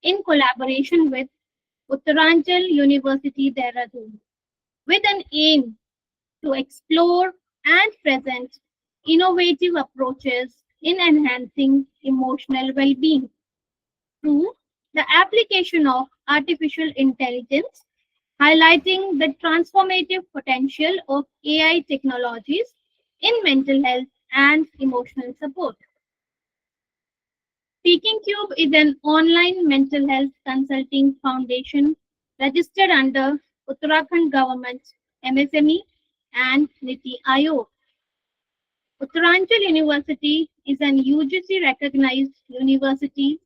in collaboration with Uttaranchal University, Dehradun, with an aim to explore and present innovative approaches in enhancing emotional well-being through the application of artificial intelligence, highlighting the transformative potential of AI technologies in mental health and emotional support. Speakingcube is an online mental health consulting foundation registered under Uttarakhand Government MSME and NITI Aayog. Uttaranchal University is an UGC recognized university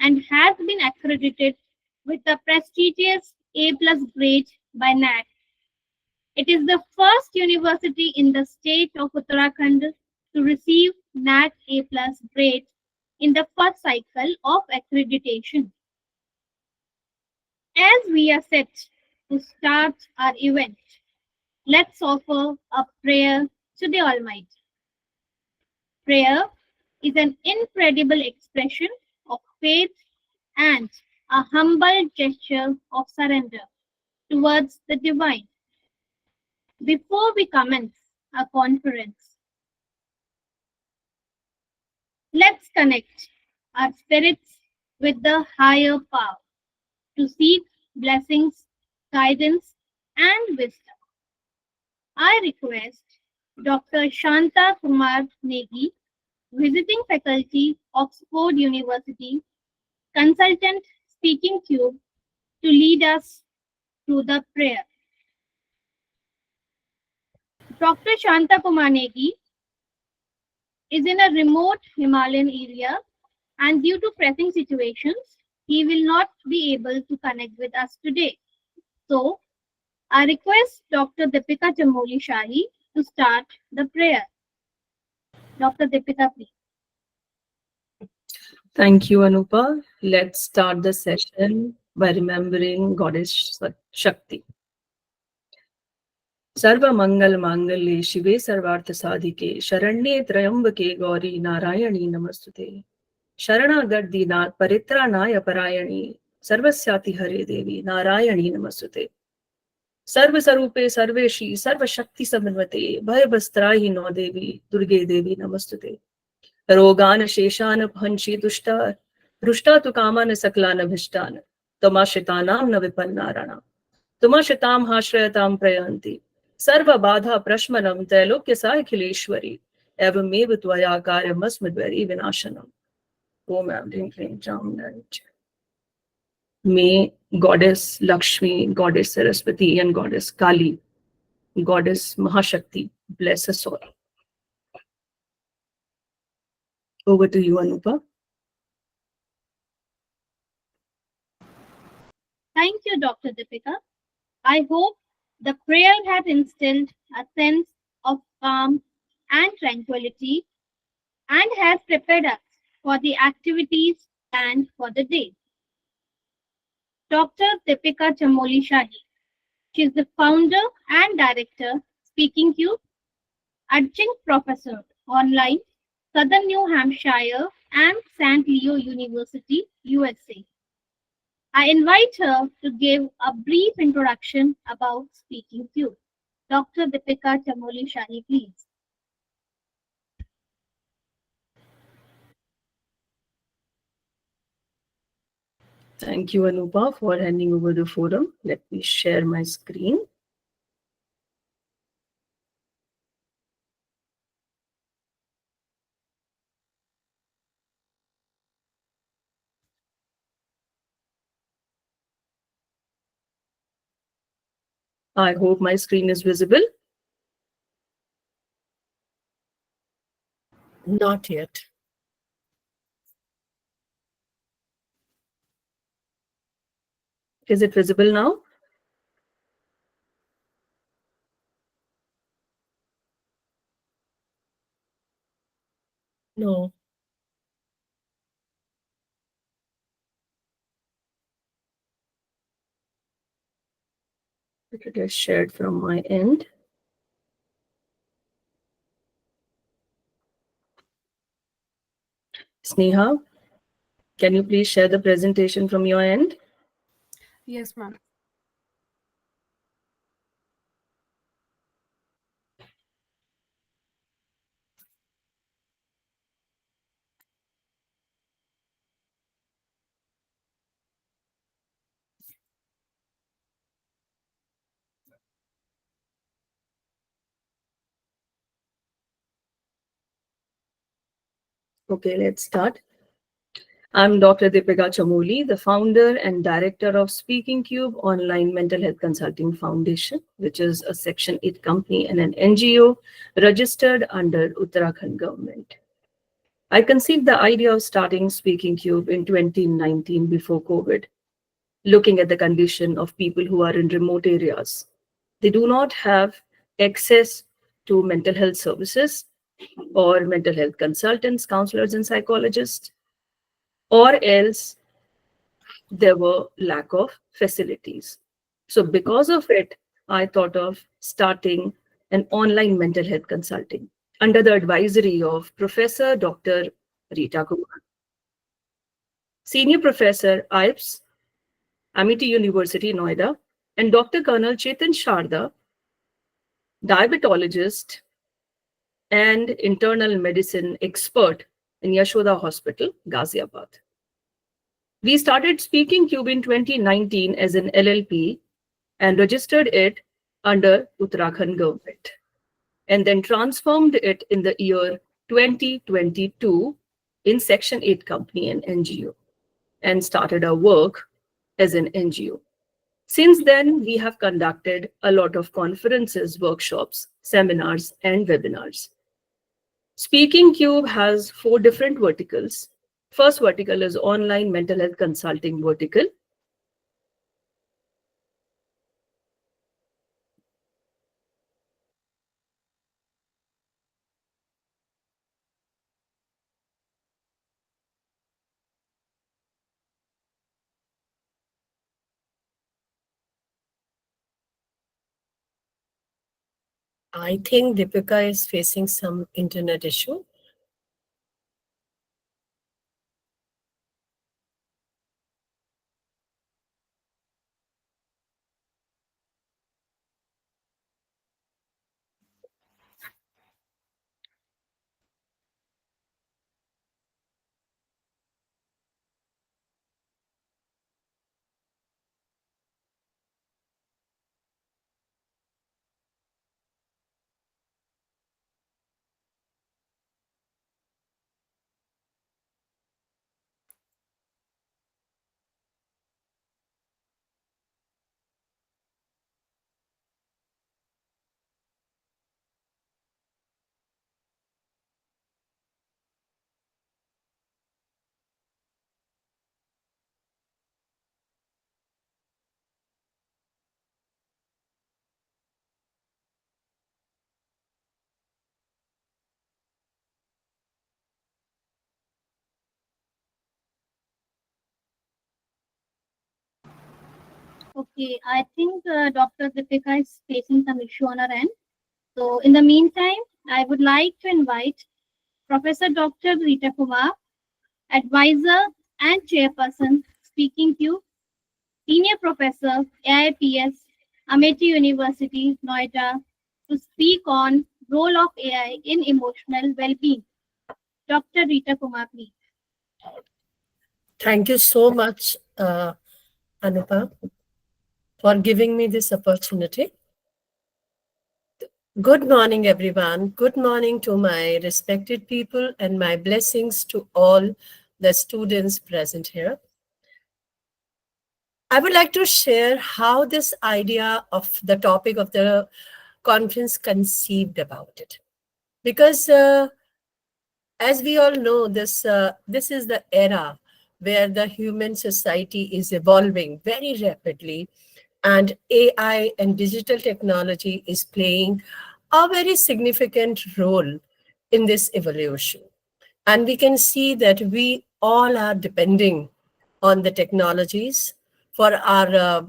and has been accredited with the prestigious A+ grade by NAC. It is the first university in the state of Uttarakhand to receive NAC A+ grade in the first cycle of accreditation. As we are set to start our event, let's offer a prayer to the Almighty. Prayer is an incredible expression of faith and a humble gesture of surrender towards the divine. Before we commence our conference, let's connect our spirits with the higher power to seek blessings, guidance, and wisdom. I request Dr. Shanta Kumar Negi, visiting faculty, Oxford University, consultant Speakingcube, to lead us through the prayer. Dr. Shanta Kumar Negi is in a remote Himalayan area, and due to pressing situations, he will not be able to connect with us today. So, I request Dr. Deepika Chamoli Shahi to start the prayer. Dr. Deepika, please. Thank you, Anupa. Let's start the session by remembering Goddess Shakti. सर्व मंगल मांगल्ये शिवे सर्वार्थ साधिके शरण्ये त्र्यंबके गौरी नारायणी नमस्तुते शरणागत दीनाथ परित्राणाय परायणी सर्वस्याति हरे देवी नारायणी नमस्तुते सर्वस्वरूपे सर्वेशी सर्वशक्ति समन्वते भयभस्त्राहि no देवी दुर्गे देवी नमस्तुते रोगान शेषान भंशी दुष्टा तु कामान सकलान भिष्टान तमाश्रितानां न विपन्नाराणां तुमाश्रितां हाश्रयतां प्रयन्ति सर्व बाधा प्रशमनम त्रैलोक्य साखिलेश्वरी एवमेव त्वया कार्यमस्मद्वैरी विनाशनम. Om Abdin Kling Jamnarich. May Goddess Lakshmi, Goddess Saraswati, and Goddess Kali, Goddess Mahashakti bless us all. Over to you, Anupa. Thank you, Dr. Deepika. I hope the prayer has instilled a sense of calm and tranquility and has prepared us for the activities planned for the day. Dr. Deepika Chamoli Shahi. She is the founder and director, Speakingcube, adjunct professor online, Southern New Hampshire and St. Leo University, USA. I invite her to give a brief introduction about Speakingcube. Dr. Deepika Chamoli Shahi, please. Thank you, Anupa, for handing over the forum. Let me share my screen. I hope my screen is visible. Not yet. Is it visible now? No. It is shared from my end. Sneha, Can you please share the presentation from your end? Yes, ma'am. Okay, let's start. I'm Dr. Deepika Chamoli, the founder and director of Speakingcube Online Mental Health Consulting Foundation, which is a Section 8 company and an NGO registered under Uttarakhand government. I conceived the idea of starting Speakingcube in 2019 before COVID, looking at the condition of people who are in remote areas. They do not have access to mental health services or mental health consultants, counselors, and psychologists, or else there were lack of facilities. So because of it, I thought of starting an online mental health consulting under the advisory of Professor Dr. Rita Kumar, Senior Professor IPS, Amity University, Noida, and Dr. Colonel Chetan Sharda, diabetologist and internal medicine expert in Yashoda Hospital, Ghaziabad. We started Speakingcube in 2019 as an LLP and registered it under Uttarakhand government, and then transformed it in the year 2022 in Section 8 company and NGO, and started our work as an NGO. Since then, we have conducted a lot of conferences, workshops, seminars, and webinars. Speakingcube has 4 different verticals. First vertical is online mental health consulting vertical. I think Deepika is facing some internet issue. Okay, I think Dr. Deepika is facing some issue on her end. So, in the meantime, I would like to invite Professor Dr. Rita Kumar, advisor and chairperson, Speakingcube, senior professor, AIPS, Amity University, Noida, to speak on role of AI in emotional well-being. Dr. Rita Kumar, please. Thank you so much, Anupa, for giving me this opportunity. Good morning, everyone. Good morning to my respected people and my blessings to all the students present here. I would like to share how this idea of the topic of the conference conceived about it. Because as we all know, this is the era where the human society is evolving very rapidly, and AI and digital technology is playing a very significant role in this evolution. And we can see that we all are depending on the technologies for our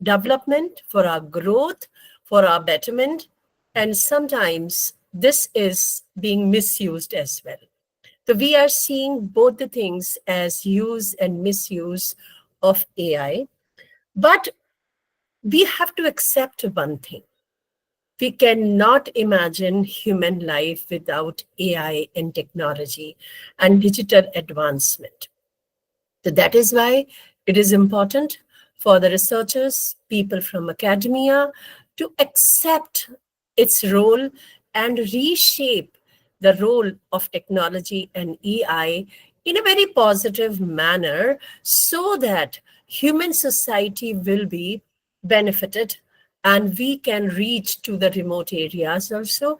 development, for our growth, for our betterment, and sometimes this is being misused as well. So we are seeing both the things as use and misuse of AI. But we have to accept one thing. We cannot imagine human life without AI and technology and digital advancement. So that is why it is important for the researchers, people from academia, to accept its role and reshape the role of technology and AI in a very positive manner so that human society will be benefited and we can reach to the remote areas also.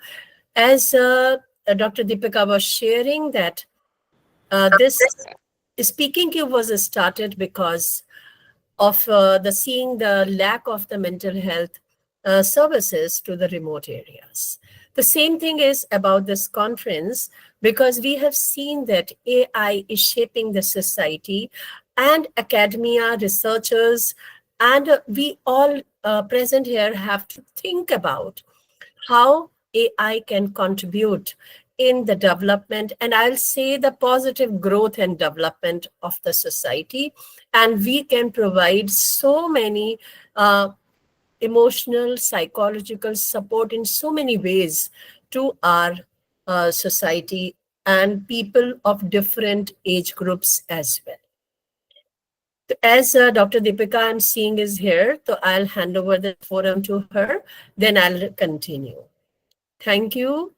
As Dr. Deepika was sharing that this Speakingcube was started because of the seeing the lack of the mental health services to the remote areas. The same thing is about this conference because we have seen that AI is shaping the society and academia, researchers, and we all present here have to think about how AI can contribute in the development, and I'll say the positive growth and development of the society. And we can provide so many emotional, psychological support in so many ways to our society and people of different age groups as well. As Dr. Deepika I'm seeing is here, so I'll hand over the forum to her, then I'll continue. Thank you.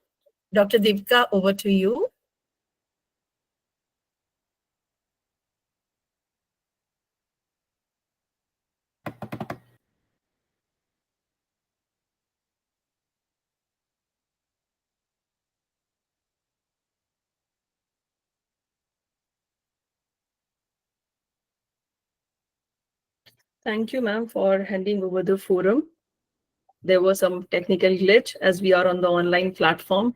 Dr. Deepika, over to you. Thank you, ma'am, for handing over the forum. There was some technical glitch as we are on the online platform.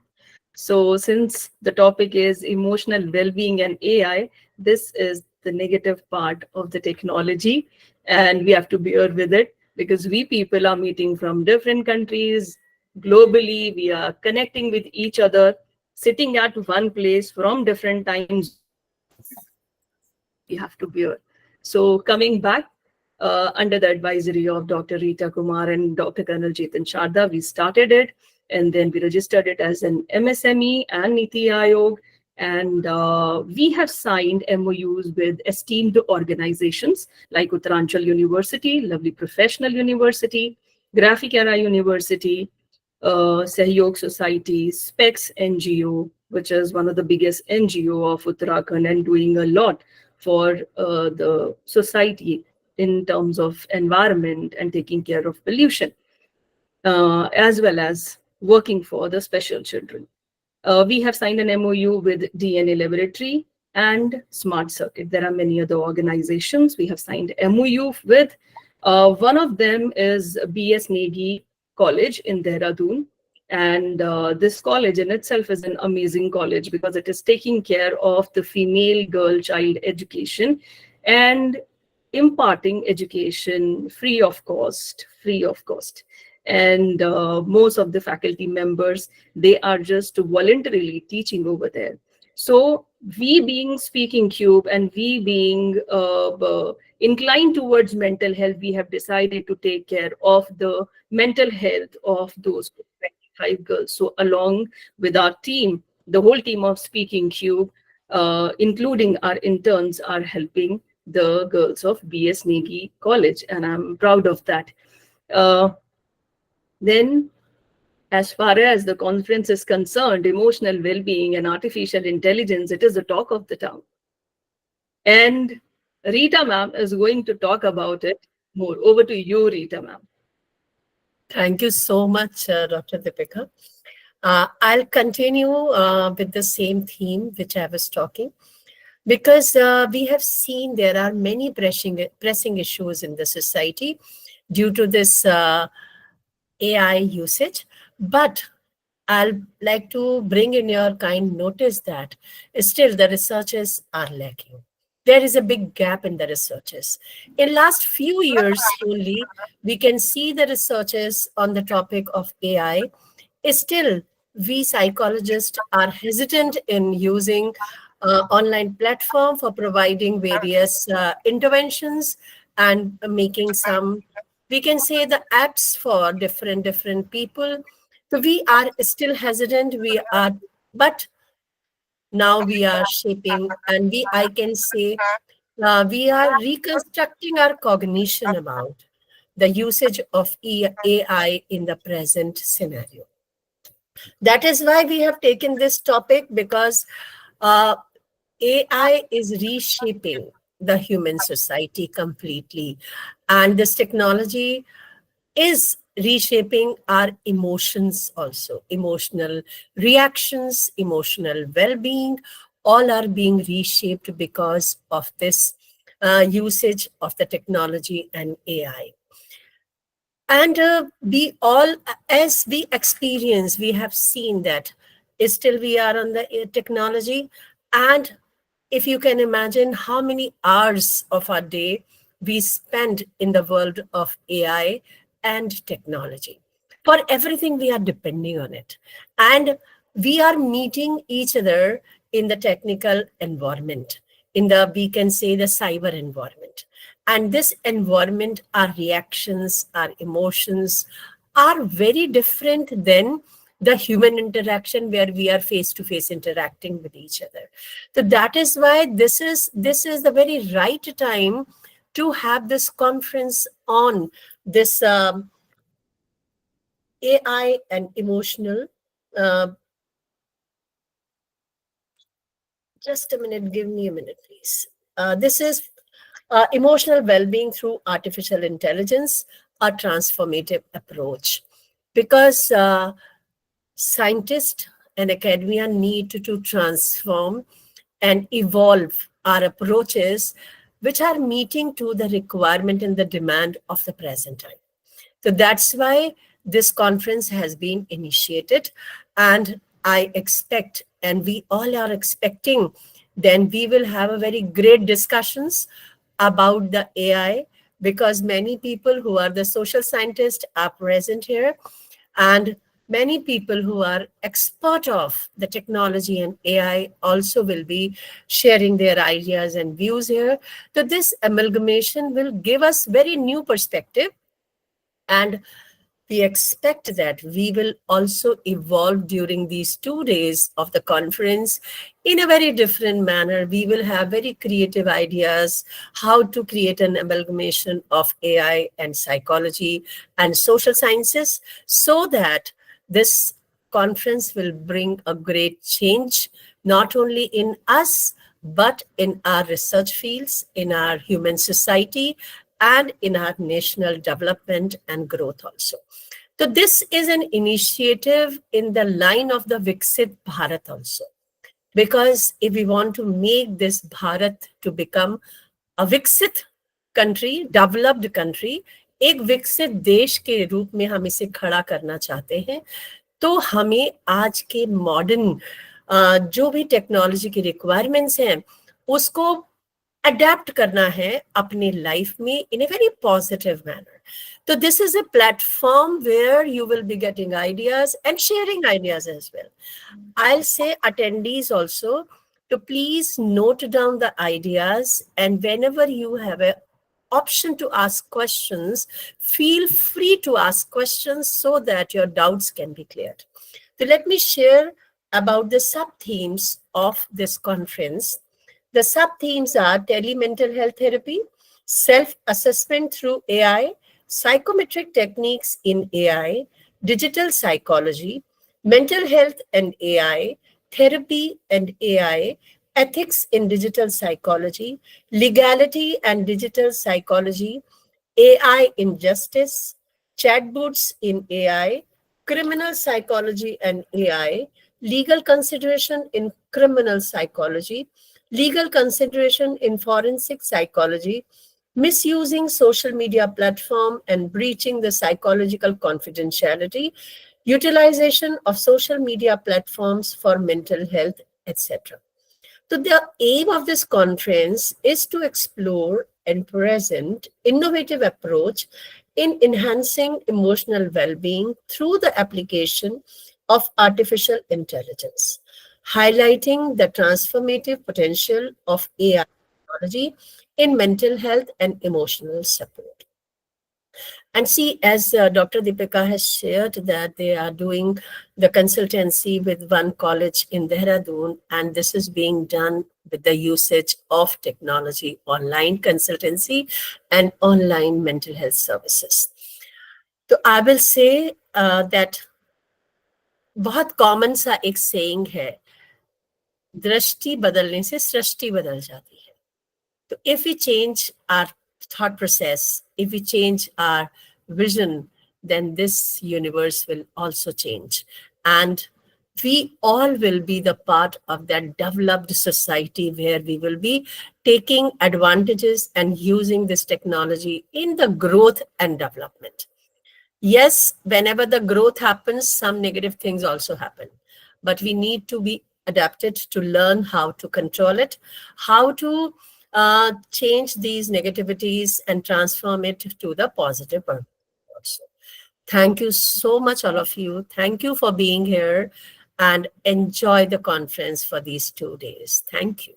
So since the topic is emotional well-being and AI, this is the negative part of the technology, and we have to bear with it because we people are meeting from different countries globally. We are connecting with each other, sitting at one place from different times. We have to bear. So coming back, under the advisory of Dr. Rita Kumar and Dr. Colonel Chetan Sharda, we started it, and then we registered it as an MSME and Niti Aayog, and we have signed MOUs with esteemed organizations like Uttaranchal University, lovely professional university, Graphic Era University, Sahyog Society, Specs NGO, which is one of the biggest NGO of Uttarakhand and doing a lot for the society in terms of environment and taking care of pollution, as well as working for the special children. We have signed an MOU with DNA Laboratory and Smart Circuit. There are many other organizations we have signed MOU with. One of them is BS Negi College in Dehradun. And this college in itself is an amazing college because it is taking care of the female girl child education and imparting education free of cost. And most of the faculty members, they are just voluntarily teaching over there. So we being Speakingcube and we being inclined towards mental health, we have decided to take care of the mental health of those 25 girls. So along with our team, the whole team of Speakingcube, including our interns, are helping the girls of BS Negi College, and I'm proud of that. Then, as far as the conference is concerned, emotional well-being and artificial intelligence, it is the talk of the town. And Rita ma'am is going to talk about it more. Over to you, Rita ma'am. Thank you so much, Dr. Deepika. I'll continue with the same theme which I was talking, because we have seen there are many pressing issues in the society due to this AI usage. But I'll like to bring in your kind notice that still the researchers are lacking. There is a big gap in the researchers. In last few years only, we can see the researchers on the topic of AI. Still, we psychologists are hesitant in using online platform for providing various interventions and making some, we can say, the apps for different people. So we are still hesitant. But now we are shaping, and I can say, we are reconstructing our cognition about the usage of AI in the present scenario. That is why we have taken this topic, because uh, AI is reshaping the human society completely. And this technology is reshaping our emotions also. Emotional reactions, emotional well-being, all are being reshaped because of this usage of the technology and AI. And we all, as we experience, we have seen that still we are on the technology. And if you can imagine how many hours of our day we spend in the world of AI and technology. For everything, we are depending on it. And we are meeting each other in the technical environment, in the, we can say, the cyber environment. And this environment, our reactions, our emotions are very different than the human interaction where we are face to face interacting with each other. So that is why this is the very right time to have this conference on this AI and emotional. Uh, just a minute, give me a minute, please. This is emotional well-being through artificial intelligence, a transformative approach. Because scientists and academia need to transform and evolve our approaches, which are meeting to the requirement and the demand of the present time. So that's why this conference has been initiated, and I expect, and we all are expecting, then we will have a very great discussions about the AI, because many people who are the social scientists are present here, and many people who are expert of the technology and AI also will be sharing their ideas and views here. So this amalgamation will give us very new perspective, and we expect that we will also evolve during these 2 days of the conference in a very different manner. We will have very creative ideas how to create an amalgamation of AI and psychology and social sciences, so that this conference will bring a great change, not only in us, but in our research fields, in our human society, and in our national development and growth also. So this is an initiative in the line of the Viksit Bharat also. Because if we want to make this Bharat to become a Viksit country, developed country, एक विकसित देश के रूप में हम इसे खड़ा करना चाहते हैं, तो हमें आज के मॉडर्न जो भी टेक्नोलॉजी की रिक्वायरमेंट्स हैं उसको अडेप्ट करना है अपने लाइफ में in a very positive manner. So this is a platform where you will be getting ideas and sharing ideas as well. I'll say attendees also to please note down the ideas, and whenever you have an option to ask questions, feel free to ask questions so that your doubts can be cleared. So let me share about the sub-themes of this conference. The sub-themes are telemental health therapy, self-assessment through AI, psychometric techniques in AI, digital psychology, mental health and AI, therapy and AI, ethics in digital psychology, legality and digital psychology, AI in justice, chatbots in AI, criminal psychology and AI, legal consideration in criminal psychology, legal consideration in forensic psychology, misusing social media platform and breaching the psychological confidentiality, utilization of social media platforms for mental health, etc. So the aim of this conference is to explore and present innovative approach in enhancing emotional well-being through the application of artificial intelligence. highlighting the transformative potential of AI technology in mental health and emotional support. And see, as Dr. Deepika has shared that they are doing the consultancy with one college in Dehradun, and this is being done with the usage of technology, online consultancy and online mental health services. So I will say that बहुत common सा एक saying है, दृष्टि बदलने से सृष्टि बदल जाती है. So if we change our thought process, if we change our vision, then this universe will also change. And we all will be the part of that developed society where we will be taking advantages and using this technology in the growth and development. Yes, whenever the growth happens, some negative things also happen. But we need to be adapted to learn how to control it, how to change these negativities and transform it to the positive also. Thank you so much, all of you. Thank you for being here and enjoy the conference for these 2 days. Thank you.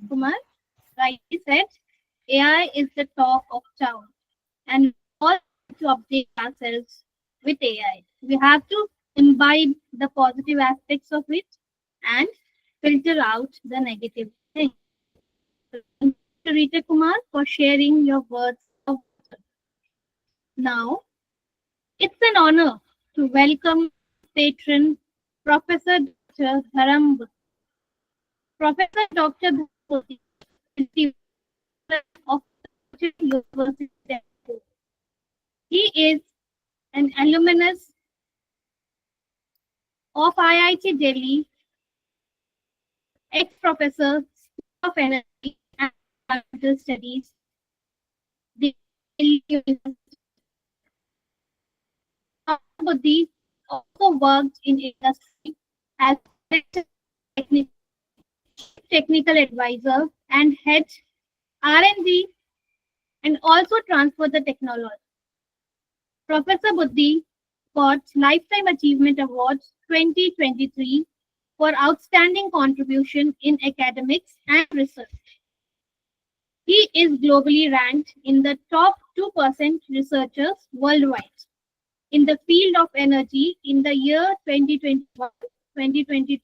Kumar rightly said, AI is the talk of town, and we all need to update ourselves with AI. We have to imbibe the positive aspects of it and filter out the negative things. Thank you, Rita Kumar, for sharing your words of wisdom. Now, it's an honor to welcome patron Professor Dr. Dharam. Professor Dr. Dharam of University. He is an alumnus of IIT Delhi, ex-professor of energy and environmental studies, Delhi University. Buddhi also worked in industry as technical advisor and head R&D and also transferred the technology. Professor Buddhi got Lifetime Achievement Awards 2023 for outstanding contribution in academics and research. He is globally ranked in the top 2% researchers worldwide in the field of energy in the year 2021, 2022,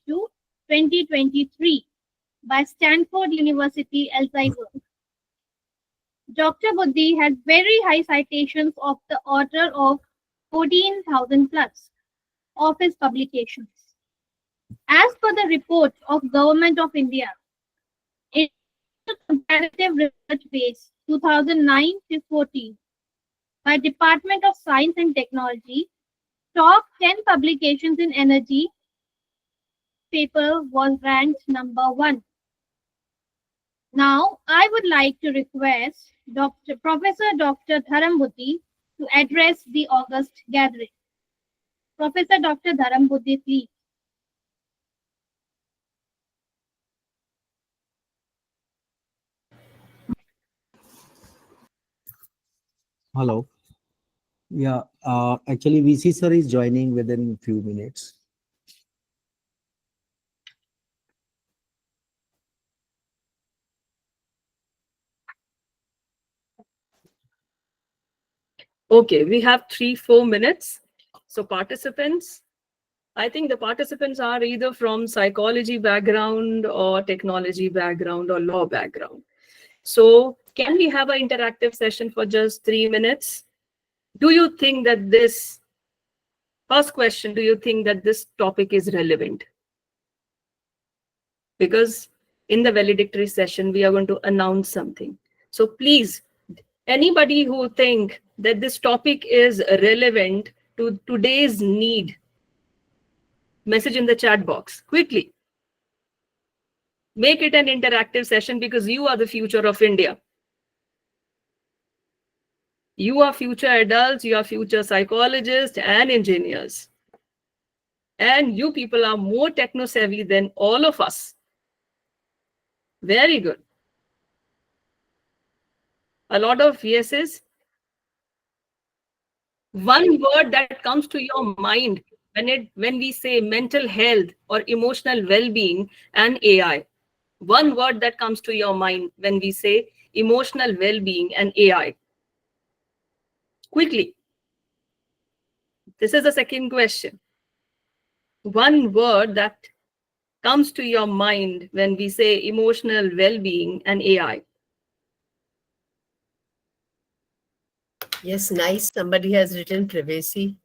2023 by Stanford University Elsevier. Dr. Buddhi has very high citations of the order of 14,000 plus of his publications. As per the report of Government of India, in comparative research base 2009 to 14 by Department of Science and Technology, top 10 publications in energy paper was ranked number 1. Now, I would like to request Professor Dr. Dharam Buddhi to address the August gathering. Professor Dr. Dharam Buddhi, please. Hello. Yeah, actually VC sir is joining within few minutes. Okay, we have 3-4 minutes. So participants, I think the participants are either from psychology background or technology background or law background. So can we have an interactive session for just 3 minutes? Do you think that this, first question, do you think that this topic is relevant? Because in the valedictory session, we are going to announce something. So please, anybody who think that this topic is relevant to today's need, message in the chat box quickly. Make it an interactive session because you are the future of India. You are future adults, you are future psychologists and engineers. And you people are more techno savvy than all of us. Very good. A lot of yeses. One word that comes to your mind when we say mental health or emotional well-being and AI. One word that comes to your mind when we say emotional well-being and AI. Quickly. This is the second question. One word that comes to your mind when we say emotional well-being and AI. Yes, nice. Somebody has written privacy,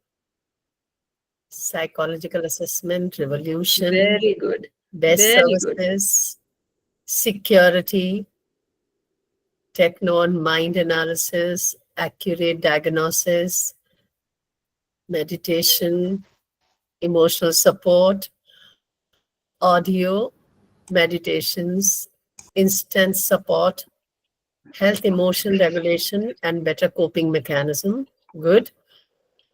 psychological assessment, revolution, Very good. best Very good. services, security, techno and mind analysis, accurate diagnosis, meditation, emotional support, audio, meditations, instant support, health emotion regulation, and better coping mechanism. Good.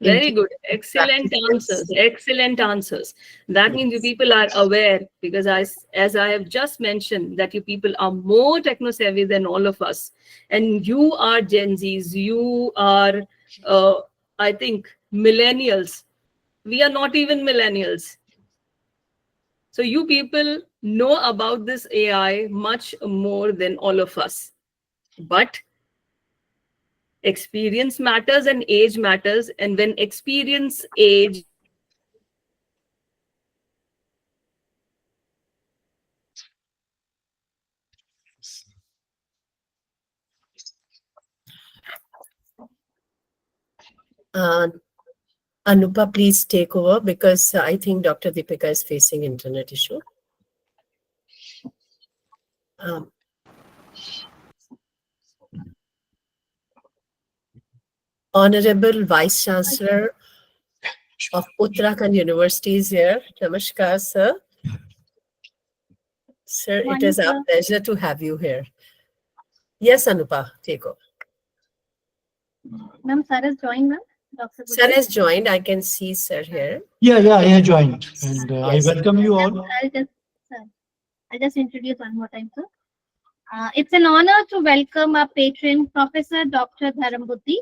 Very good. Excellent answers. Excellent answers. That means you people are aware, because as I have just mentioned, that you people are more techno savvy than all of us. And you are Gen Zs. You are, I think, millennials. We are not even millennials. So you people know about this AI much more than all of us. But experience matters and age matters. And when experience, age, Anupa, please take over, because I think Dr. Deepika is facing internet issue. Honorable Vice Chancellor of Uttarakhand University is here. Namaskar, sir. Sir, it Morning, is our sir. pleasure to have you here. Yes, Anupa, take over. Ma'am, sir has joined, ma'am. Dr. Sir Budhi. has joined. I can see sir here. Yeah, I have joined, and I Yes. welcome you all. I'll just introduce one more time, sir. It's an honor to welcome our patron, Professor Dr. Dharam Budhi.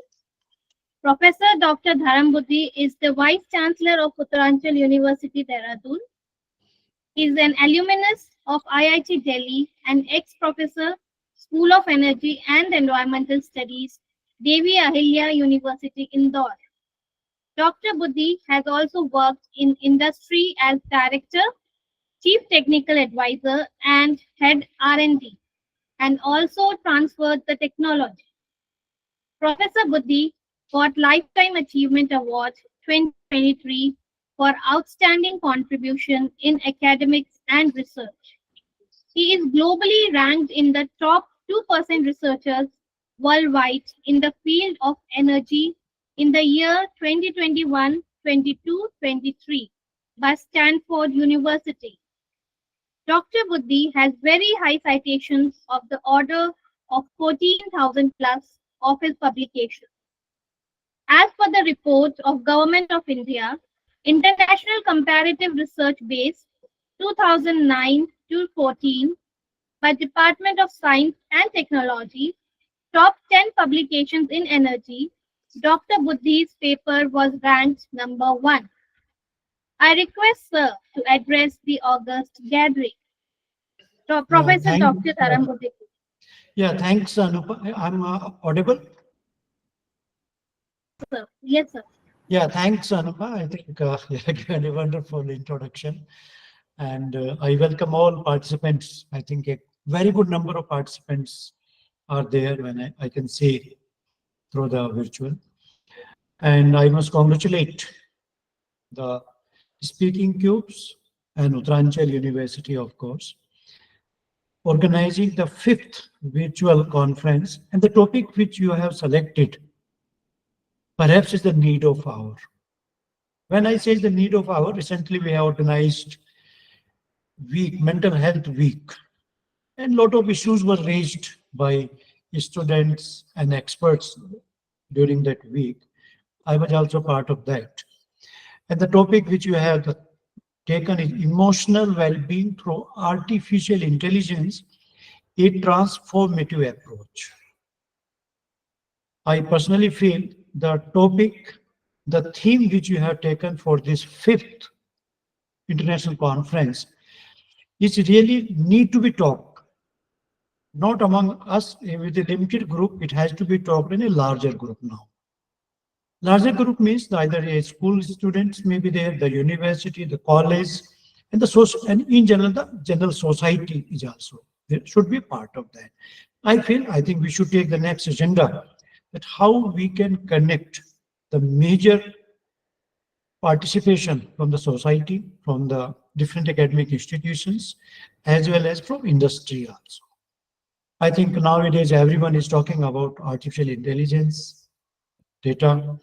Professor Dr. Dharam Budhi is the Vice Chancellor of Uttaranchal University, Dehradun. He is an alumnus of IIT Delhi and ex-professor, School of Energy and Environmental Studies, Devi Ahilya University, Indore. Dr. Budhi has also worked in industry as Director, Chief Technical Advisor, and Head R&D, and also transferred the technology. Professor Budhi got Lifetime Achievement Award 2023 for outstanding contribution in academics and research. He is globally ranked in the top 2% researchers worldwide in the field of energy in the year 2021, 22, 23 by Stanford University. Dr. Budhi has very high citations of the order of 14,000 plus of his publications. As per the report of Government of India, International Comparative Research Base 2009 to 14 by Department of Science and Technology, top 10 publications in energy, Dr. Budhi's paper was ranked number 1. I request Sir to address the August gathering. Professor Dr. Dharam Budhi. Yeah, thanks, Anupa. I'm audible. Sir. Yes, sir. Yeah, thanks, Anupa. I think you had a wonderful introduction, and I welcome all participants. I think a very good number of participants are there when I can see through the virtual, and I must congratulate the Speaking Cubes and Uttaranchal University, of course, organizing the 5th virtual conference, and the topic which you have selected perhaps is the need of hour. When I say the need of hour, recently we have organized mental health week, and a lot of issues were raised by students and experts during that week. I was also part of that. And the topic which you have taken is emotional well-being through artificial intelligence, a transformative approach. I personally feel the topic the theme which you have taken for this 5th international conference is really need to be talked, not among us with a limited group. It has to be talked in a larger group now. Larger group means either a school students may be there, the university, the college, and the social, and in general, the general society is also there, should be part of that. I think we should take the next agenda, that how we can connect the major participation from the society, from the different academic institutions, as well as from industry also. I think nowadays everyone is talking about artificial intelligence, data,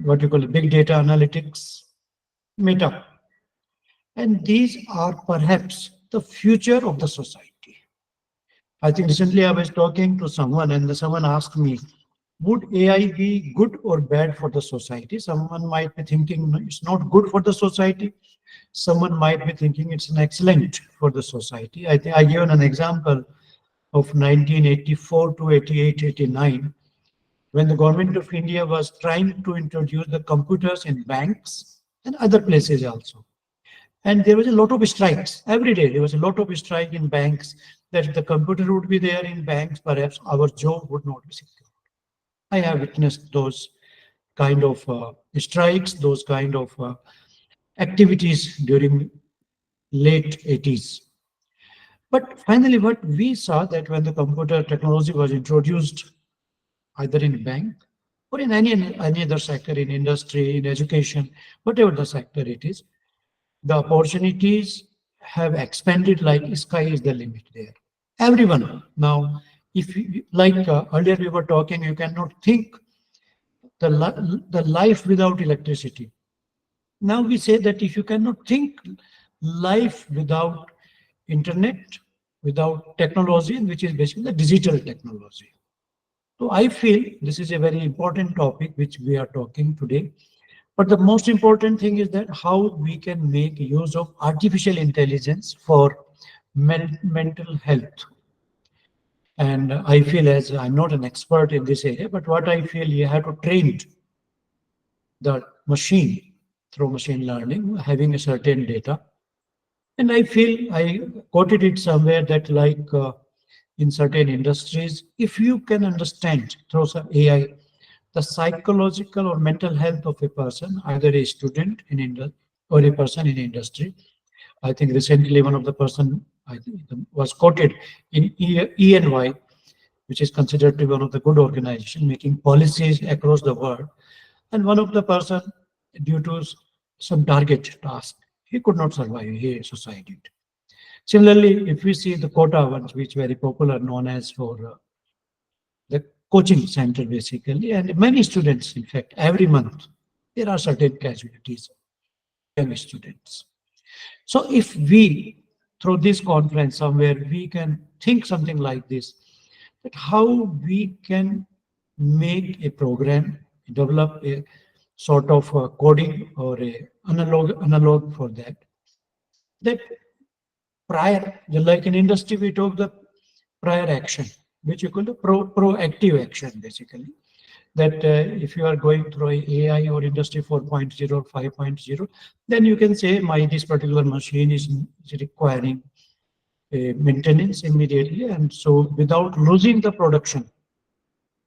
what you call big data analytics, meta. And these are perhaps the future of the society. I think recently I was talking to someone and someone asked me, would AI be good or bad for the society? Someone might be thinking it's not good for the society. Someone might be thinking it's an excellent for the society. I think I given an example of 1984 to 88, 89, when the government of India was trying to introduce the computers in banks and other places also. And there was a lot of strikes. Every day there was a lot of strike in banks, that if the computer would be there in banks, perhaps our job would not be secure. I have witnessed those kind of strikes, those kind of activities during late 80s. But finally, what we saw that when the computer technology was introduced, either in bank or in any other sector, in industry, in education, whatever the sector it is, the opportunities have expanded like sky is the limit there. Everyone now, if you, like earlier we were talking, you cannot think the life without electricity. Now we say that if you cannot think life without internet, without technology, which is basically the digital technology. So I feel this is a very important topic which we are talking today. But the most important thing is that how we can make use of artificial intelligence for mental health. And I feel, as I'm not an expert in this area, but what I feel, you have to train the machine through machine learning, having a certain data. And I feel, I quoted it somewhere that like in certain industries, if you can understand through some AI, the psychological or mental health of a person, either a student in or a person in industry. I think recently one of the person was quoted in ENY, which is considered to be one of the good organizations making policies across the world. And one of the person, due to some target task, he could not survive, he suicided. Similarly, if we see the quota ones, which very popular, known as for the coaching center basically, and many students, in fact, every month, there are certain casualties, young students. So if we, through this conference somewhere, we can think something like this, that how we can make a program, develop a sort of coding or a analog for that, that prior, like in industry, we talk the prior action, which you call the proactive action, basically. That if you are going through AI or industry 4.0 or 5.0, then you can say this particular machine is requiring maintenance immediately. And so without losing the production,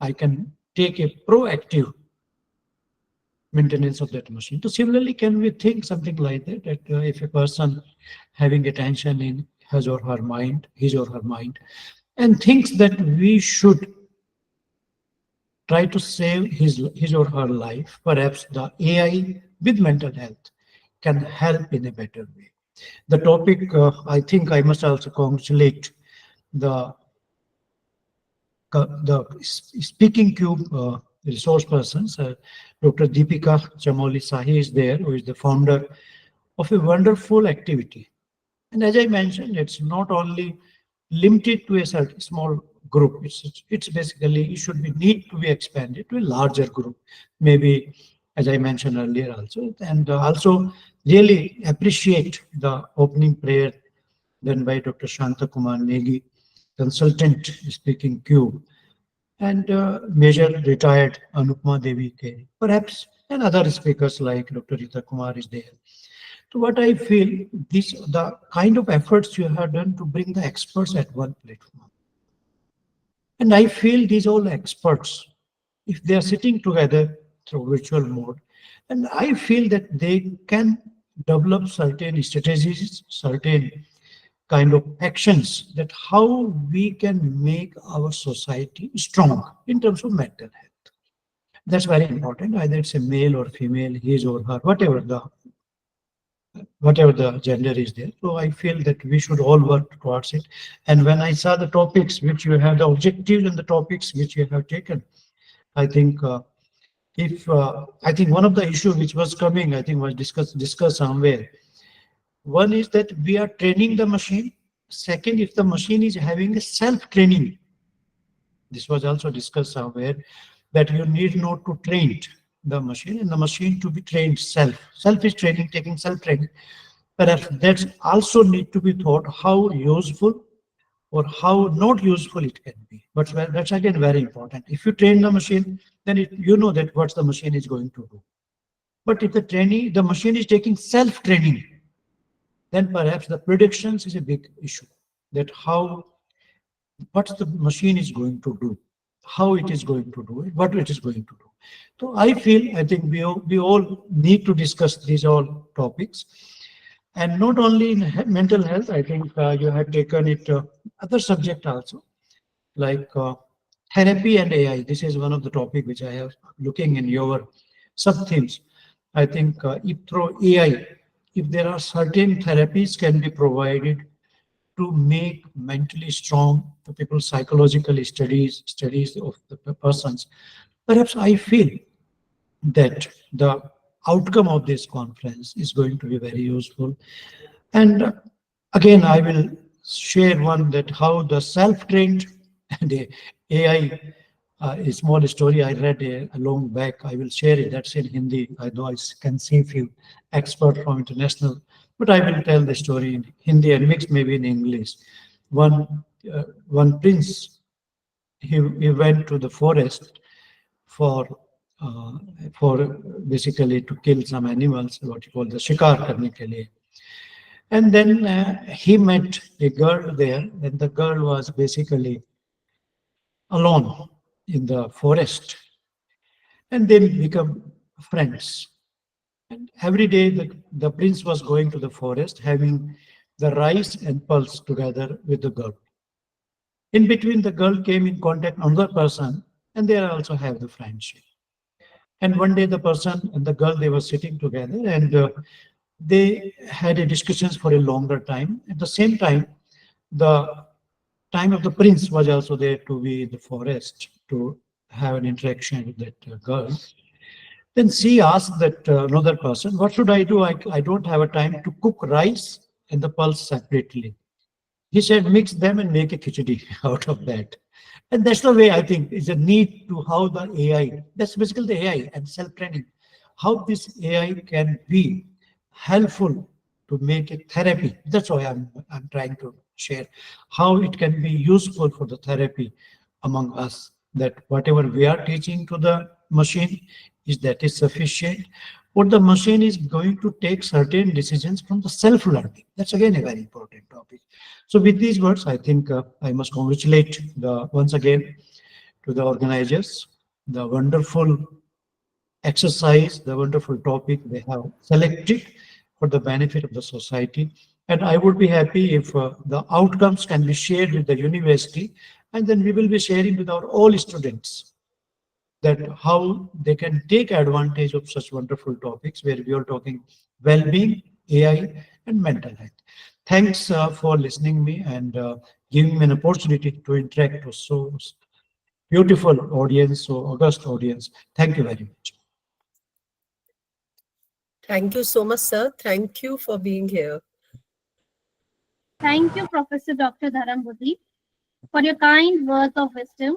I can take a proactive maintenance of that machine. So similarly, can we think something like that, that if a person having attention in his or her mind, and thinks that we should try to save his or her life, perhaps the AI with mental health can help in a better way. The topic, I think I must also congratulate the Speakingcube resource persons. Dr. Deepika Chamoli Sahi is there, who is the founder of a wonderful activity. And as I mentioned, it's not only limited to a certain small group. It's basically, it should need to be expanded to a larger group. Maybe, as I mentioned earlier also, and also really appreciate the opening prayer done by Dr. Shanta Kumar Negi, consultant Speakingcube, and Major retired Anupma Devi K. Perhaps and other speakers like Dr. Rita Kumar is there. So what I feel, the kind of efforts you have done to bring the experts at one platform. And I feel these all experts, if they are sitting together through virtual mode, and I feel that they can develop certain strategies, certain kind of actions that how we can make our society strong in terms of mental health. That's very important. Either it's a male or female, his or her, whatever the gender is there. So I feel that we should all work towards it. And when I saw the topics which you have, the objectives and the topics which you have taken, I think I think one of the issues which was coming, I think was discussed somewhere. One is that we are training the machine. Second, if the machine is having a self-training, this was also discussed somewhere, that you need not to train the machine and the machine to be trained self. Self is training, taking self-training. Perhaps that's also need to be thought how useful or how not useful it can be. But that's again very important. If you train the machine, then you know that what the machine is going to do. But if the machine is taking self-training, then perhaps the predictions is a big issue. That what the machine is going to do, how it is going to do it, what it is going to do. So I think we all need to discuss these all topics. And not only in mental health, I think you have taken it other subject also, like therapy and AI. This is one of the topic which I have looking in your sub-themes. I think if through AI, if there are certain therapies can be provided to make mentally strong the people psychological studies of the persons, perhaps I feel that the outcome of this conference is going to be very useful. And again, I will share one that how the self-trained and the AI, a small story I read a long back. I will share it. That's in Hindi. I know I can see a few experts from international, but I will tell the story in Hindi and mixed maybe in English. One prince, he went to the forest for basically to kill some animals, what you call the shikar karne ke liye. And then he met a girl there, and the girl was basically alone in the forest, and they become friends. And every day the prince was going to the forest, having the rice and pulse together with the girl. In between, the girl came in contact with another person, and they also have the friendship. And one day the person and the girl, they were sitting together, and they had a discussions for a longer time. At the same time, the time of the prince was also there to be in the forest to have an interaction with that girl. Then she asked that another person, what should I do? I don't have a time to cook rice and the pulse separately. He said, mix them and make a khichdi out of that. And that's the way I think is a need to how the AI, that's basically the AI and self-training, how this AI can be helpful to make a therapy. That's why I'm trying to share how it can be useful for the therapy among us, that whatever we are teaching to the machine is sufficient, or the machine is going to take certain decisions from the self-learning. That's again a very important topic. So with these words, I think I must congratulate once again to the organizers, the wonderful exercise, the wonderful topic they have selected for the benefit of the society. And I would be happy if the outcomes can be shared with the university, and then we will be sharing with our all students that how they can take advantage of such wonderful topics where we are talking well-being, AI, and mental health. Thanks for listening me and giving me an opportunity to interact with so beautiful audience, so august audience. Thank you very much. Thank you so much, sir. Thank you for being here. Thank you, Professor Dr. Dharam Budhi, for your kind words of wisdom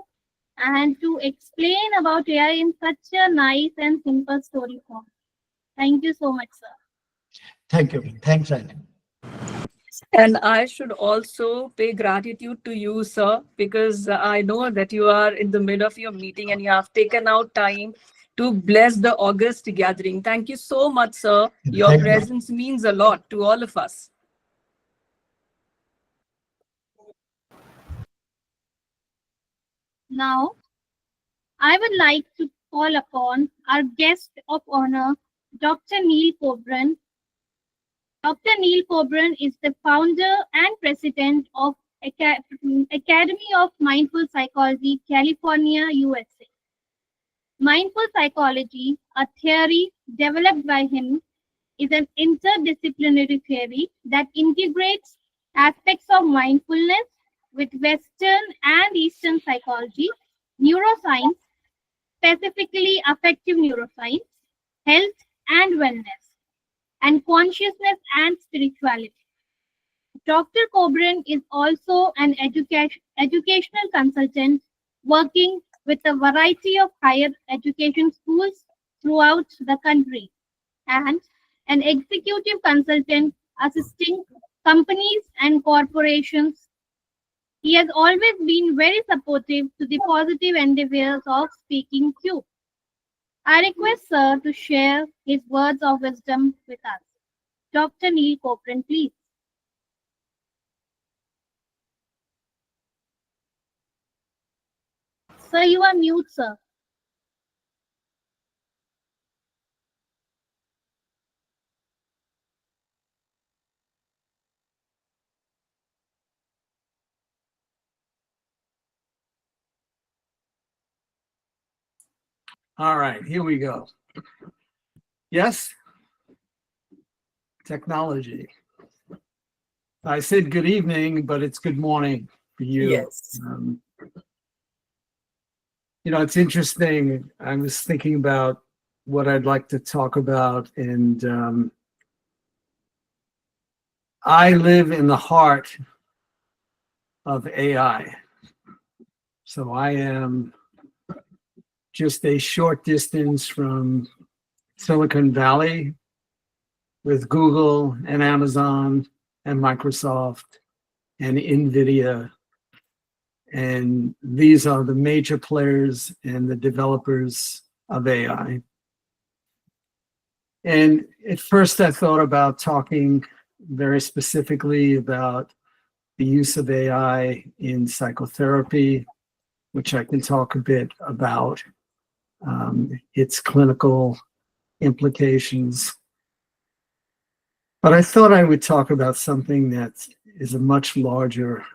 and to explain about AI in such a nice and simple story form. Thank you so much, sir. Thank you. Thanks, Andy. And I should also pay gratitude to you, sir, because I know that you are in the middle of your meeting and you have taken out time to bless the August gathering. Thank you so much, sir. Your Thank you. presence means a lot to all of us. Now, I would like to call upon our guest of honor, Dr. Neil Coburn. Dr. Neil Coburn is the founder and president of Academy of Mindful Psychology, California, USA. Mindful psychology, a theory developed by him, is an interdisciplinary theory that integrates aspects of mindfulness with Western and Eastern psychology, neuroscience, specifically affective neuroscience, health and wellness, and consciousness and spirituality. Dr. Coburn is also an educational consultant working with a variety of higher education schools throughout the country and an executive consultant assisting companies and corporations. He has always been very supportive to the positive endeavors of Speakingcube. I request Sir to share his words of wisdom with us. Dr. Neil Coburn, please. Sir, you are mute, sir. All right, here we go. Yes? Technology. I said good evening, but it's good morning for you. Yes. You know, it's interesting. I was thinking about what I'd like to talk about, and I live in the heart of AI. So I am just a short distance from Silicon Valley with Google and Amazon and Microsoft and NVIDIA. And these are the major players and the developers of AI. And at first I thought about talking very specifically about the use of AI in psychotherapy, which I can talk a bit about, its clinical implications. But I thought I would talk about something that is a much larger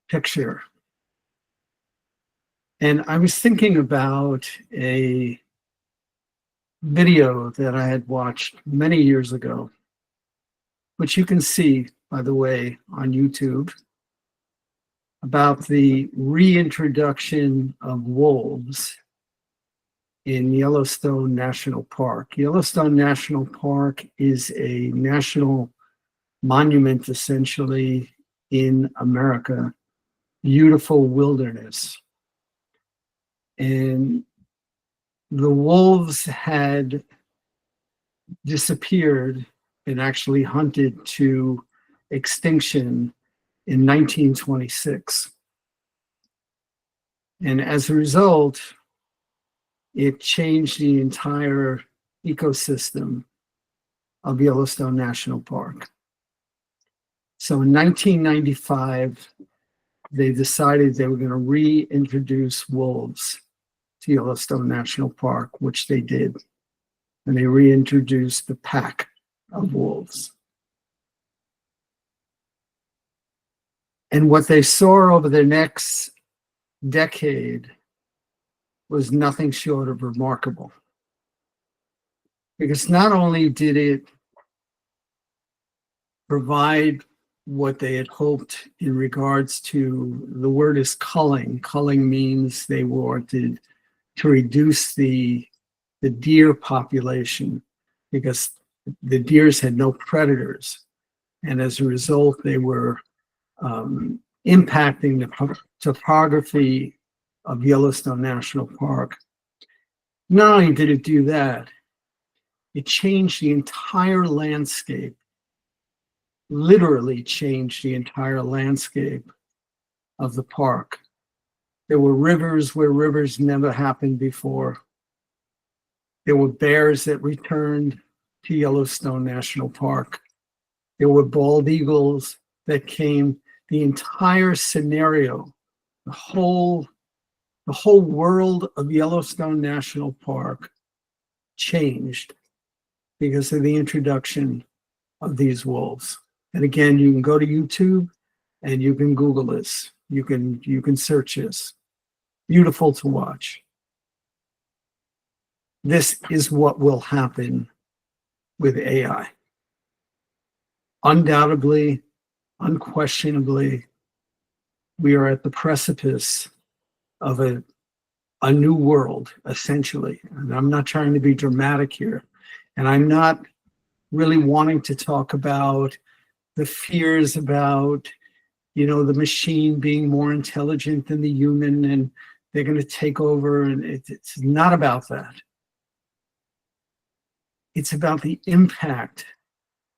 picture. And I was thinking about a video that I had watched many years ago, which you can see, by the way, on YouTube, about the reintroduction of wolves in Yellowstone National Park. Yellowstone National Park is a national monument, essentially, in America. Beautiful wilderness. And the wolves had disappeared and actually hunted to extinction in 1926. And as a result, it changed the entire ecosystem of Yellowstone National Park. So in 1995, they decided they were going to reintroduce wolves to Yellowstone National Park, which they did. And they reintroduced the pack of wolves. And what they saw over the next decade was nothing short of remarkable. Because not only did it provide what they had hoped in regards to, the word is culling. Culling means they wanted to reduce the deer population because the deers had no predators. And as a result, they were impacting the topography of Yellowstone National Park. Not only did it do that, it changed the entire landscape, literally changed the entire landscape of the park. There were rivers where rivers never happened before. There were bears that returned to Yellowstone National Park. There were bald eagles that came. The entire scenario, the whole world of Yellowstone National Park changed because of the introduction of these wolves. And again, you can go to YouTube and you can Google this. You can search this. Beautiful to watch. This is what will happen with AI. Undoubtedly, unquestionably, we are at the precipice of a new world, essentially. And I'm not trying to be dramatic here. And I'm not really wanting to talk about the fears about, the machine being more intelligent than the human and they're going to take over. And it's not about that. It's about the impact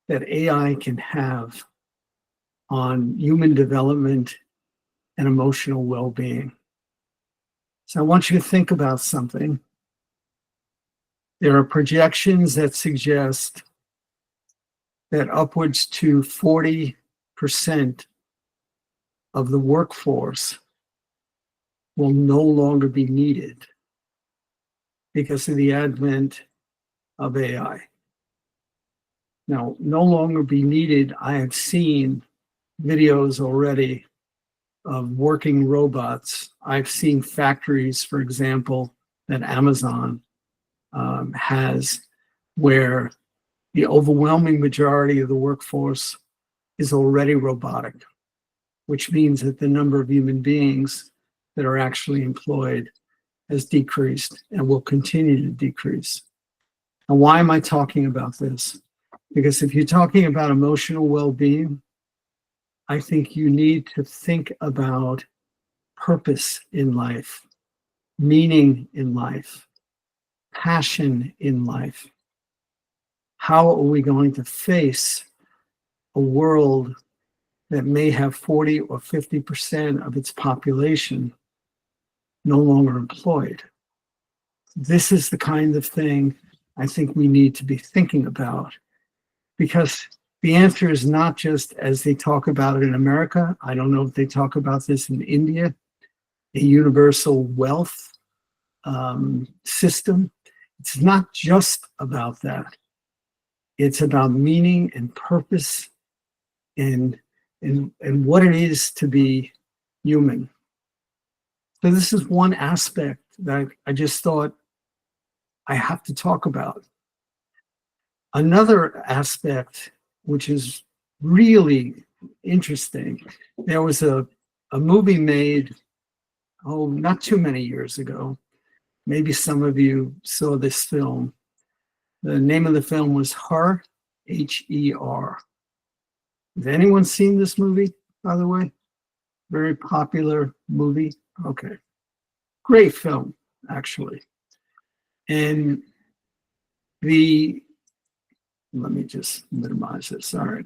that AI can have on human development and emotional well-being. So I want you to think about something. There are projections that suggest that upwards to 40% of the workforce will no longer be needed because of the advent of AI. Now, no longer be needed, I have seen videos already of working robots. I've seen factories, for example, that Amazon has, where the overwhelming majority of the workforce is already robotic, which means that the number of human beings that are actually employed has decreased and will continue to decrease. And why am I talking about this? Because if you're talking about emotional well-being, I think you need to think about purpose in life, meaning in life, passion in life. How are we going to face a world that may have 40 or 50% of its population no longer employed? This is the kind of thing I think we need to be thinking about, because the answer is not just as they talk about it in America. I don't know if they talk about this in India, a universal wealth system. It's not just about that. It's about meaning and purpose and what it is to be human. So this is one aspect that I just thought I have to talk about. Another aspect, which is really interesting, there was a movie made, not too many years ago. Maybe some of you saw this film. The name of the film was Her, H-E-R. Has anyone seen this movie, by the way? Very popular movie. Okay. Great film, actually. And let me just minimize this. All right.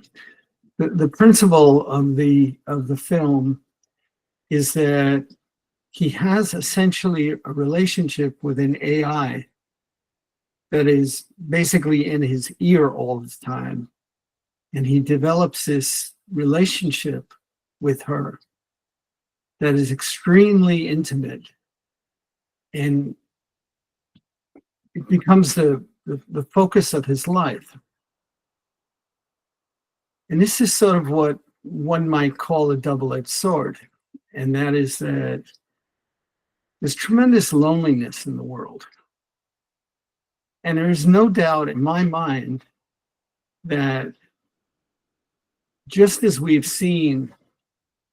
The principle of the film is that he has essentially a relationship with an AI that is basically in his ear all the time. And he develops this relationship with her that is extremely intimate. And it becomes the focus of his life. And this is sort of what one might call a double-edged sword. And that is that there's tremendous loneliness in the world. And there is no doubt in my mind that just as we've seen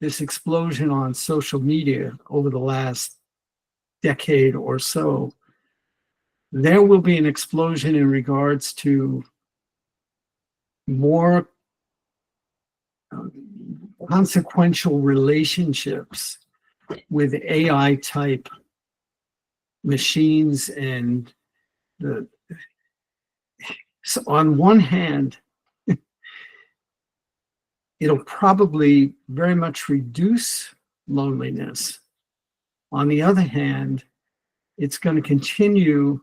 this explosion on social media over the last decade or so, there will be an explosion in regards to more consequential relationships with AI type machines. And so on one hand, it'll probably very much reduce loneliness. On the other hand, it's going to continue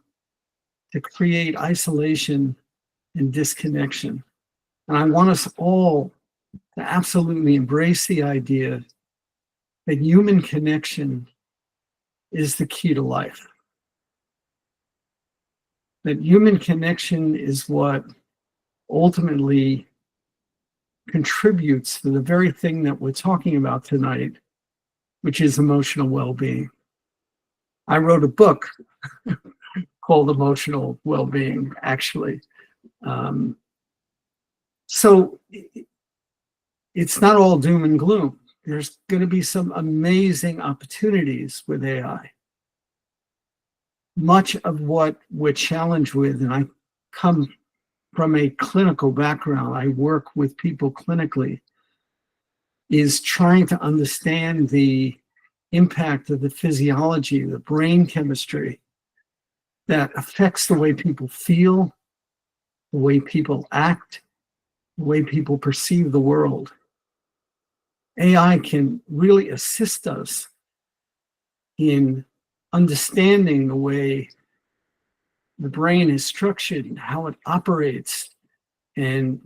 to create isolation and disconnection. And I want us all to absolutely embrace the idea that human connection is the key to life. That human connection is what ultimately contributes to the very thing that we're talking about tonight, which is emotional well-being. I wrote a book called Emotional Well-Being, actually. So it's not all doom and gloom. There's going to be some amazing opportunities with AI. Much of what we're challenged with, and I come from a clinical background, I work with people clinically, is trying to understand the impact of the physiology, the brain chemistry that affects the way people feel, the way people act, the way people perceive the world. AI can really assist us in understanding the way the brain is structured and how it operates and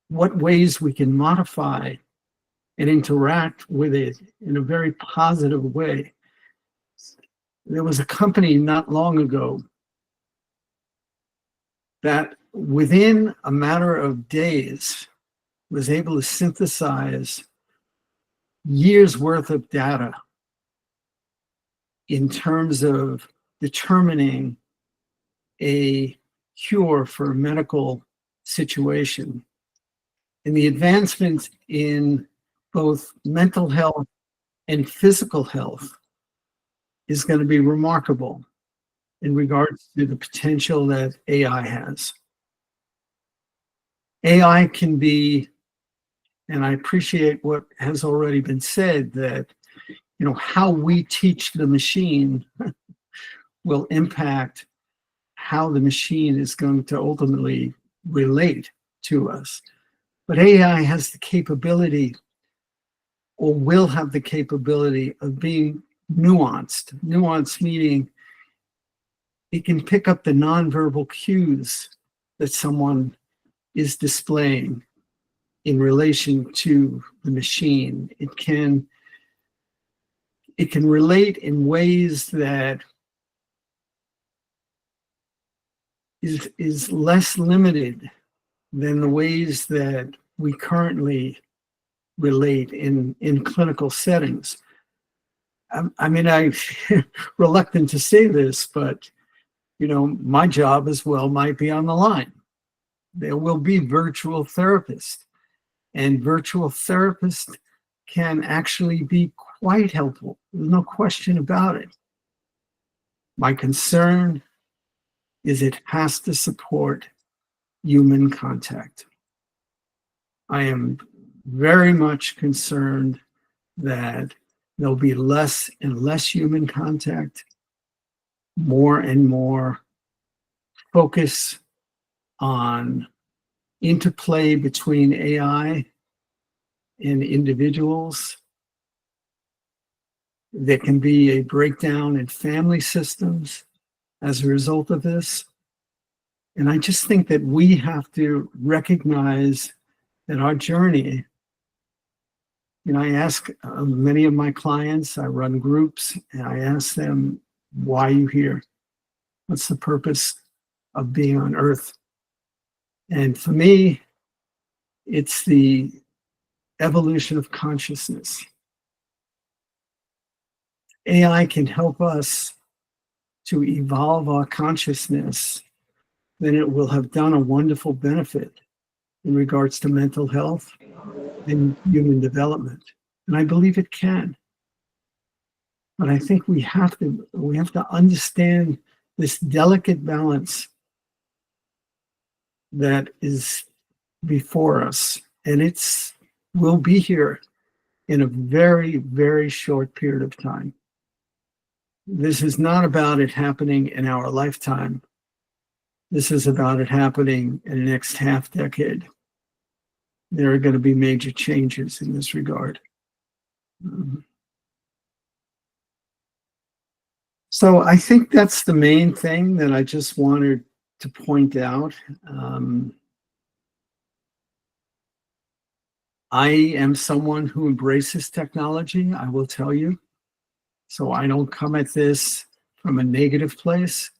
what ways we can modify and interact with it in a very positive way. There was a company not long ago that within a matter of days was able to synthesize years worth of data in terms of determining a cure for a medical situation. And the advancements in both mental health and physical health is going to be remarkable in regards to the potential that AI has. AI can be, and I appreciate what has already been said, that how we teach the machine will impact how the machine is going to ultimately relate to us. But AI has the capability, or will have the capability, of being nuanced. Nuanced meaning it can pick up the nonverbal cues that someone is displaying in relation to the machine. It can relate in ways that is less limited than the ways that we currently relate in clinical settings. I mean, I'm reluctant to say this, but my job as well might be on the line. There will be virtual therapists, and virtual therapists can actually be quite helpful. There's no question about it. My concern is it has to support human contact. I am very much concerned that there'll be less and less human contact, more and more focus on interplay between AI and individuals. There can be a breakdown in family systems as a result of this. And I just think that we have to recognize that our journey, I ask many of my clients, I run groups, and I ask them, why are you here? What's the purpose of being on Earth? And for me, it's the evolution of consciousness. AI can help us to evolve our consciousness, then it will have done a wonderful benefit in regards to mental health and human development. And I believe it can. But I think we have to understand this delicate balance that is before us. And will be here in a very, very short period of time. This is not about it happening in our lifetime. This is about it happening in the next half decade. There are going to be major changes in this regard. So I think that's the main thing that I just wanted to point out. I am someone who embraces technology, I will tell you. So I don't come at this from a negative place,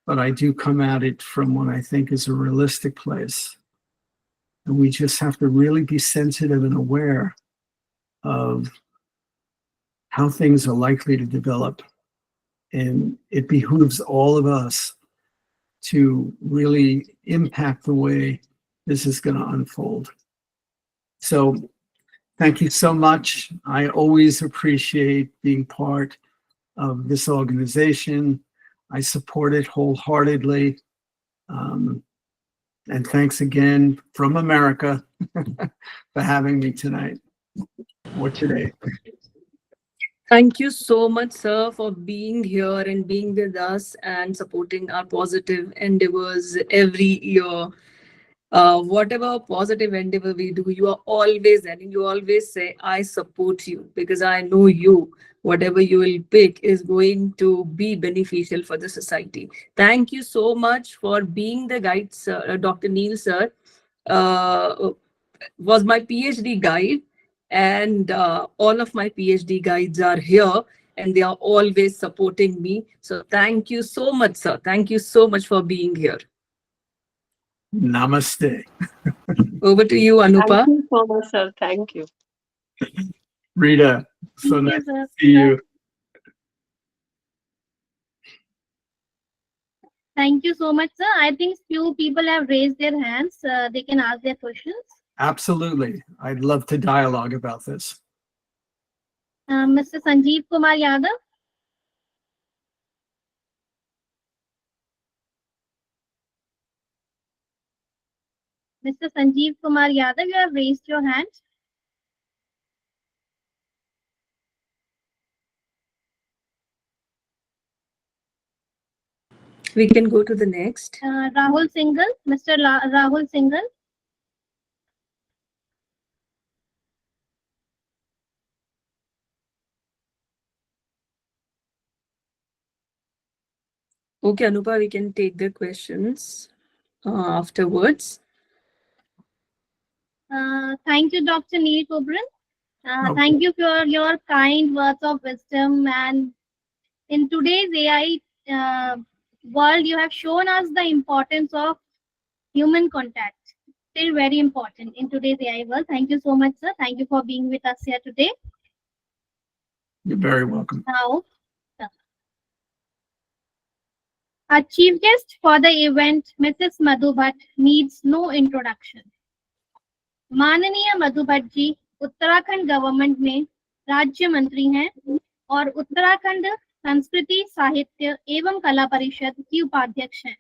but I do come at it from what I think is a realistic place. And we just have to really be sensitive and aware of how things are likely to develop. And it behooves all of us to really impact the way this is going to unfold. So thank you so much. I always appreciate being part of this organization. I support it wholeheartedly. And thanks again from America for having me tonight or today. Thank you so much, sir, for being here and being with us and supporting our positive endeavors every year. Whatever positive endeavor we do, you are always there and you always say, I support you because I know you. Whatever you will pick is going to be beneficial for the society. Thank you so much for being the guide, sir. Dr. Neil, sir, was my PhD guide, and all of my PhD guides are here and they are always supporting me. So thank you so much, sir. Thank you so much for being here. Namaste. Over to you, Anupa. Thank you so much, sir. Thank you. Rita, so Thank you, nice sir. to see you. Thank you so much, sir. I think few people have raised their hands. They can ask their questions. Absolutely. I'd love to dialogue about this. Mr. Sanjeev Kumar Yadav. Mr. Sanjeev Kumar Yadav, you have raised your hand. We can go to the next. Rahul Singhal. Mr. Rahul Singhal. Okay, Anupa, we can take the questions afterwards. Thank you, Dr. Neil Kubran. Okay. Thank you for your kind words of wisdom. And in today's AI world, you have shown us the importance of human contact. Still very important in today's AI world. Thank you so much, sir. Thank you for being with us here today. You're very welcome. Now, our chief guest for the event, Mrs. Madhu Bhatt, needs no introduction. माननीय मधु Bhatt ji Uttarakhand government में राज्य मंत्री हैं और उत्तराखंड संस्कृति साहित्य एवं कला परिषद की उपाध्यक्ष हैं।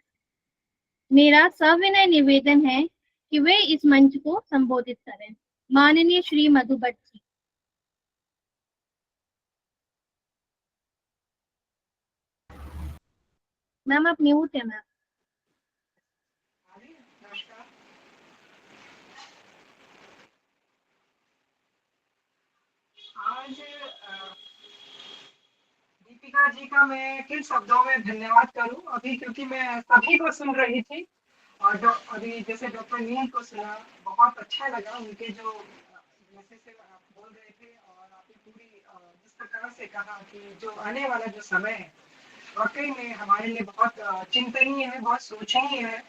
मेरा सविनय निवेदन है कि वे इस मंच को संबोधित करें। माननीय श्री मधु भट्ट जी। मैम आप म्यूट है मैम। आज दीपिका जी का मैं किन शब्दों में धन्यवाद करूं अभी, क्योंकि मैं सभी को सुन रही थी और अभी जैसे डॉक्टर नील को सुना, बहुत अच्छा लगा उनके जो जैसे से आप बोल रहे थे और आपने पूरी जिस प्रकार से कहा कि जो आने वाला जो समय है वाकई में हमारे लिए बहुत चिंतनीय है, बहुत सोचनीय है।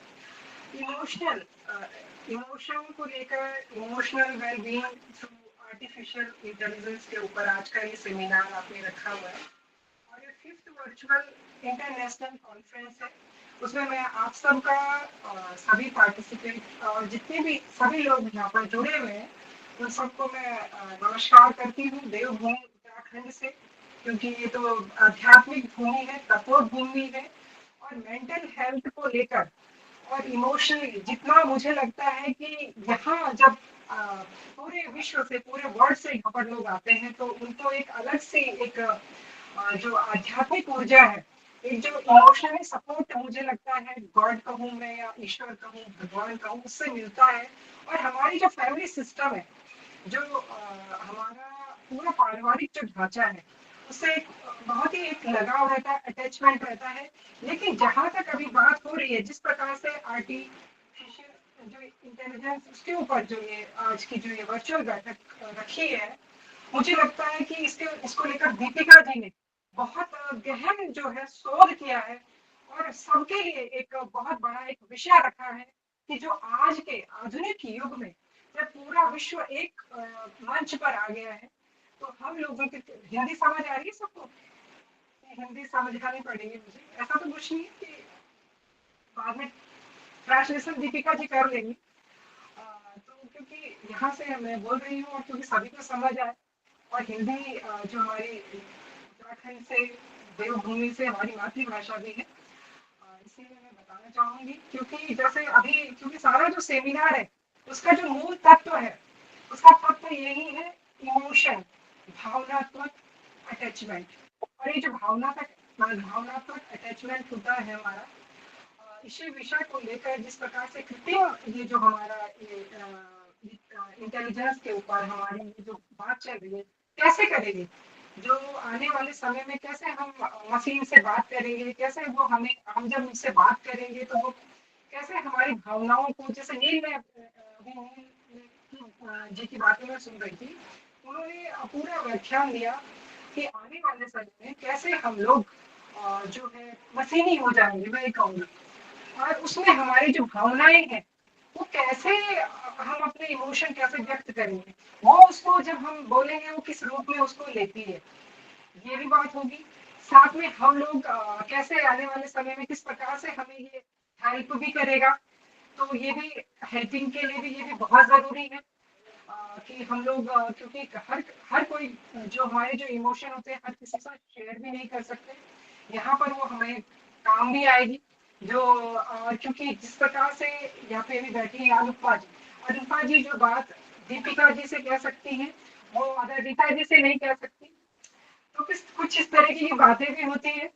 इमोशन को लेकर emotional wellbeing through artificial intelligence के ऊपर आज का ये सेमिनार आपने रखा हुआ है और ये 5th वर्चुअल इंटरनेशनल कॉन्फ्रेंस है। उसमें मैं आप सबका सभी पार्टिसिपेंट और जितने भी सभी लोग यहाँ पर जुड़े हुए हैं उन सबको मैं नमस्कार करती हूँ देवभूमि उत्तराखंड से, क्योंकि ये तो आध्यात्मिक भूमि है, तपोभूमि है और मेंटल हेल्थ को लेकर और इमोशनली जितना मुझे लगता है कि यहाँ जब पूरे विश्व से पूरे वर्ल्ड से यहाँ पर लोग आते हैं तो उनको एक अलग से एक जो आध्यात्मिक ऊर्जा है, एक जो इमोशनली सपोर्ट मुझे लगता है गॉड कहूँ मैं या ईश्वर कहूँ भगवान कहूँ उससे मिलता है। और हमारी जो फैमिली सिस्टम है, जो हमारा पूरा पारिवारिक जो ढांचा है उससे एक बहुत ही एक लगाव रहता है, अटैचमेंट रहता है। लेकिन जहां तक अभी बात हो रही है, जिस प्रकार से आर्टिफिशियल जो इंटेलिजेंस उसके ऊपर जो ये आज की जो ये वर्चुअल बैठक रखी है, मुझे लगता है कि इसको लेकर दीपिका जी ने बहुत गहन जो है शोध किया है और सबके लिए एक बहुत बड़ा एक विषय रखा है कि जो आज के आधुनिक युग में जब पूरा विश्व एक मंच पर आ गया है, तो हम लोगों की हिंदी समझ आ रही है सबको? हिंदी समझानी पड़ेगी मुझे, ऐसा तो कुछ नहीं है कि बाद में ट्रांसलेशन दीपिका जी कर लेंगी। तो क्योंकि यहाँ से मैं बोल रही हूँ और क्योंकि सभी को समझ आए, और हिंदी जो हमारी उत्तराखंड से देवभूमि से हमारी मातृभाषा भी है, इसीलिए मैं बताना चाहूंगी। क्योंकि जैसे अभी क्योंकि सारा जो सेमिनार है उसका जो मूल तत्व है, उसका तत्व यही है, इमोशन, भावनात्मक अटैचमेंट। और ये जो भावनात्मक अटैचमेंट होता है हमारा, इसी विषय को लेकर जिस प्रकार से कृत्रिम ये जो हमारा इंटेलिजेंस के ऊपर हमारी ये जो बात चल रही है, कैसे करेंगे, जो आने वाले समय में कैसे हम मशीन से बात करेंगे, कैसे वो हम जब उनसे बात करेंगे तो वो कैसे हमारी भावनाओं को, जैसे नील में जी की बातें मैं सुन रही थी, उन्होंने पूरा व्याख्यान दिया कि आने वाले समय में कैसे हम लोग जो है मशीनी हो जाएंगे, मैं ये कहूँगी। और उसमें हमारी जो भावनाएं हैं वो कैसे हम अपने इमोशन कैसे व्यक्त करेंगे, वो उसको जब हम बोलेंगे वो किस रूप में उसको लेती है, ये भी बात होगी। साथ में हम लोग कैसे आने वाले समय में किस प्रकार से हमें ये हेल्प भी करेगा, तो ये भी हेल्पिंग के लिए भी ये भी बहुत जरूरी है कि हम लोग क्योंकि हर हर कोई जो हमारे जो इमोशन होते हैं हर किसी के साथ शेयर भी नहीं कर सकते, यहाँ पर वो हमें काम भी आएगी। जो क्योंकि जिस प्रकार से यहाँ पे भी बैठी है अनुपा जी जो बात दीपिका जी से कह सकती हैं, वो अगर रीता जी से नहीं कह सकती, तो कुछ इस तरह की बातें भी होती है।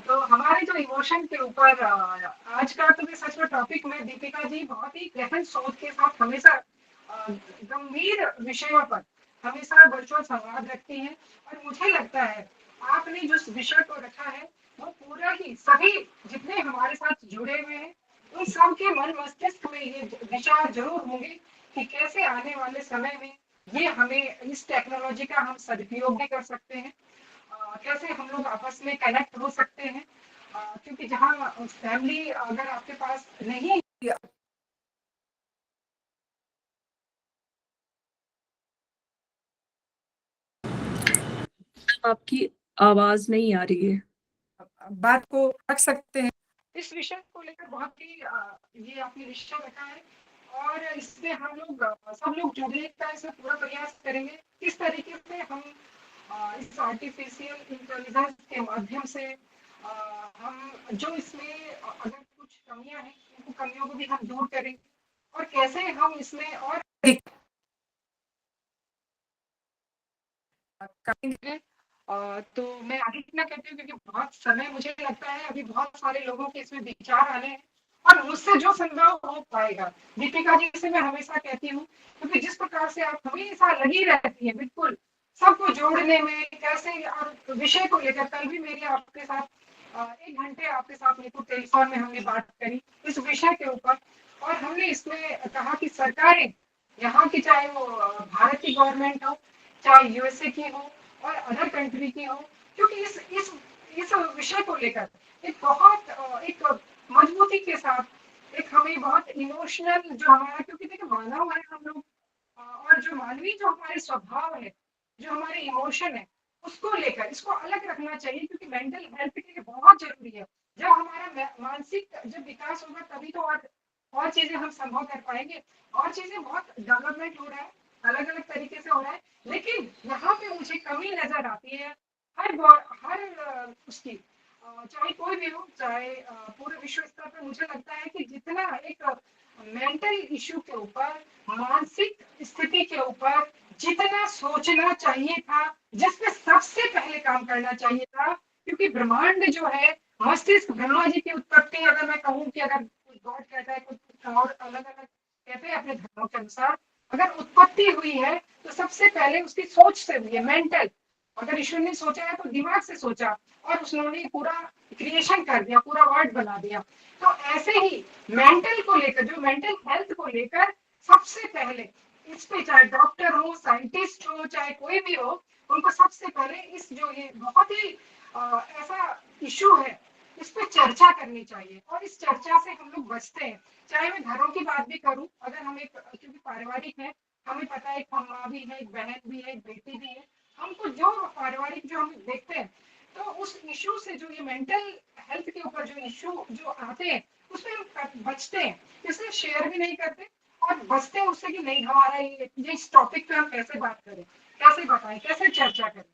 तो हमारे जो इमोशन के ऊपर आज का तो मैं सच में टॉपिक में दीपिका जी बहुत ही गहन सोच के साथ हमेशा गंभीर विषयों पर हमेशा वर्चुअल संवाद रखती हैं। और मुझे लगता है आपने जो विषय को रखा है वो पूरा ही सभी जितने हमारे साथ जुड़े हुए हैं उन सब के मन मस्तिष्क में ये विचार जरूर होंगे कि कैसे आने वाले समय में ये हमें इस टेक्नोलॉजी का हम सदुपयोग भी कर सकते हैं, कैसे हम लोग आपस में कनेक्ट हो सकते हैं। क्योंकि जहाँ फैमिली अगर आपके पास नहीं, आपकी आवाज नहीं आ रही है। बात को रख सकते हैं। इस विषय को लेकर बहुत ही ये आपने विषय रखा है और इसमें हम लोग सब लोग जुड़ने का इसमें पूरा प्रयास करेंगे किस तरीके से हम इस आर्टिफिशियल इंटेलिजेंस के माध्यम से हम जो इसमें अगर कुछ कमियां हैं उन कमियों को भी हम दूर करेंगे और कैसे हम इसमें और करेंगे। तो मैं आगे इतना कहती हूँ क्योंकि बहुत समय मुझे लगता है अभी बहुत सारे लोगों के इसमें विचार आने हैं और मुझसे जो संभव हो पाएगा। दीपिका जी से मैं हमेशा कहती हूँ क्योंकि जिस प्रकार से आप हमेशा लगी रहती है बिल्कुल सबको जोड़ने में कैसे, और विषय को लेकर कल भी मेरी आपके साथ 1 घंटे आपके साथ मेरे को टेलीफोन में हमने बात करी इस विषय के ऊपर और हमने इसमें कहा कि सरकारें यहाँ की चाहे वो भारत की गवर्नमेंट हो चाहे यूएसए की हो और अदर कंट्री की हो, क्योंकि इस विषय को लेकर एक बहुत एक मजबूती के साथ एक हमें बहुत इमोशनल जो हमारा, क्योंकि देखिए मानव है हम लोग और जो मानवीय जो हमारे स्वभाव है जो हमारे इमोशन है उसको लेकर इसको अलग रखना चाहिए क्योंकि मेंटल हेल्थ के लिए बहुत जरूरी है। जब हमारा मानसिक जब विकास होगा तभी तो और चीजें हम संभव कर पाएंगे। और चीजें बहुत डेवलपमेंट हो रहा है अलग अलग तरीके से हो रहा है, लेकिन यहाँ पे मुझे कमी नजर आती है हर उसकी चाहे कोई भी हो चाहे पूरे विश्व स्तर पर। मुझे लगता है कि जितना एक मेंटल इश्यू के ऊपर मानसिक स्थिति के ऊपर जितना सोचना चाहिए था जिसमें सबसे पहले काम करना चाहिए था, क्योंकि ब्रह्मांड जो है मस्तिष्क ब्रह्मा जी की उत्पत्ति अगर मैं कहूँ कि अगर कुछ गॉड कहता है कुछ और अलग अलग कहते हैं अपने धर्मों के अनुसार, अगर उत्पत्ति हुई है तो सबसे पहले उसकी सोच से हुई है, मेंटल अगर ईश्वर ने सोचा है तो दिमाग से सोचा और उन्होंने पूरा क्रिएशन कर दिया, पूरा वर्ड बना दिया। तो ऐसे ही मेंटल को लेकर, जो मेंटल हेल्थ को लेकर सबसे पहले इस पे, चाहे डॉक्टर हो, साइंटिस्ट हो, चाहे कोई भी हो, उनको सबसे पहले इस जो ये बहुत ही ऐसा इशू है, इस पे चर्चा करनी चाहिए। और इस चर्चा से हम लोग बचते हैं। चाहे मैं घरों की बात भी करूं, अगर हम एक, क्योंकि पारिवारिक है, हमें पता है एक माँ भी है, एक बहन भी है, एक बेटी भी है, हमको जो पारिवारिक जो हम देखते हैं, तो उस इशू से, जो ये मेंटल हेल्थ के ऊपर जो इशू जो आते हैं, उसमें हम बचते हैं, इसलिए शेयर भी नहीं करते और बचते हैं उससे कि नहीं हमारा ये इस टॉपिक पे हम कैसे बात करें, कैसे बताएं, कैसे चर्चा करें।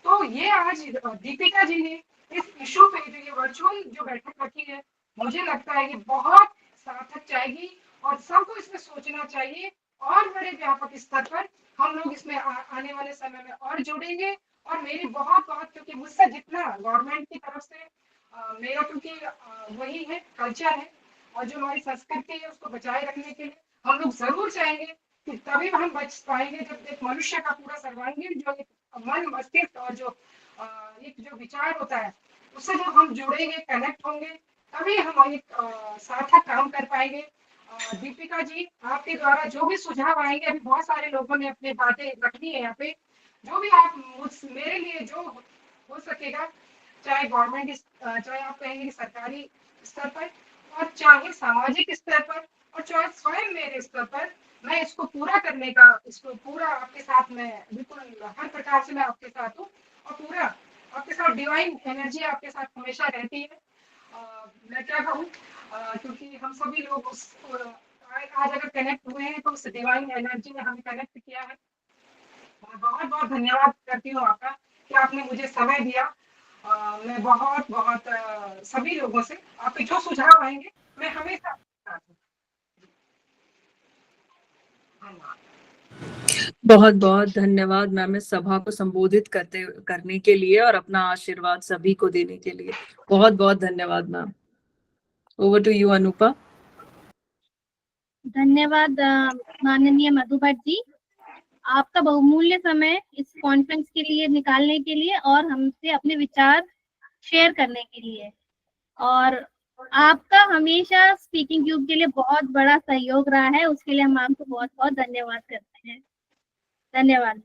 तो ये आज दीपिका जी ने इस इशू पे जो ये वर्चुअल जो बैठक रखी है, मुझे लगता है ये बहुत सार्थक जाएगी और सबको इसमें सोचना चाहिए और बड़े व्यापक स्तर पर हम लोग इसमें आने वाले समय में और जुड़ेंगे। और मेरी बहुत बहुत, क्योंकि मुझसे जितना गवर्नमेंट की तरफ से मेरा, क्योंकि वही है, कल्चर है और जो हमारी संस्कृति है उसको बचाए रखने के लिए हम लोग जरूर चाहेंगे कि तभी हम बच पाएंगे जब एक मनुष्य का पूरा सर्वांगीण जो एक मन, मस्तिष्क और जो एक जो विचार होता है, उससे जब हम जुड़ेंगे, कनेक्ट होंगे, तभी हम एक सार्थक काम कर पाएंगे। दीपिका जी, आपके द्वारा जो भी सुझाव आएंगे, अभी बहुत सारे लोगों ने अपनी बातें रखनी है यहाँ पे, जो भी आप मेरे लिए जो हो सकेगा, चाहे गवर्नमेंट, चाहे आप कहेंगे कि सरकारी स्तर पर, और चाहे सामाजिक स्तर पर, और चाहे स्वयं मेरे स्तर पर, मैं इसको पूरा करने का, इसको पूरा आपके साथ में बिल्कुल हर प्रकार से मैं आपके साथ हूँ और पूरा आपके साथ डिवाइन एनर्जी आपके साथ हमेशा रहती है। मैं क्या कहूँ, क्योंकि हम सभी लोग उस आज अगर कनेक्ट हुए हैं तो उस डिवाइन एनर्जी ने हमें कनेक्ट किया है। मैं बहुत बहुत धन्यवाद करती हूँ आपका कि आपने मुझे समय दिया। मैं बहुत बहुत सभी लोगों से, आपके जो सुझाव आएंगे मैं हमेशा आपके साथ हूँ। धन्यवाद। बहुत बहुत धन्यवाद मैम इस सभा को संबोधित करने के लिए और अपना आशीर्वाद सभी को देने के लिए। बहुत बहुत धन्यवाद ma'am. Over to you Anupa. धन्यवाद माननीय मधु भट्ट जी, आपका बहुमूल्य समय इस कॉन्फ्रेंस के लिए निकालने के लिए और हमसे अपने विचार शेयर करने के लिए। और आपका हमेशा स्पीकिंग क्यूब के लिए बहुत बड़ा सहयोग रहा है, उसके लिए हम आपको बहुत बहुत धन्यवाद करते हैं। धन्यवाद।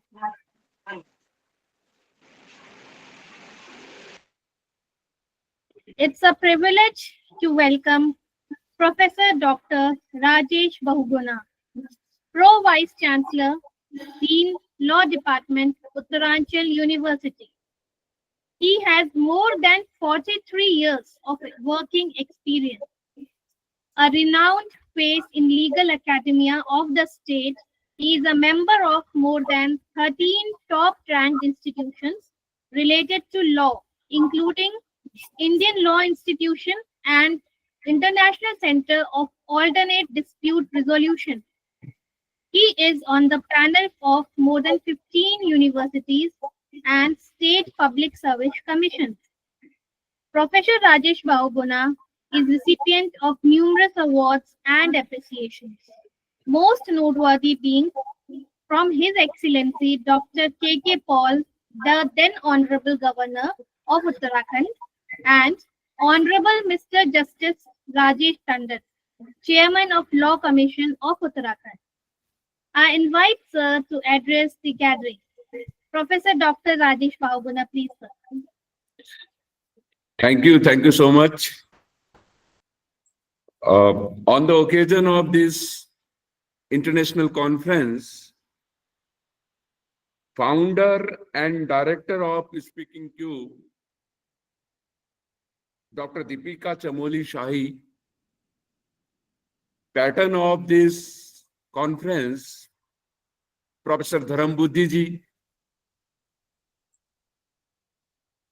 It's a privilege to welcome Professor Dr. Rajesh Bahuguna, Pro Vice Chancellor, Dean, Law Department, Uttaranchal University. He has more than 43 years of working experience, a renowned face in legal academia of the state. He is a member of more than 13 top-ranked institutions related to law, including Indian Law Institution and International Center of Alternate Dispute Resolution. He is on the panel of more than 15 universities and state public service commissions. Professor Rajesh Bahuguna is recipient of numerous awards and appreciations, most noteworthy being from His Excellency Dr. K.K. Paul, the then Honorable Governor of Uttarakhand, and Honorable Mr. Justice Rajesh Tandon, Chairman of Law Commission of Uttarakhand. I invite Sir to address the gathering. Professor Dr. Rajesh Bahuguna, please, sir. Thank you so much. On the occasion of this international conference, founder and director of Speakingcube, Dr. Deepika Chamoli Shahi, patron of this conference, Professor Dharam Buddhi ji,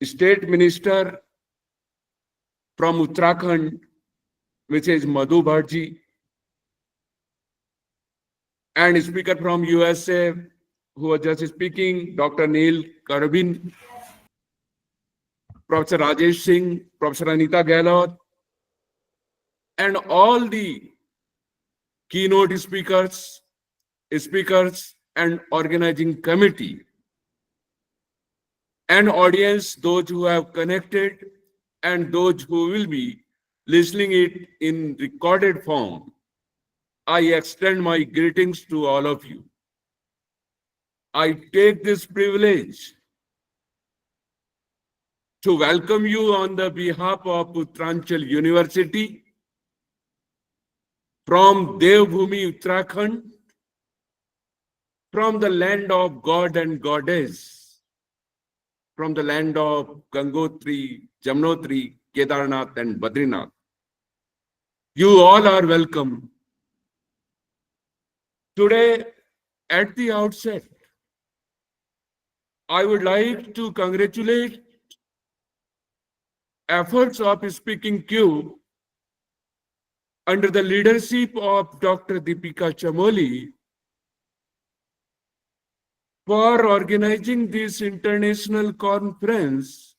State Minister from Uttarakhand, which is Madhu Bhatt ji, and speaker from USA, who was just speaking, Dr. Neil Karvin, Professor Rajesh Singh, Professor Anita Gehlot, and all the keynote speakers and organizing committee. and audience, those who have connected and those who will be listening it in recorded form, I extend my greetings to all of you. I take this privilege to welcome you on the behalf of Uttaranchal University from Devbhumi, Uttarakhand, from the land of God and Goddess, from the land of Gangotri, Jamnotri, Kedarnath and Badrinath. You all are welcome. Today, at the outset, I would like to congratulate efforts of Speakingcube under the leadership of Dr. Deepika Chamoli for organizing this international conference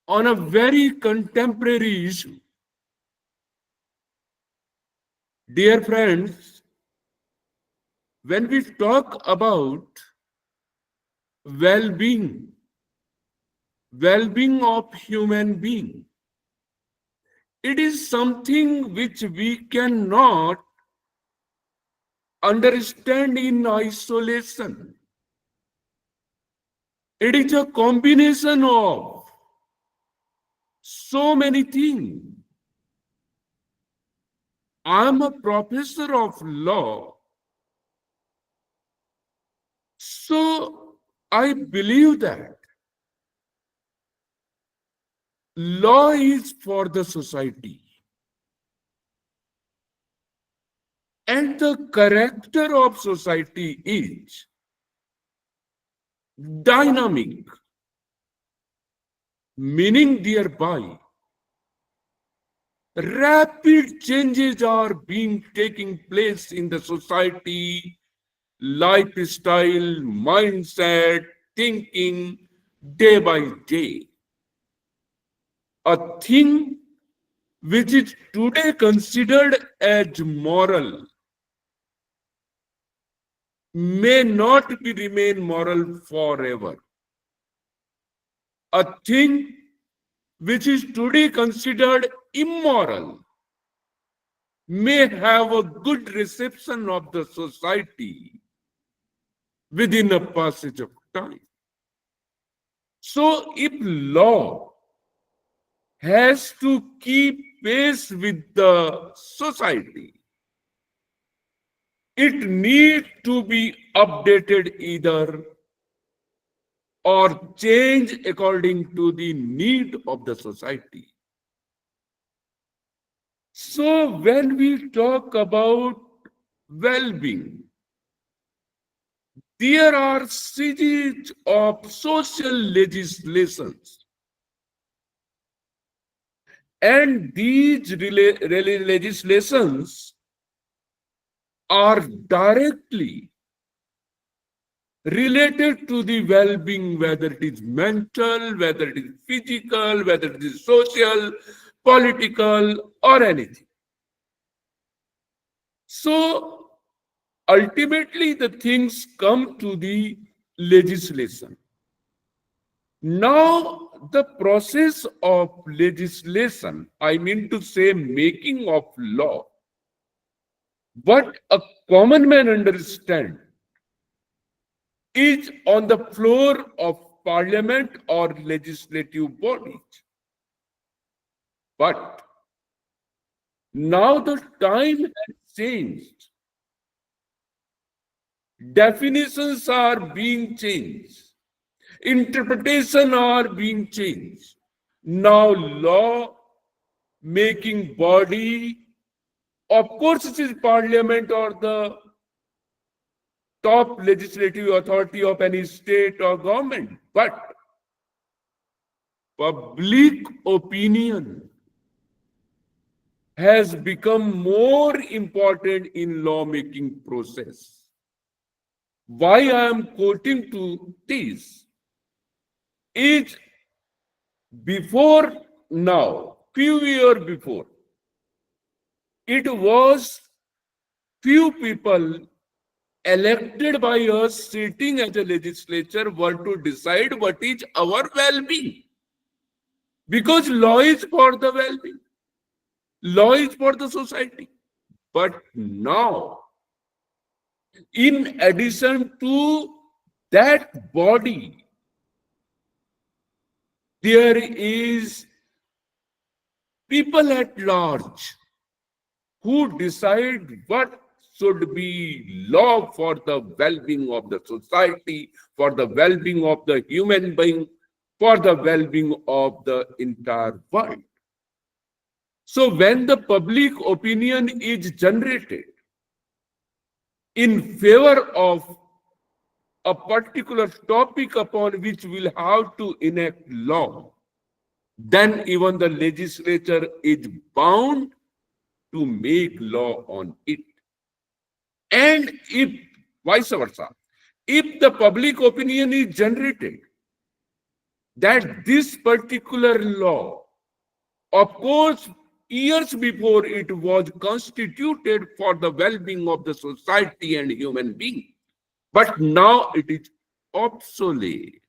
on a very contemporary issue. Dear friends, when we talk about well-being of human being, it is something which we cannot understand in isolation. It is a combination of so many things. I am a professor of law, so I believe that law is for the society. And the character of society is dynamic, meaning thereby rapid changes are taking place in the society, lifestyle, mindset, thinking, day by day. A thing which is today considered as moral may not remain moral forever. A thing which is today considered immoral may have a good reception of the society within a passage of time. So if law has to keep pace with the society, it needs to be updated either or changed according to the need of the society. So when we talk about well-being, there are series of social legislations, and these legislations are directly related to the well-being, whether it is mental, whether it is physical, whether it is social, political, or anything. So ultimately the things come to the legislation. Now the process of legislation, I mean to say making of law, what a common man understands is on the floor of parliament or legislative bodies. But now the time has changed. Definitions are being changed. Interpretation are being changed. Now law making body, of course it is parliament or the top legislative authority of any state or government, but public opinion has become more important in lawmaking process. Why I am quoting to this is before now, few years before, it was few people elected by us, sitting as a legislature, were to decide what is our well-being. Because law is for the well-being. Law is for the society. But now, in addition to that body, there is people at large who decide what should be law for the well-being of the society, for the well-being of the human being, for the well-being of the entire world. So when the public opinion is generated in favor of a particular topic upon which we'll have to enact law, then even the legislature is bound to make law on it. And if vice versa, if the public opinion is generated that this particular law, of course, years before it was constituted for the well-being of the society and human being, but now it is obsolete.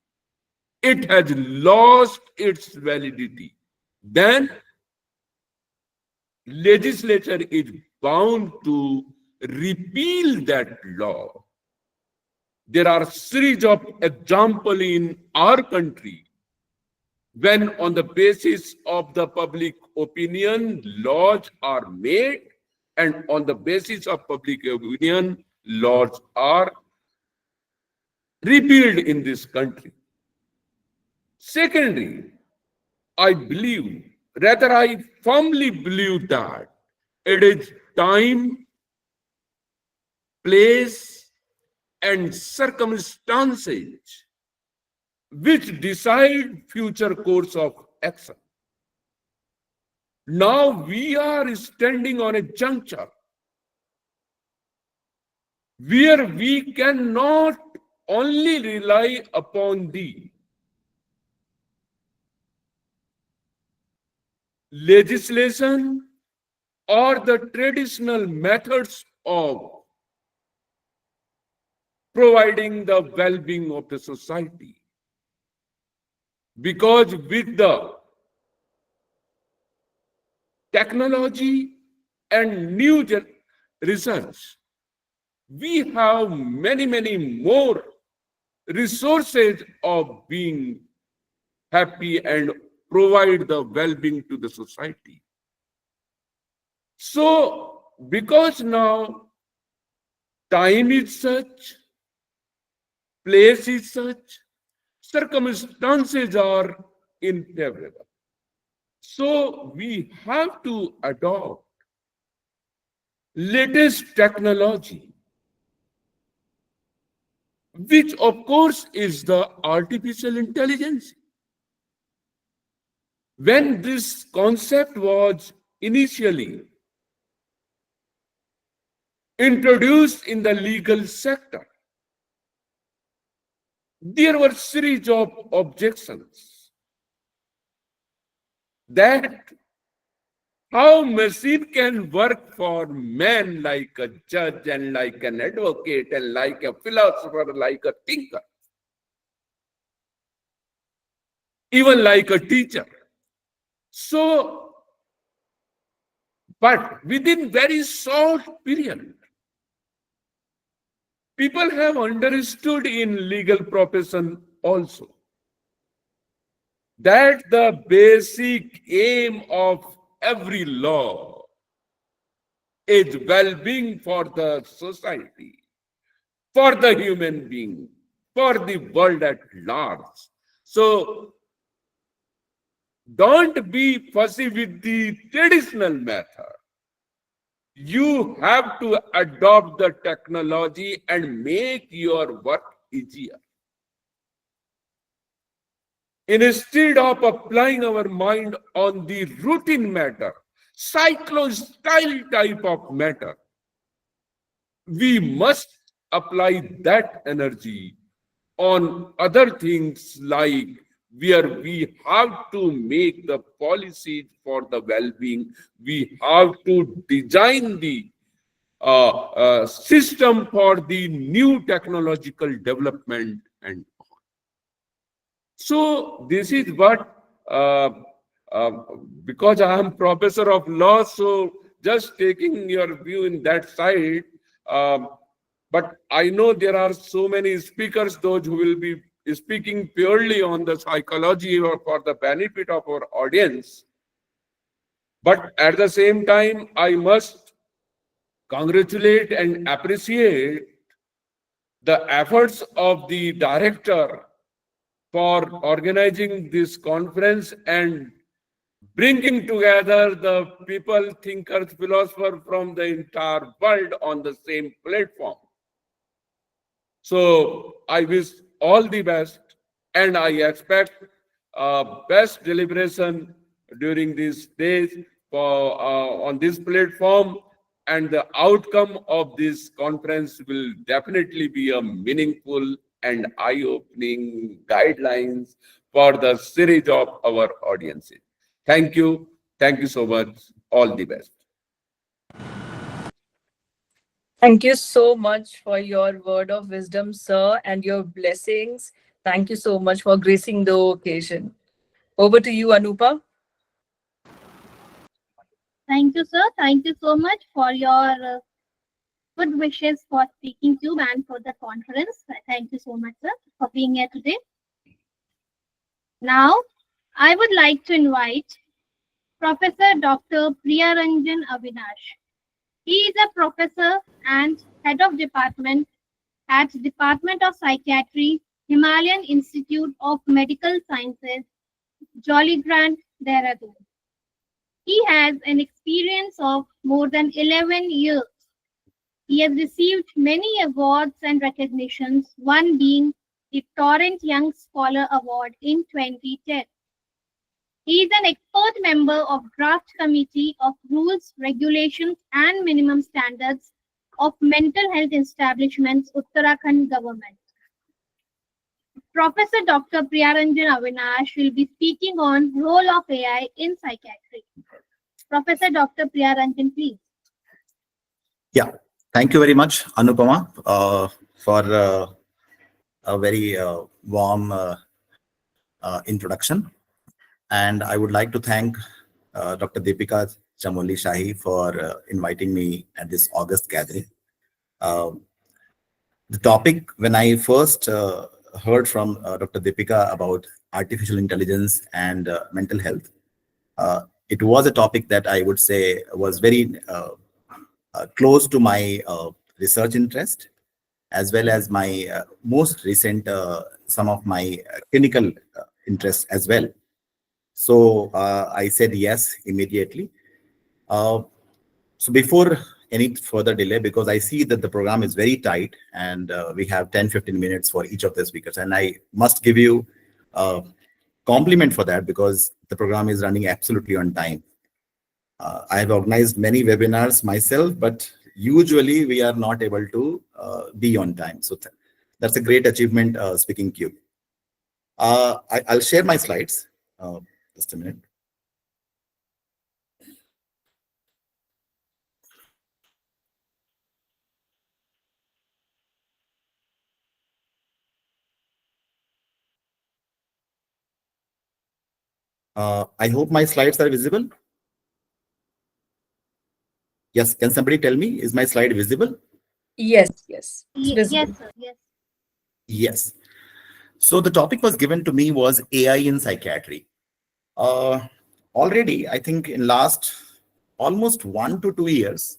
It has lost its validity. Then legislature is bound to repeal that law. There are series of examples in our country when on the basis of the public opinion, laws are made, and on the basis of public opinion, laws are repealed in this country. Secondly, I believe, rather I firmly believe that it is time, place, and circumstances which decide future course of action. Now we are standing on a juncture where we cannot only rely upon the legislation or the traditional methods of providing the well-being of the society. Because with the technology and new research, we have many more resources of being happy and provide the well-being to the society. So, because now time is such, place is such, circumstances are unfavorable. So we have to adopt latest technology, which of course is the artificial intelligence. When this concept was initially introduced in the legal sector, there were a series of objections that how machine can work for man like a judge and like an advocate and like a philosopher, like a thinker, even like a teacher. So, but within very short period, people have understood in legal profession also that the basic aim of every law is well-being for the society, for the human being, for the world at large. So don't be fussy with the traditional method. You have to adopt the technology and make your work easier. Instead of applying our mind on the routine matter, cyclo-style type of matter, we must apply that energy on other things, like where we have to make the policies for the well-being, we have to design the system for the new technological development and all. So this is what, uh, because I am professor of law, so just taking your view in that side, but I know there are so many speakers, those who will be speaking purely on the psychology or for the benefit of our audience. But at the same time, I must congratulate and appreciate the efforts of the director for organizing this conference and bringing together the people, thinkers, philosophers from the entire world on the same platform. So I wish all the best, and I expect best deliberation during these days for on this platform, and the outcome of this conference will definitely be a meaningful and eye-opening guidelines for the series of our audiences. Thank you. Thank you so much. All the best. Thank you so much for your word of wisdom, sir, and your blessings. Thank you so much for gracing the occasion. Over to you, Anupa. Thank you, sir. Thank you so much for your good wishes for Speakingcube and for the conference. Thank you so much, sir, for being here today. Now, I would like to invite Professor Dr. Priyaranjan Avinash. He is a professor and head of department at Department of Psychiatry, Himalayan Institute of Medical Sciences, Jollygrant, Dehradun. He has an experience of more than 11 years. He has received many awards and recognitions, one being the Torrent Young Scholar Award in 2010. He is an expert member of Draft Committee of Rules, Regulations and Minimum Standards of Mental Health Establishments, Uttarakhand Government. Professor Dr. Priyaranjan Avinash will be speaking on role of AI in psychiatry. Professor Dr. Priyaranjan, please. Yeah, thank you very much, Anupama, for a very warm introduction. And I would like to thank Dr. Deepika Chamoli Shahi for inviting me at this August gathering. The topic, when I first heard from Dr. Deepika about artificial intelligence and mental health, it was a topic that I would say was very close to my research interest, as well as my most recent, some of my clinical interests as well. So I said yes immediately. So before any further delay, because I see that the program is very tight and we have 10-15 minutes for each of the speakers, and I must give you a compliment for that because the program is running absolutely on time. I have organized many webinars myself, but usually we are not able to be on time. So that's a great achievement, Speakingcube. I'll share my slides. Just a minute. I hope my slides are visible. Yes, can somebody tell me, is my slide visible? Yes, yes. Yes, sir. Yes. Yes. So the topic was given to me was AI in psychiatry. Already, I think in last almost 1 to 2 years,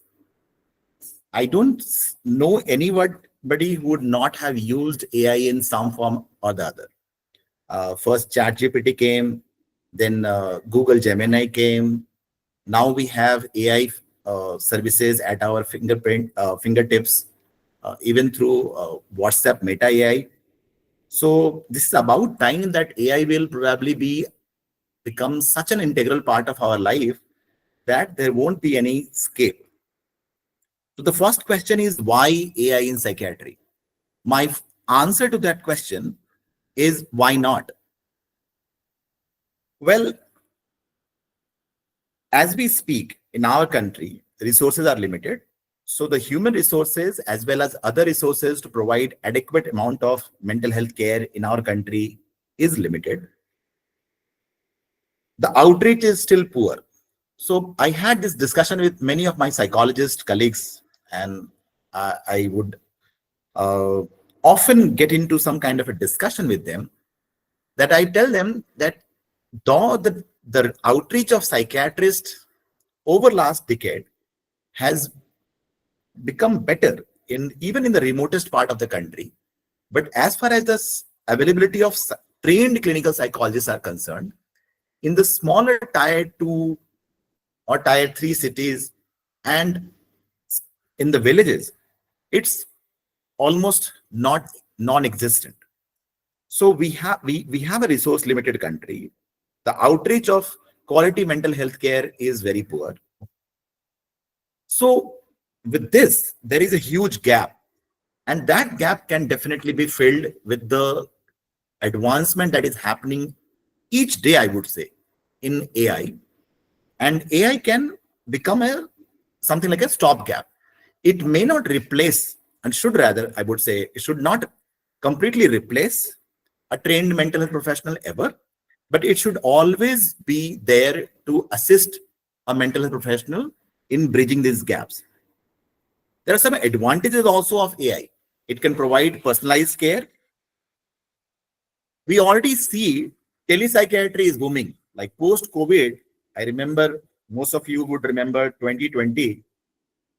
I don't know anybody who would not have used AI in some form or the other. First ChatGPT came, then Google Gemini came. Now we have AI services at our fingertips, even through WhatsApp Meta AI. So this is about time that AI will probably become such an integral part of our life that there won't be any escape. So the first question is, why AI in psychiatry? My answer to that question is, why not? Well, as we speak in our country, resources are limited. So the human resources as well as other resources to provide adequate amount of mental health care in our country is limited. The outreach is still poor. So I had this discussion with many of my psychologist colleagues, and I would often get into some kind of a discussion with them, that I tell them that though the outreach of psychiatrists over last decade has become better even in the remotest part of the country, but as far as the availability of trained clinical psychologists are concerned, in the smaller tier 2 or tier 3 cities and in the villages, it's almost non-existent. So we have a resource limited country. The outreach of quality mental health care is very poor. So with this, there is a huge gap, and that gap can definitely be filled with the advancement that is happening each day, I would say, in AI. And AI can become something like a stopgap. It may not replace, and should rather, I would say, it should not completely replace a trained mental health professional ever, but it should always be there to assist a mental health professional in bridging these gaps. There are some advantages also of AI. It can provide personalized care. We already see telepsychiatry is booming. Like post-COVID, I remember, most of you would remember 2020,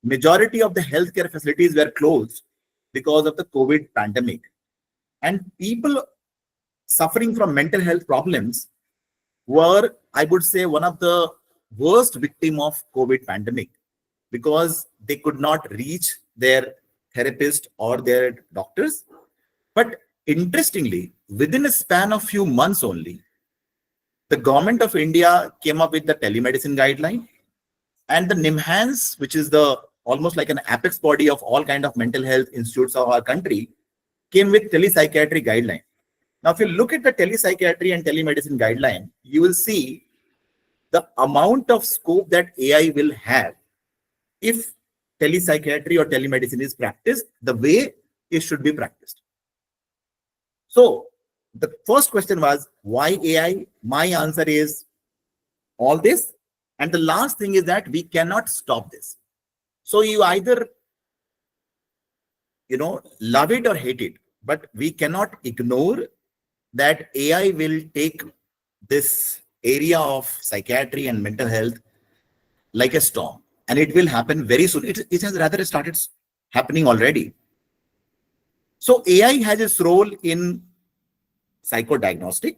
majority of the healthcare facilities were closed because of the COVID pandemic. And people suffering from mental health problems were, I would say, one of the worst victim of COVID pandemic, because they could not reach their therapist or their doctors. But interestingly, within a span of few months only, the government of India came up with the telemedicine guideline, and the NIMHANS, which is the almost like an apex body of all kind of mental health institutes of our country, came with telepsychiatry guideline. Now, if you look at the telepsychiatry and telemedicine guideline, you will see the amount of scope that AI will have if telepsychiatry or telemedicine is practiced the way it should be practiced. So the first question was, why AI? My answer is all this. And the last thing is that we cannot stop this. So you either, love it or hate it, but we cannot ignore that AI will take this area of psychiatry and mental health like a storm, and it will happen very soon. It has rather started happening already. So AI has its role in psychodiagnostic,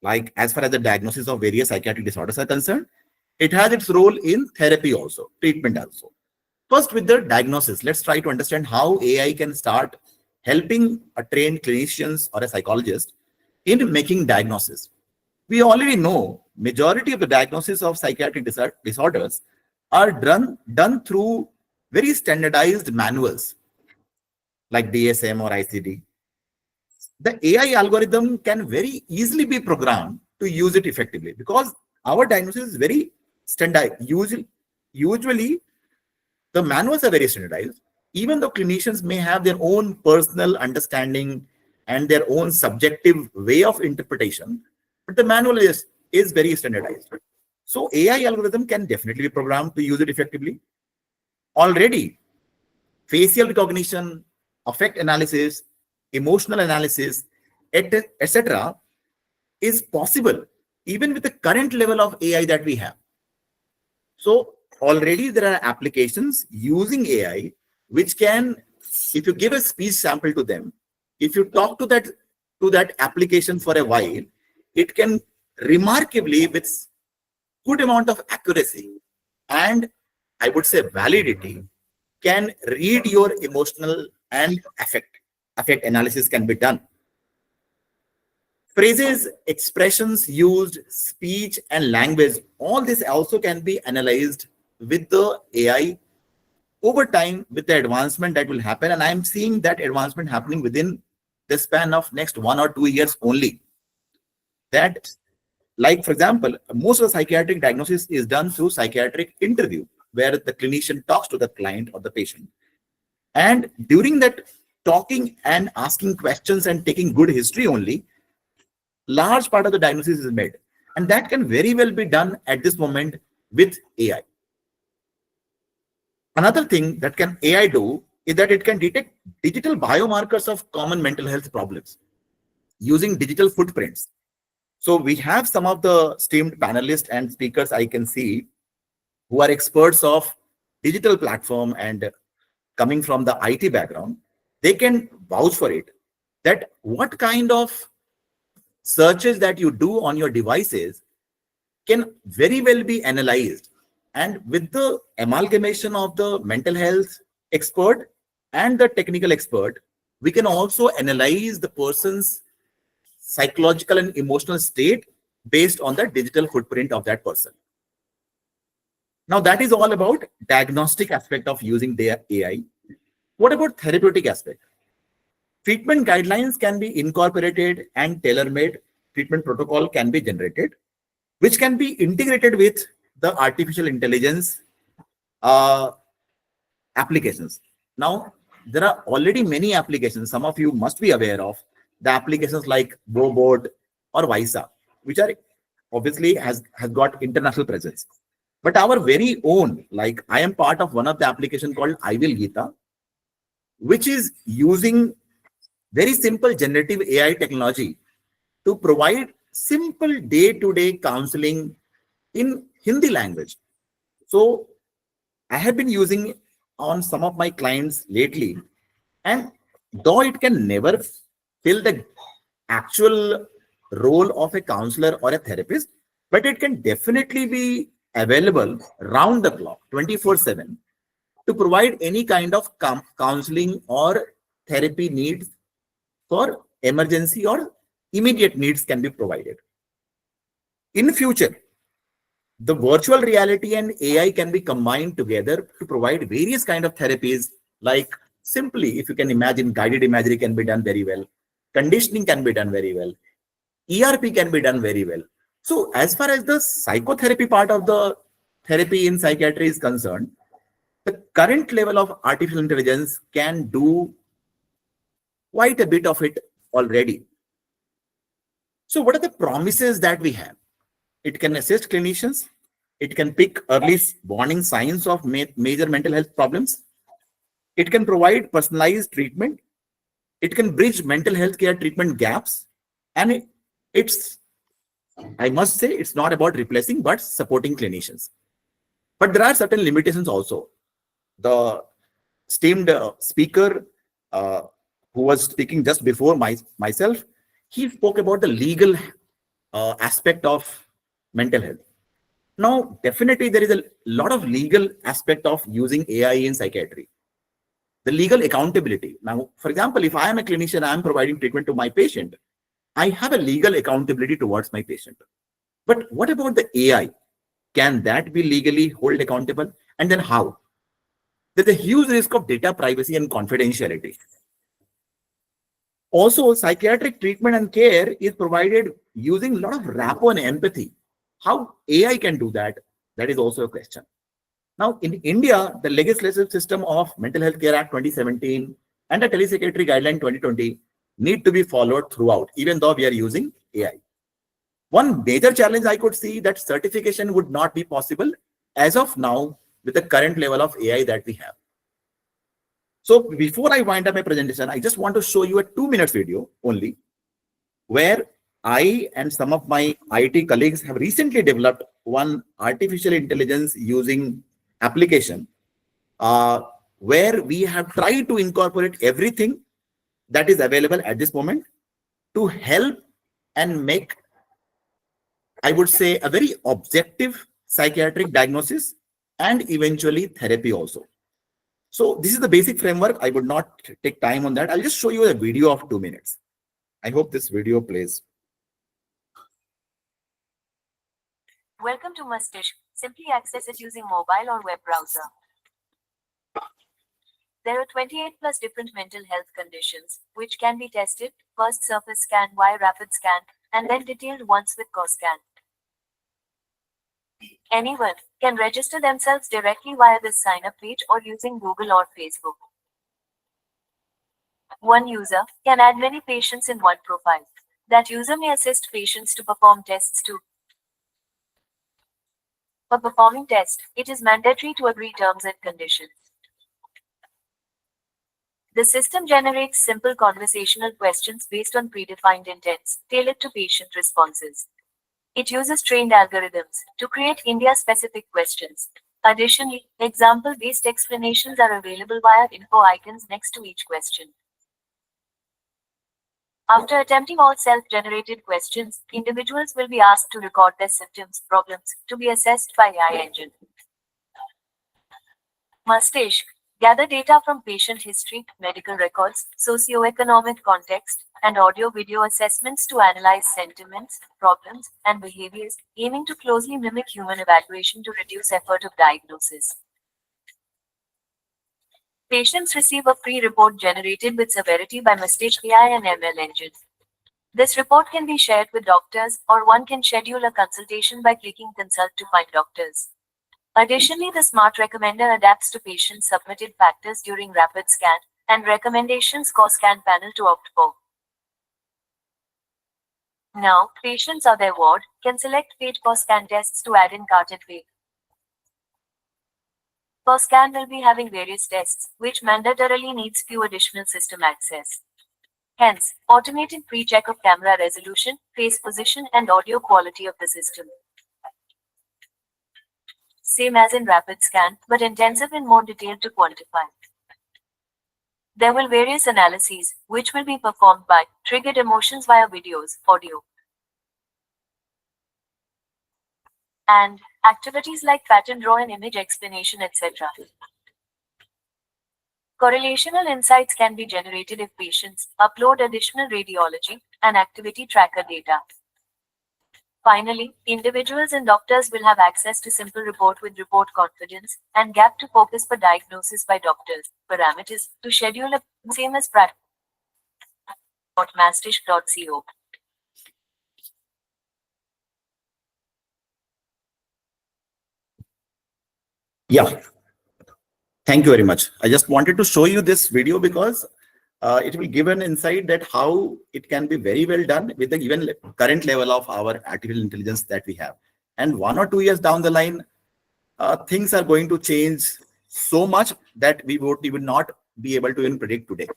like as far as the diagnosis of various psychiatric disorders are concerned. It has its role in therapy also, treatment also. First, with the diagnosis, let's try to understand how AI can start helping a trained clinicians or a psychologist in making diagnosis. We already know majority of the diagnosis of psychiatric disorders are done through very standardized manuals like DSM or ICD. The AI algorithm can very easily be programmed to use it effectively, because our diagnosis is very standardized. Usually, the manuals are very standardized, even though clinicians may have their own personal understanding and their own subjective way of interpretation, but the manual is very standardized. So AI algorithm can definitely be programmed to use it effectively. Already, facial recognition, affect analysis, emotional analysis, etc. is possible even with the current level of AI that we have. So already there are applications using AI which can, if you give a speech sample to them, if you talk to that application for a while, it can remarkably, with good amount of accuracy and I would say validity, can read your emotional and affect analysis can be done. Phrases, expressions used, speech and language, all this also can be analyzed with the AI over time with the advancement that will happen. And I'm seeing that advancement happening within the span of next 1 or 2 years only. That, like, for example, most of the psychiatric diagnosis is done through psychiatric interview. where the clinician talks to the client or the patient. And during that talking and asking questions and taking good history only, large part of the diagnosis is made. And that can very well be done at this moment with AI. Another thing that can AI do is that it can detect digital biomarkers of common mental health problems using digital footprints. So we have some of the esteemed panelists and speakers I can see who are experts of digital platform and coming from the IT background. They can vouch for it, that what kind of searches that you do on your devices can very well be analyzed. And with the amalgamation of the mental health expert and the technical expert, we can also analyze the person's psychological and emotional state based on the digital footprint of that person. Now that is all about diagnostic aspect of using the AI. What about therapeutic aspect? Treatment guidelines can be incorporated and tailor-made treatment protocol can be generated, which can be integrated with the artificial intelligence applications. Now, there are already many applications. Some of you must be aware of the applications like Robot or Visa, which are obviously has got international presence. But our very own, like I am part of one of the application called I Will Gita, which is using very simple generative AI technology to provide simple day-to-day counseling in Hindi language. So I have been using on some of my clients lately, and though it can never fill the actual role of a counselor or a therapist, but it can definitely be available round the clock 24/7 to provide any kind of counseling or therapy needs for emergency or immediate needs can be provided. In future, the virtual reality and AI can be combined together to provide various kind of therapies, like simply, if you can imagine, guided imagery can be done very well, conditioning can be done very well, ERP can be done very well. So as far as the psychotherapy part of the therapy in psychiatry is concerned, the current level of artificial intelligence can do quite a bit of it already. So what are the promises that we have? It can assist clinicians. It can pick early warning signs of major mental health problems. It can provide personalized treatment. It can bridge mental health care treatment gaps. And I must say, it's not about replacing, but supporting clinicians. But there are certain limitations also. The esteemed speaker who was speaking just before myself, he spoke about the legal aspect of mental health. Now, definitely there is a lot of legal aspect of using AI in psychiatry. The legal accountability. Now, for example, if I am a clinician, I am providing treatment to my patient, I have a legal accountability towards my patient. But what about the AI? Can that be legally held accountable? And then how? There's a huge risk of data privacy and confidentiality. Also, psychiatric treatment and care is provided using a lot of rapport and empathy. How AI can do that? That is also a question. Now, in India, the legislative system of Mental Health Care Act 2017 and the Telepsychiatry Guideline 2020 need to be followed throughout, even though we are using AI. One major challenge I could see that certification would not be possible as of now with the current level of AI that we have. So before I wind up my presentation, I just want to show you a 2-minute video only, where I and some of my IT colleagues have recently developed one artificial intelligence using application where we have tried to incorporate everything that is available at this moment to help and make, I would say, a very objective psychiatric diagnosis and eventually therapy also. So this is the basic framework. I would not take time on that. I'll just show you a video of 2 minutes. I hope this video plays. Welcome to Mustish. Simply access it using mobile or web browser. There are 28 plus different mental health conditions, which can be tested, first surface scan via rapid scan, and then detailed ones with co-scan. Anyone can register themselves directly via this sign-up page or using Google or Facebook. One user can add many patients in one profile. That user may assist patients to perform tests too. For performing tests, it is mandatory to agree terms and conditions. The system generates simple conversational questions based on predefined intents, tailored to patient responses. It uses trained algorithms to create India-specific questions. Additionally, example-based explanations are available via info icons next to each question. After attempting all self-generated questions, individuals will be asked to record their symptoms, problems, to be assessed by AI engine. Mastish gather data from patient history, medical records, socioeconomic context, and audio-video assessments to analyze sentiments, problems, and behaviors, aiming to closely mimic human evaluation to reduce effort of diagnosis. Patients receive a free report generated with severity by Mastish AI and ML engine. This report can be shared with doctors, or one can schedule a consultation by clicking Consult to find doctors. Additionally, the Smart Recommender adapts to patients' submitted factors during rapid scan, and recommendations scan panel to opt for. Now, patients or their ward can select paid scan tests to add in cart and pay. scan will be having various tests, which mandatorily needs few additional system access. Hence, automated pre-check of camera resolution, face position, and audio quality of the system. Same as in rapid scan, but intensive and more detailed to quantify. There will various analyses, which will be performed by triggered emotions via videos, audio, and activities like pattern draw and image explanation, etc. Correlational insights can be generated if patients upload additional radiology and activity tracker data. Finally, individuals and doctors will have access to simple report with report confidence and gap to focus for diagnosis by doctors. Parameters to schedule a same as practice.mastish.co. Yeah, thank you very much. I just wanted to show you this video because it will give an insight that how it can be very well done with the even current level of our artificial intelligence that we have. And 1 or 2 years down the line, things are going to change so much that we would not be able to even predict today.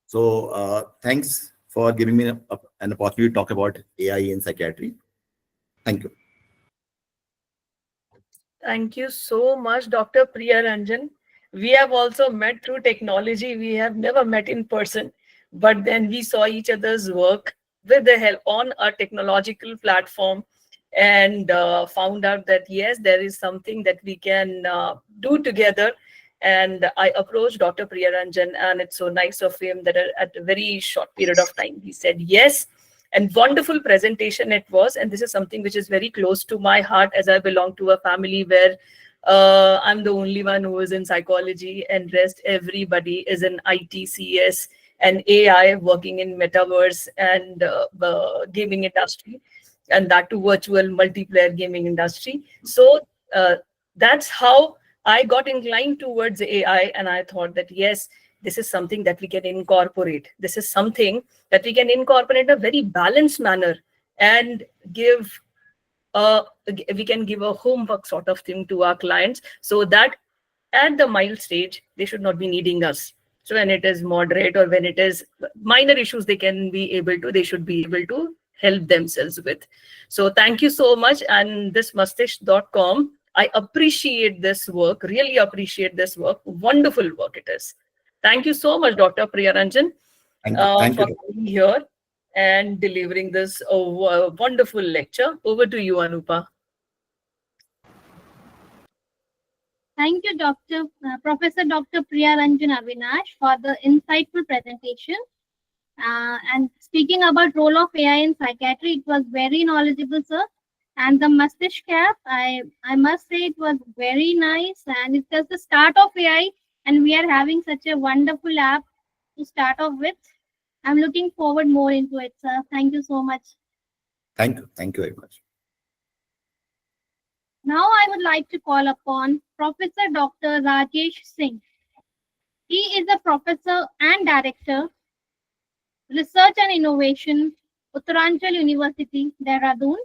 So thanks for giving me an opportunity to talk about AI in psychiatry. Thank you. Thank you so much, Dr. Priya Ranjan. We have also met through technology. We have never met in person, but then we saw each other's work with the help on a technological platform and found out that, yes, there is something that we can do together. And I approached Dr. Priya Ranjan, and it's so nice of him that at a very short period of time, he said yes. And wonderful presentation it was. And this is something which is very close to my heart, as I belong to a family where I'm the only one who is in psychology, and rest everybody is in IT, CS, and AI, working in metaverse and gaming industry, and that too virtual multiplayer gaming industry. So that's how I got inclined towards AI, and I thought that, yes, this is something that we can incorporate. This is something that we can incorporate in a very balanced manner and give we can give a homework sort of thing to our clients, so that at the mild stage, they should not be needing us. So when it is moderate or when it is minor issues, they should be able to help themselves with. So thank you so much. And this mastish.com, I appreciate this work, really appreciate this work. Wonderful work it is. Thank you so much, Dr. Priya Ranjan, for being here and delivering this wonderful lecture. Over to you, Anupa. Thank you, Professor Dr. Priya Ranjan Avinash, for the insightful presentation. And speaking about role of AI in psychiatry, it was very knowledgeable, sir. And the Mastish Cap, I must say it was very nice, and it's just the start of AI, and we are having such a wonderful app to start off with. I'm looking forward more into it, sir. Thank you so much. Thank you. Thank you very much. Now I would like to call upon Professor Dr. Rajesh Singh. He is a professor and director, Research and Innovation, Uttaranchal University, Dehradun,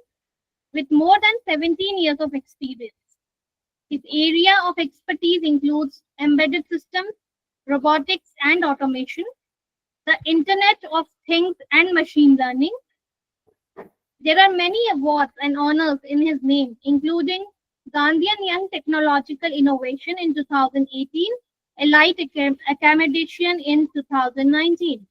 with more than 17 years of experience. His area of expertise includes embedded systems, robotics and automation, the Internet of Things and machine learning. There are many awards and honors in his name, including Gandhian Young Technological Innovation in 2018, Elite Academician in 2019.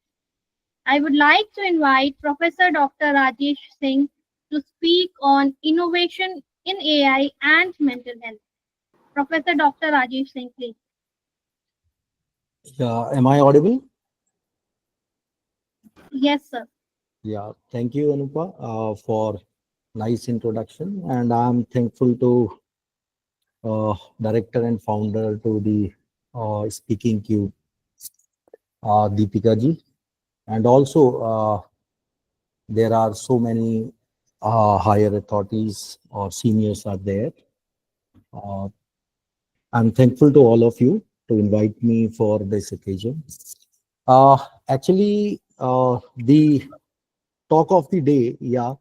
I would like to invite Professor Dr. Rajesh Singh to speak on innovation in AI and mental health. Professor Dr. Rajesh Singh, please. Yeah, am I audible? Yes, sir. Yeah, thank you, Anupa, for nice introduction. And I'm thankful to director and founder to the Speakingcube, Deepika ji. And also, there are so many higher authorities or seniors are there. I'm thankful to all of you to invite me for this occasion. Actually, the talk of the day, yeah,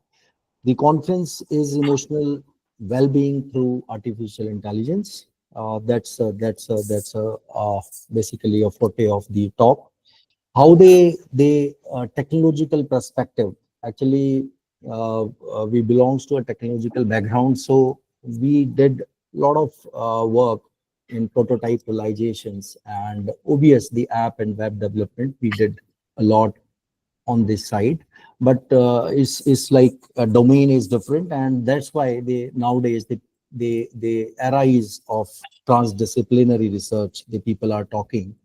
the conference is emotional well-being through artificial intelligence. That's basically a forte of the talk. How they technological perspective. Actually, we belongs to a technological background, so we did a lot of work in prototype realizations and OBS, the app and web development. We did a lot on this side, but it's like a domain is different, and that's why they nowadays the era is of transdisciplinary research. The people are talking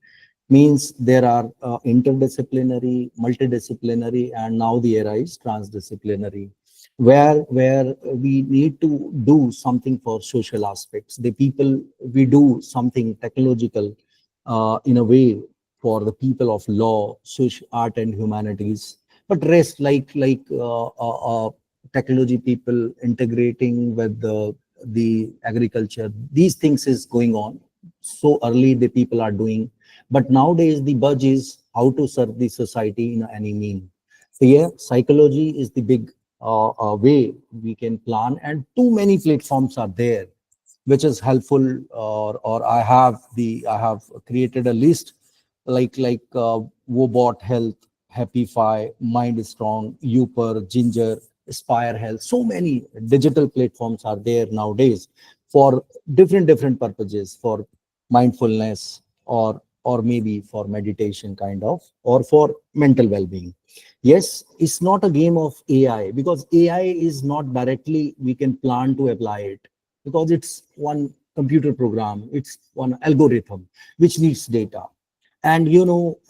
means there are interdisciplinary, multidisciplinary, and now the era is transdisciplinary, where we need to do something for social aspects. The people, we do something technological in a way for the people of law, social, art, and humanities. But rest technology people integrating with the agriculture, these things is going on. So early the people are doing, but nowadays the budge is how to serve the society in any mean. So yeah, psychology is the big way we can plan, and too many platforms are there which is helpful. Or I have created a list like Wobot Health, Happify, Mind Strong, Uper, Ginger, Aspire Health. So many digital platforms are there nowadays for different purposes, for mindfulness, or maybe for meditation kind of, or for mental well-being. Yes, it's not a game of AI, because AI is not directly we can plan to apply it, because it's one computer program, it's one algorithm which needs data. And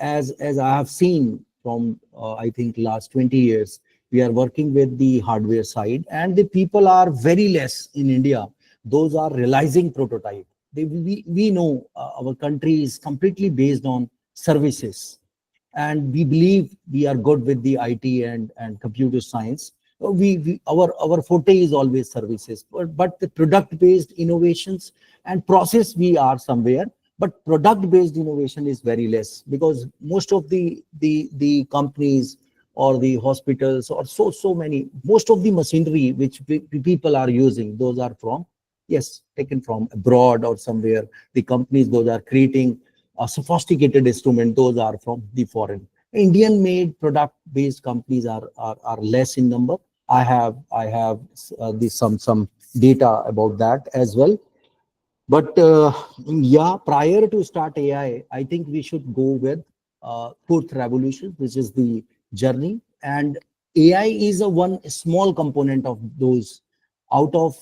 as I have seen from I think last 20 years, we are working with the hardware side, and the people are very less in India. Those are realizing prototype. We know our country is completely based on services, and we believe we are good with the IT and computer science. Our forte is always services, but the product based innovations and process, we are somewhere, but product based innovation is very less, because most of the companies or the hospitals or so many, most of the machinery which people are using, those are from, yes, taken from abroad or somewhere. The companies, those are creating a sophisticated instrument, those are from the foreign. Indian made product based companies are less in number. I have some data about that as well. But yeah, prior to start AI, I think we should go with fourth revolution, which is the journey. And AI is a one small component of those. Out of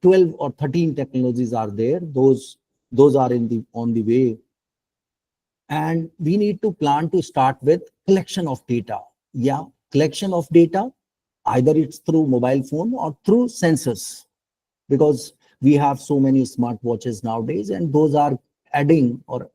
12 or 13 technologies are there. Those are on the way. And we need to plan to start with collection of data. Yeah, collection of data, either it's through mobile phone or through sensors, because we have so many smartwatches nowadays, and those are adding or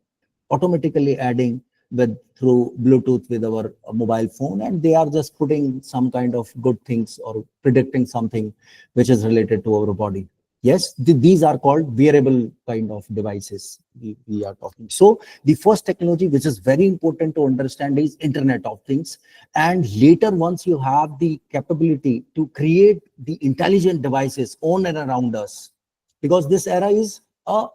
automatically adding with through Bluetooth with our mobile phone, and they are just putting some kind of good things or predicting something which is related to our body. Yes, these are called wearable kind of devices we are talking. So the first technology, which is very important to understand, is Internet of Things. And later, once you have the capability to create the intelligent devices on and around us, because this era is a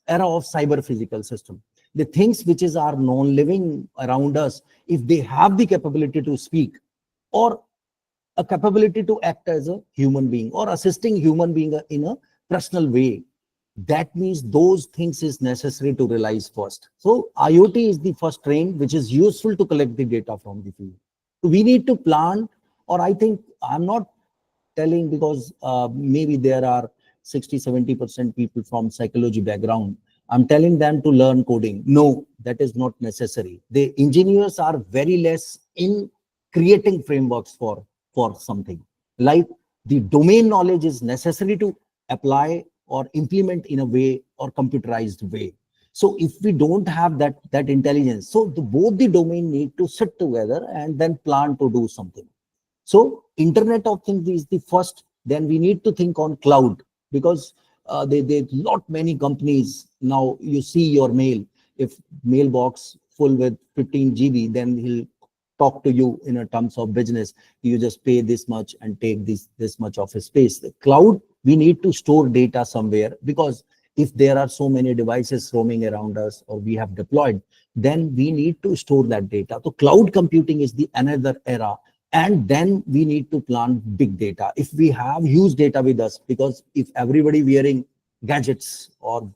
era of cyber physical system. The things which is are non-living around us, if they have the capability to speak, or a capability to act as a human being or assisting human being in a personal way, that means those things is necessary to realize first. So IoT is the first train which is useful to collect the data from the field. We need to plan, or I think I'm not telling because maybe there are 60-70% people from psychology background. I'm telling them to learn coding. No, that is not necessary. The engineers are very less in creating frameworks for something. Like the domain knowledge is necessary to apply or implement in a way or computerized way. So if we don't have that intelligence, so both the domain need to sit together and then plan to do something. So Internet of Things is the first. Then we need to think on cloud, because they not many companies now. You see your mail, if mailbox full with 15 GB, then he'll talk to you in a terms of business. You just pay this much and take this much of a space. The cloud, we need to store data somewhere, because if there are so many devices roaming around us or we have deployed, then we need to store that data. So cloud computing is the another era. And then we need to plan big data. If we have huge data with us, because if everybody wearing gadgets or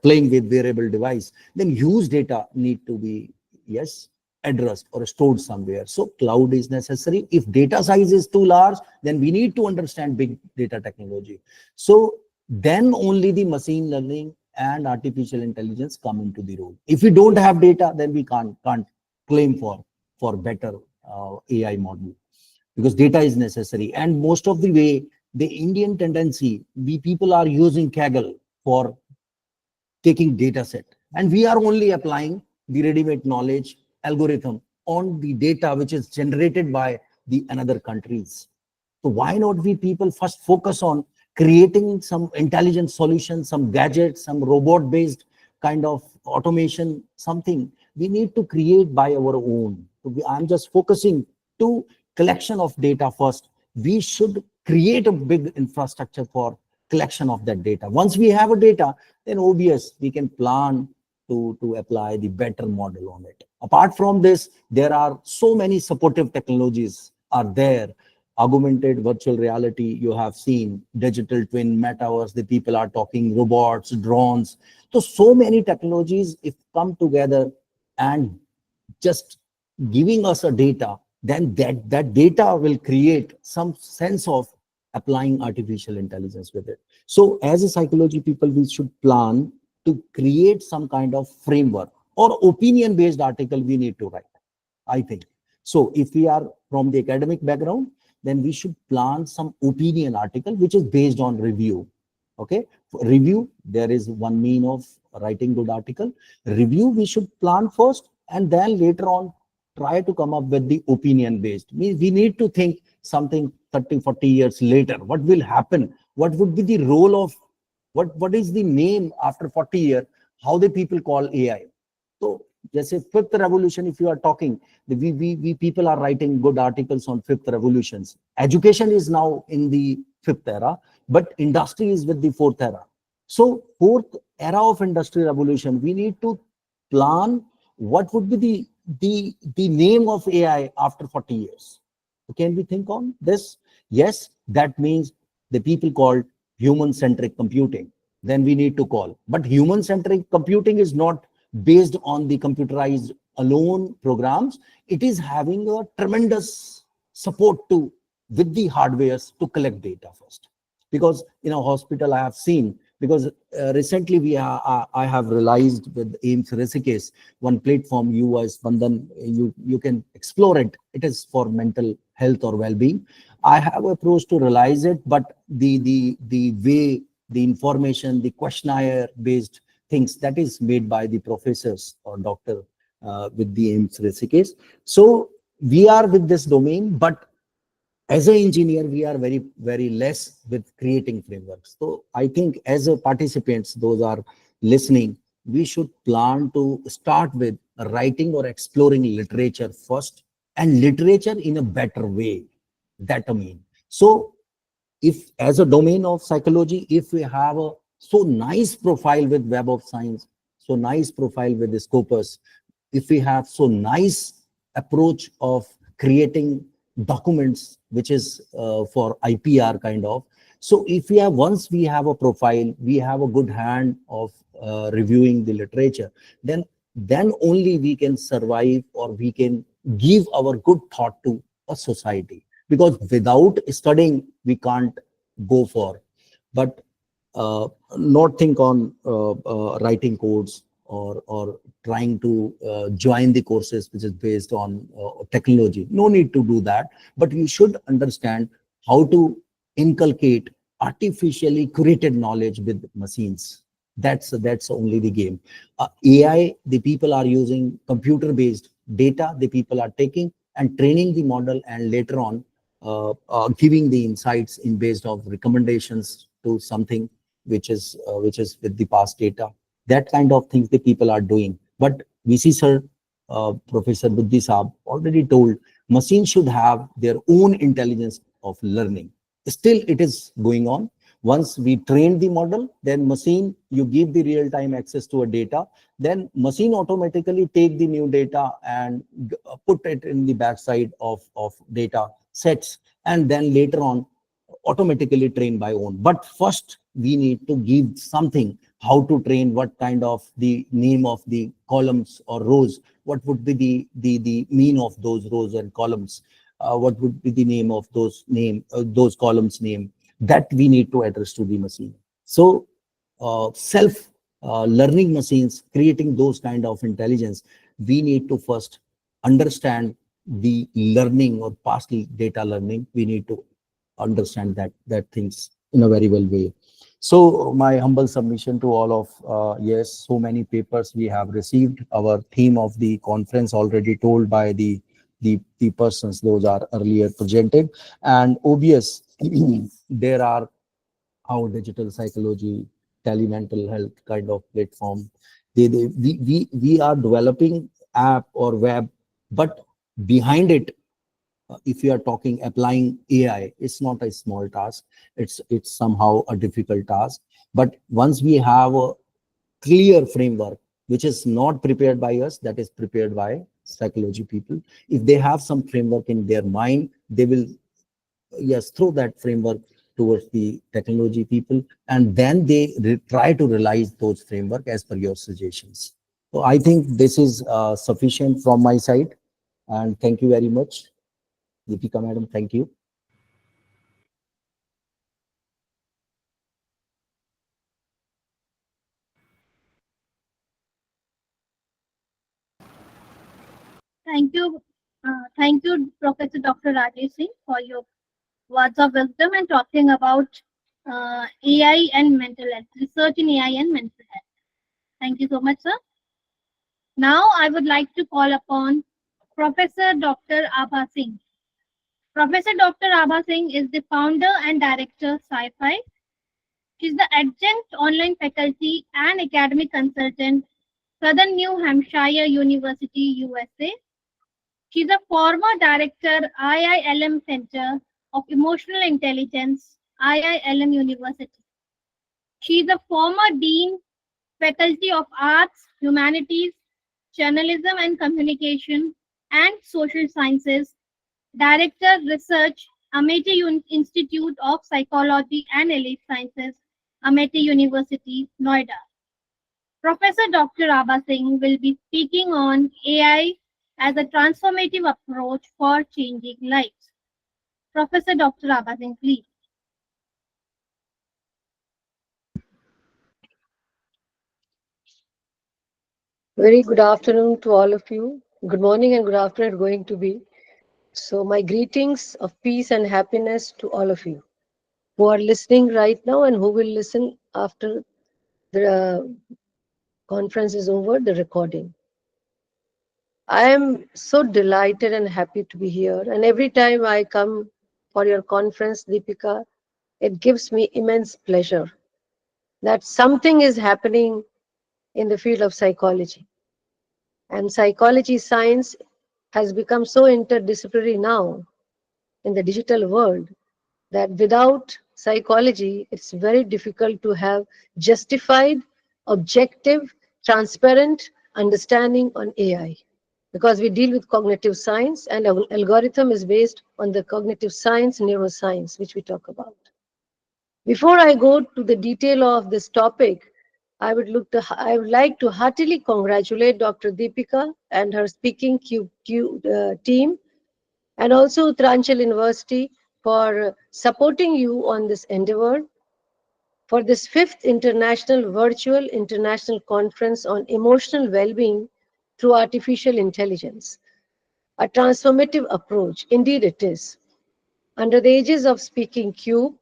playing with wearable device, then huge data need to be, yes, addressed or stored somewhere. So cloud is necessary. If data size is too large, then we need to understand big data technology. So then only the machine learning and artificial intelligence come into the role. If we don't have data, then we can't claim for better AI model, because data is necessary. And most of the way, the Indian tendency, we people are using Kaggle for taking data set, and we are only applying the ready-made knowledge algorithm on the data which is generated by the another countries. So why not we people first focus on creating some intelligent solutions, some gadgets, some robot based kind of automation, something we need to create by our own. So I'm just focusing to collection of data first. We should create a big infrastructure for collection of that data. Once we have a data, then obvious we can plan to apply the better model on it. Apart from this, there are so many supportive technologies are there. Augmented virtual reality, you have seen digital twin, metaverse, the people are talking robots, drones. So many technologies, if come together and just giving us a data, then that data will create some sense of applying artificial intelligence with it. So as a psychology people, we should plan to create some kind of framework or opinion based article we need to write, I think. So if we are from the academic background, then we should plan some opinion article which is based on review. Okay, for review, there is one mean of writing good article. Review we should plan first, and then later on try to come up with the opinion based. We need to think something 30-40 years later, what will happen, what would be the role of what is the name after 40 years, how the people call AI. So just say fifth revolution, if you are talking, we people are writing good articles on fifth revolutions. Education is now in the fifth era, but industry is with the fourth era. So fourth era of industry revolution, we need to plan what would be the name of AI after 40 years. Can we think on this? Yes, that means the people called human-centric computing. Then we need to call. But human-centric computing is not based on the computerized alone programs. It is having a tremendous support to with the hardwares to collect data first. Because in a hospital, I have seen, because recently I have realized with AIMS Rishikesh, one platform US Bandhan, you can explore it. It is for mental health or well-being. I have approached to realize it, but the way the information, the questionnaire based things, that is made by the professors or doctor with the AIMS Rishikesh. So we are with this domain, but as an engineer, we are very less with creating frameworks. So I think as a participants, those are listening, we should plan to start with writing or exploring literature first, and literature in a better way. That I mean. So if as a domain of psychology, if we have a so nice profile with Web of Science, so nice profile with the Scopus, if we have so nice approach of creating documents, which is for IPR kind of. So if we have, once we have a profile, we have a good hand of reviewing the literature, then only we can survive, or we can give our good thought to a society. Because without studying, we can't go for. But not think on writing codes, or trying to join the courses which is based on technology. No need to do that, but you should understand how to inculcate artificially created knowledge with machines. That's only the game. AI, the people are using computer based data, the people are taking and training the model, and later on giving the insights in based of recommendations to something which is with the past data. That kind of things the people are doing. But VC sir, Professor Buddhi Saab already told, machines should have their own intelligence of learning. Still, it is going on. Once we train the model, then machine, you give the real-time access to a data, then machine automatically take the new data and put it in the backside of data sets, and then later on automatically train by own. But first we need to give something, how to train, what kind of the name of the columns or rows, what would be the mean of those rows and columns, what would be the name of those columns name, that we need to address to the machine. So self learning machines creating those kind of intelligence, we need to first understand the learning or past data learning. We need to understand that things in a very well way. So my humble submission to all of, yes, so many papers we have received. Our theme of the conference already told by the persons, those are earlier presented, and obvious there are how digital psychology, telemental health kind of platform. We are developing app or web, but behind it, if you are talking applying AI, it's not a small task. It's somehow a difficult task. But once we have a clear framework, which is not prepared by us, that is prepared by psychology people. If they have some framework in their mind, they will, yes, throw that framework towards the technology people, and then they try to realize those framework as per your suggestions. So I think this is sufficient from my side, and thank you very much. Deepika madam, thank you. Thank you, Professor Dr. Rajesh Singh, for your words of wisdom and talking about AI and mental health, research in AI and mental health. Thank you so much, sir. Now I would like to call upon Professor Dr. Abha Singh. Professor Dr. Abha Singh is the founder and director Sci-Fi. She's the adjunct online faculty and academic consultant, Southern New Hampshire University, USA. She's a former director, IILM Center of Emotional Intelligence, IILM University. She's a former dean, Faculty of Arts, Humanities, Journalism and Communication, and Social Sciences, Director Research, Amity Institute of Psychology and Allied Sciences, Amity University, Noida. Professor Dr. Abha Singh will be speaking on AI as a transformative approach for changing lives. Professor Dr. Abha Singh, please. Very good afternoon to all of you. Good morning and good afternoon going to be. So my greetings of peace and happiness to all of you who are listening right now and who will listen after the conference is over, the recording. I am so delighted and happy to be here. And every time I come for your conference, Deepika. It gives me immense pleasure that something is happening in the field of psychology. And psychology science has become so interdisciplinary now in the digital world that without psychology, it's very difficult to have justified, objective, transparent understanding on AI. Because we deal with cognitive science, and our algorithm is based on the cognitive science, neuroscience, which we talk about. Before I go to the detail of this topic, I would like to heartily congratulate Dr. Deepika and her Speakingcube team, and also Uttaranchal University for supporting you on this endeavor for this 5th Virtual International Conference on Emotional Well-being through Artificial Intelligence. A transformative approach, indeed it is. Under the aegis of Speakingcube,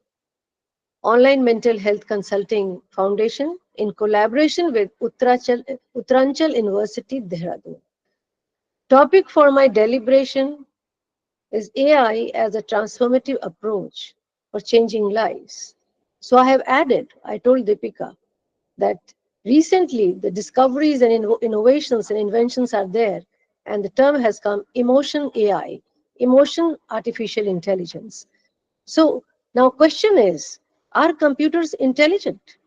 Online Mental Health Consulting Foundation, in collaboration with Uttaranchal University, Dehradun. Topic for my deliberation is AI as a transformative approach for changing lives. So I have added, I told Deepika, that recently the discoveries and innovations and inventions are there, and the term has come emotion AI, emotion artificial intelligence. So now question is, are computers intelligent?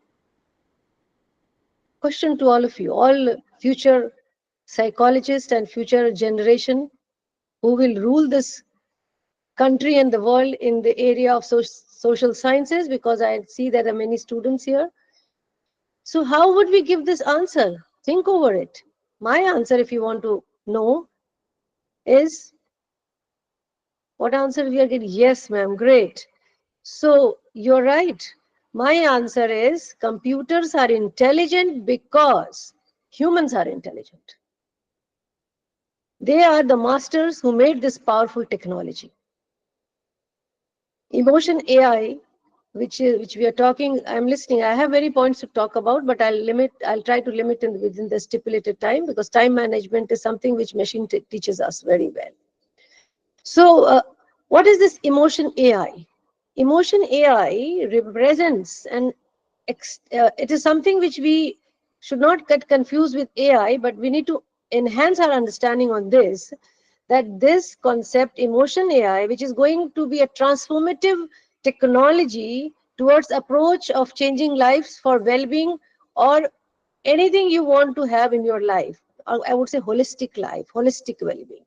Question to all of you, all future psychologists and future generation who will rule this country and the world in the area of social sciences, because I see there are many students here. So how would we give this answer? Think over it. My answer, if you want to know, is what answer we are getting? Yes, ma'am, great. So you're right. My answer is computers are intelligent because humans are intelligent. They are the masters who made this powerful technology. Emotion AI, which we are talking, I'm listening. I have many points to talk about, but I'll try to limit within the stipulated time, because time management is something which machine teaches us very well. So what is this emotion AI? Emotion AI represents it is something which we should not get confused with AI, but we need to enhance our understanding on this, that this concept, emotion AI, which is going to be a transformative technology towards approach of changing lives for well-being or anything you want to have in your life, or I would say holistic life, holistic well-being.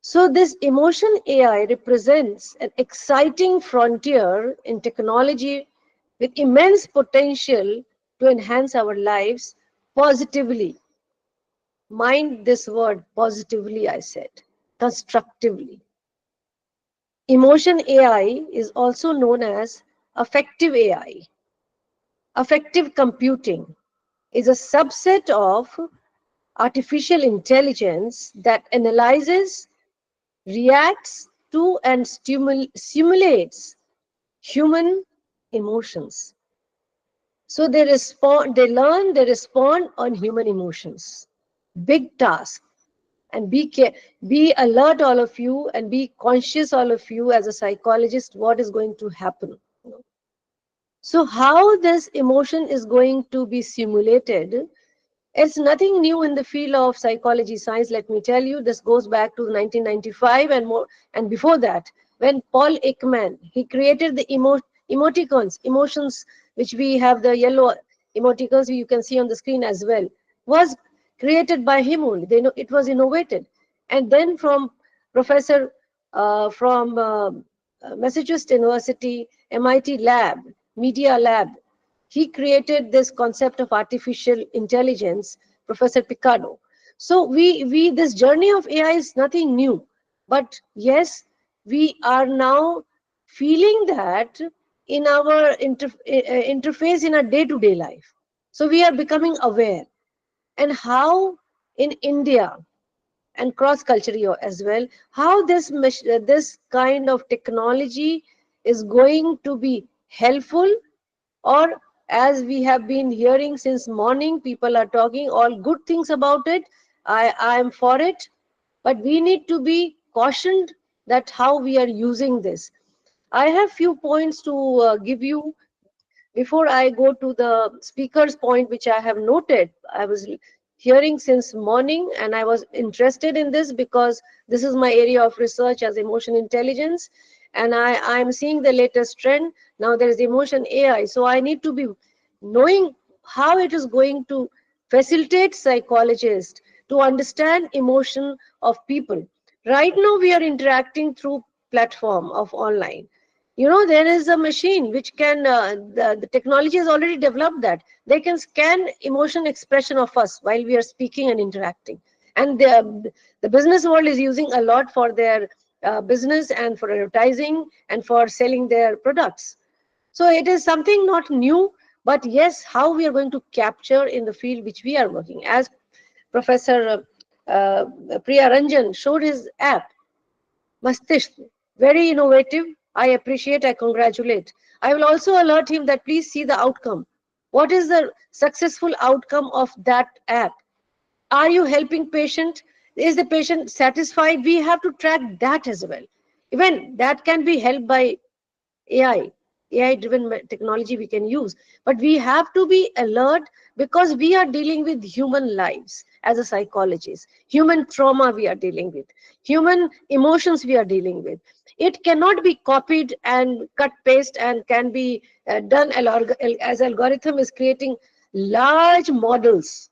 So this emotion AI represents an exciting frontier in technology with immense potential to enhance our lives positively. Mind this word, positively, I said, constructively. Emotion AI is also known as affective AI. Affective computing is a subset of artificial intelligence that analyzes, reacts to, and simulates human emotions. So they learn, they respond on human emotions. Big task. And be alert, all of you, and be conscious, all of you, as a psychologist, what is going to happen. So how this emotion is going to be simulated, it's nothing new in the field of psychology science. Let me tell you, this goes back to 1995 and more, and before that, when Paul Ekman, he created the emoticons, emotions, which we have the yellow emoticons you can see on the screen as well, was created by him only. They know it was innovated. And then from professor from Massachusetts University, MIT lab, media lab, he created this concept of artificial intelligence, Professor Picardo. So this journey of AI is nothing new, but yes, we are now feeling that in our interface in our day-to-day life. So we are becoming aware. And how in India and cross-culturally as well, how this kind of technology is going to be helpful, or as we have been hearing since morning, people are talking all good things about it. I am for it, but we need to be cautioned that how we are using this. I have few points to give you before I go to the speaker's point, which I have noted. I was hearing since morning and I was interested in this because this is my area of research as emotion intelligence. And I'm seeing the latest trend. Now there is emotion AI. So I need to be knowing how it is going to facilitate psychologists to understand emotion of people. Right now we are interacting through platform of online. You know, there is a machine which can the technology has already developed that they can scan emotion expression of us while we are speaking and interacting, and the business world is using a lot for their business and for advertising and for selling their products. So it is something not new, but yes, how we are going to capture in the field which we are working. As Professor Priya Ranjan showed his app Mastishk, very innovative. I appreciate, I congratulate. I will also alert him that please see the outcome. What is the successful outcome of that app? Are you helping patient? Is the patient satisfied? We have to track that as well. Even that can be helped by AI, AI-driven technology we can use. But we have to be alert because we are dealing with human lives as a psychologist, human trauma we are dealing with, human emotions we are dealing with. It cannot be copied and cut paste and can be done as algorithm is creating large models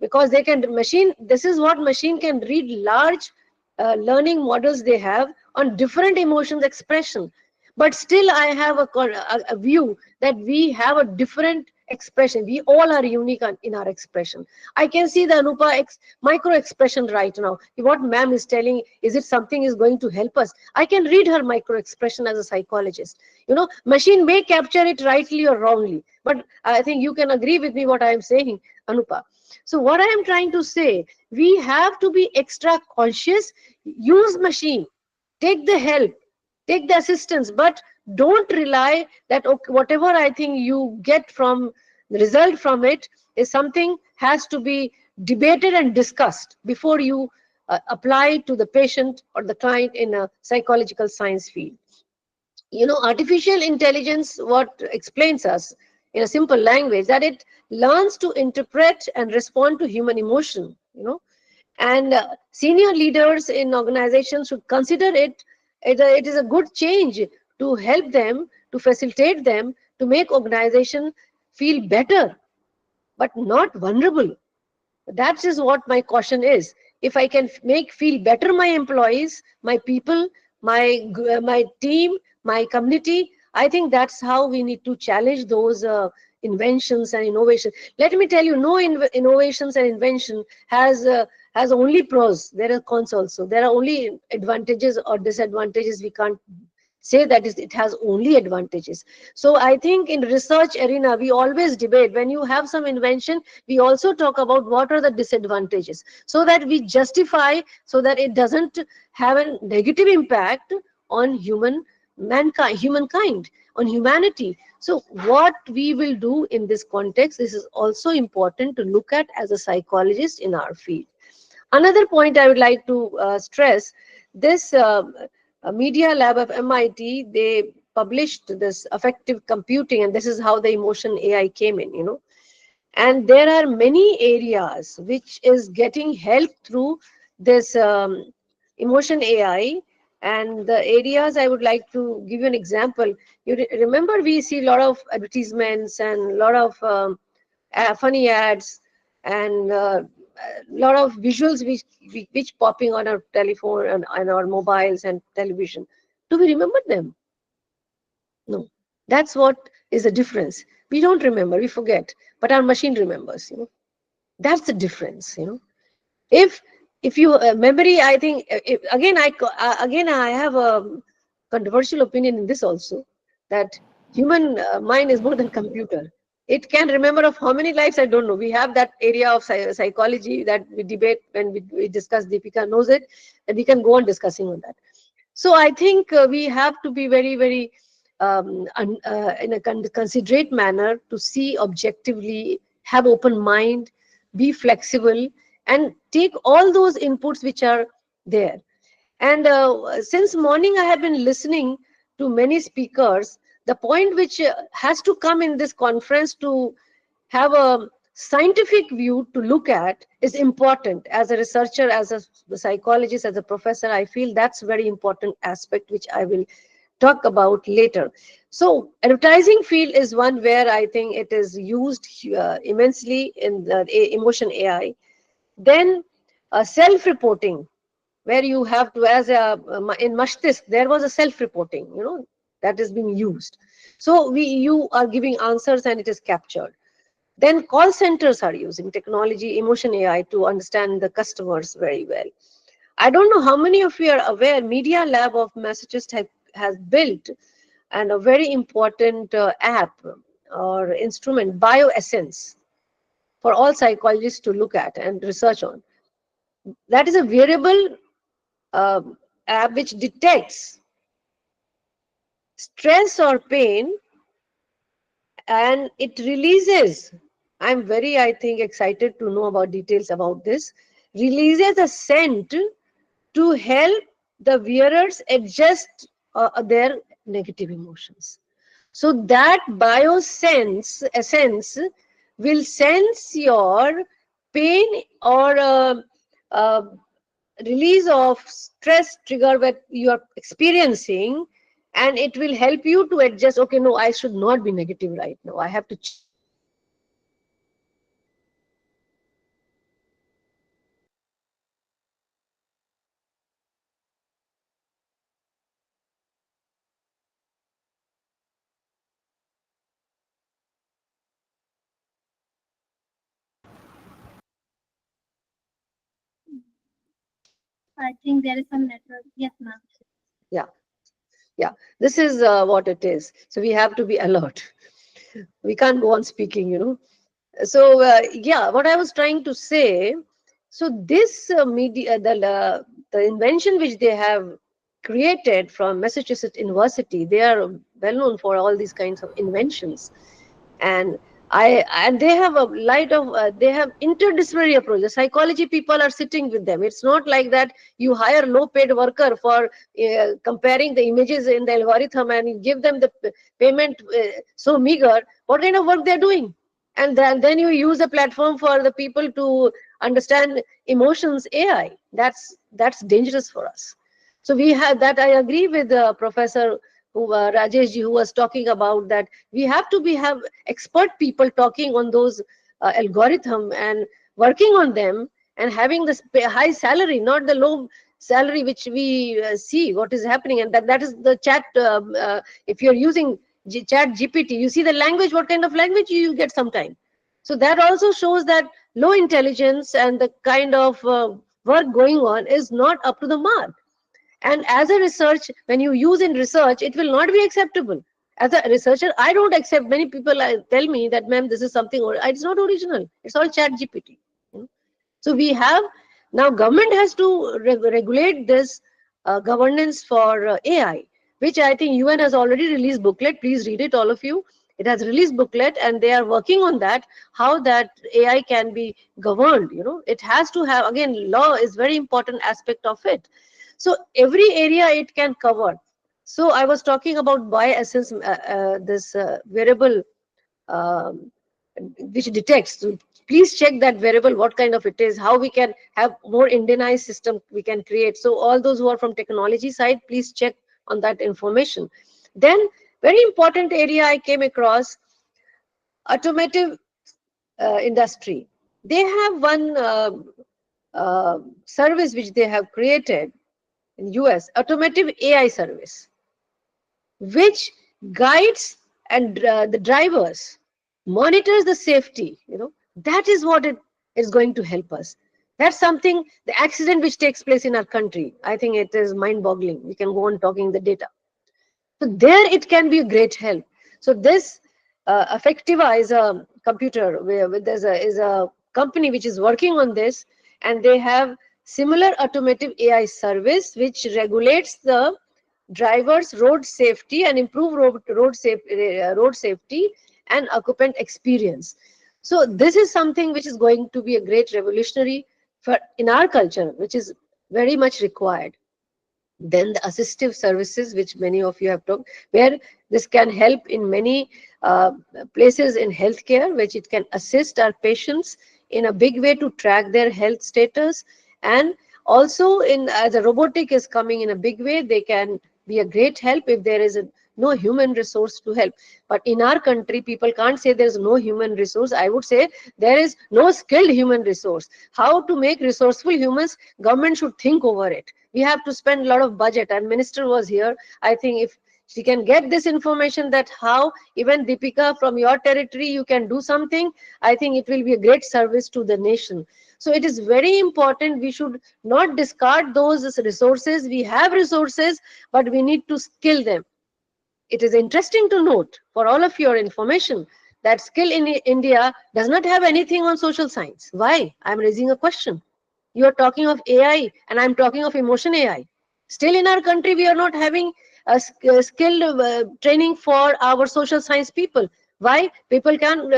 because they can machine. This is what machine can read large learning models they have on different emotions expression. But still I have a view that we have a different expression. We all are unique in our expression. I can see the Anupa micro expression right now. What ma'am is telling, is it something is going to help us? I can read her micro expression as a psychologist. You know, machine may capture it rightly or wrongly, but I think you can agree with me what I am saying, Anupa. So what I am trying to say, we have to be extra conscious, use machine, take the help, take the assistance, but don't rely that okay, whatever I think you get from the result from it is something has to be debated and discussed before you apply to the patient or the client in a psychological science field. You know, artificial intelligence, what explains us in a simple language, that it learns to interpret and respond to human emotion, you know, and senior leaders in organizations should consider it. It is a good change to help them, to facilitate them, to make organization feel better, but not vulnerable. That is what my caution is. If I can make feel better my employees, my people, my team, my community, I think that's how we need to challenge those inventions and innovation. Let me tell you, no innovations and invention has only pros. There are cons also. There are only advantages or disadvantages. We can't say that it has only advantages. So I think in research arena, we always debate. When you have some invention, we also talk about what are the disadvantages, so that we justify, so that it doesn't have a negative impact on humankind, on humanity. So what we will do in this context, this is also important to look at as a psychologist in our field. Another point I would like to stress, this media lab of MIT, they published this affective computing, and this is how the emotion AI came in, you know. And there are many areas which is getting help through this emotion AI. And the areas I would like to give you an example. You remember we see a lot of advertisements and a lot of funny ads and lot of visuals which popping on our telephone and our mobiles and television. Do we remember them? No. That's what is the difference. We don't remember, we forget, but our machine remembers, you know. That's the difference, you know. If you memory, I think again I have a controversial opinion in this also, that human mind is more than computer. It can remember of how many lives, I don't know. We have that area of psychology that we debate when we discuss. Deepika knows it, and we can go on discussing on that. So I think we have to be very, very in a considerate manner to see objectively, have open mind, be flexible, and take all those inputs which are there. And since morning, I have been listening to many speakers. The point which has to come in this conference to have a scientific view to look at is important. As a researcher, as a psychologist, as a professor, I feel that's very important aspect which I will talk about later. So advertising field is one where I think it is used immensely in the emotion AI. Then self-reporting, where you have to, as a in Mashtisk, there was a self-reporting, that is being used. So you are giving answers and it is captured. Then call centers are using technology, emotion AI to understand the customers very well. I don't know how many of you are aware, Media Lab of Massachusetts has built and a very important app or instrument, BioEssence, for all psychologists to look at and research on. That is a wearable app which detects stress or pain, and it releases, I'm very, I think, excited to know about details about this, releases a scent to help the wearers adjust their negative emotions. So that biosense essence will sense your pain or release of stress trigger that you are experiencing, and it will help you to adjust. Okay, no, I should not be negative right now. I have to I think there is some network. Yes, ma'am. yeah, yeah. This is what it is. So we have to be alert. We can't go on speaking. So yeah, what I was trying to say. So this media, the invention which they have created from Massachusetts University, they are well known for all these kinds of inventions, and and they have a light of they have interdisciplinary approach. The psychology people are sitting with them. It's not like that you hire low paid worker for comparing the images in the algorithm and you give them the payment so meager. What kind of work they're doing? And then you use a platform for the people to understand emotions AI. That's dangerous for us. So we have that. I agree with Professor Rajesh ji, who was talking about that. We have to have expert people talking on those algorithm and working on them and having this high salary, not the low salary which we see what is happening. And that is the chat. If you're using chat GPT, you see the language, what kind of language you get sometime. So that also shows that low intelligence and the kind of work going on is not up to the mark. And as a research, when you use in research, it will not be acceptable. As a researcher, I don't accept. Many people tell me that, ma'am, this is something, it's not original. It's all chat GPT. So we have, now government has to regulate this governance for AI, which I think UN has already released booklet. Please read it, all of you. It has released booklet and they are working on that, how that AI can be governed. It has to have, again, law is very important aspect of it. So every area it can cover. So I was talking about BioEssence, this wearable which detects. So please check that wearable, what kind of it is, how we can have more Indianized system we can create. So all those who are from technology side, please check on that information. Then very important area I came across, automotive industry. They have one service which they have created in US, automotive AI service, which guides and the drivers, monitors the safety. That is what it is going to help us. That's something, the accident which takes place in our country, I think it is mind-boggling. We can go on talking the data. So there it can be a great help. So this Affectiva is a computer where is a company which is working on this, and they have similar automotive AI service which regulates the drivers' road safety and improve road safety and occupant experience. So this is something which is going to be a great revolutionary for in our culture, which is very much required. Then the assistive services, which many of you have talked, where this can help in many places in healthcare, which it can assist our patients in a big way to track their health status. And also in as a robotic is coming in a big way, they can be a great help if there is no human resource to help. But in our country, people can't say there's no human resource. I would say there is no skilled human resource. How to make resourceful humans, government should think over it. We have to spend a lot of budget, and minister was here. I think if she can get this information, that how even Deepika from your territory you can do something, I think it will be a great service to the nation. So it is very important. We should not discard those resources. We have resources, but we need to skill them. It is interesting to note, for all of your information, that skill in India does not have anything on social science. Why? I'm raising a question. You are talking of AI, and I'm talking of emotion AI. Still in our country, we are not having a skilled training for our social science people. Why? People can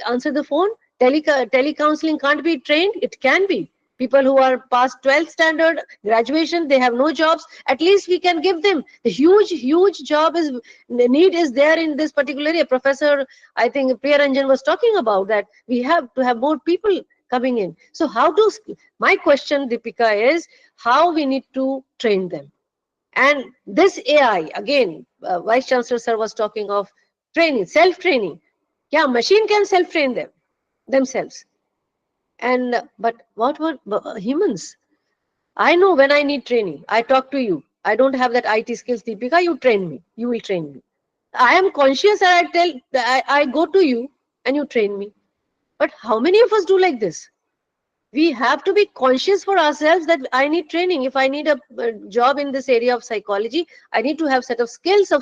answer the phone. Telecounseling can't be trained. It can be. People who are past 12th standard graduation, they have no jobs. At least we can give them. The huge job is need is there in this particular area. Professor, I think Priya Ranjan was talking about that. We have to have more people coming in. So how do, my question, Deepika, is how we need to train them. And this AI, again, Vice Chancellor sir was talking of training, self-training. Yeah, machine can self-train themselves. And but what were humans? I know when I need training, I talk to you. I don't have that IT skills, Deepika, you train me. You will train me. I am conscious and I go to you and you train me. But how many of us do like this? We have to be conscious for ourselves that I need training. If I need a job in this area of psychology, I need to have set of skills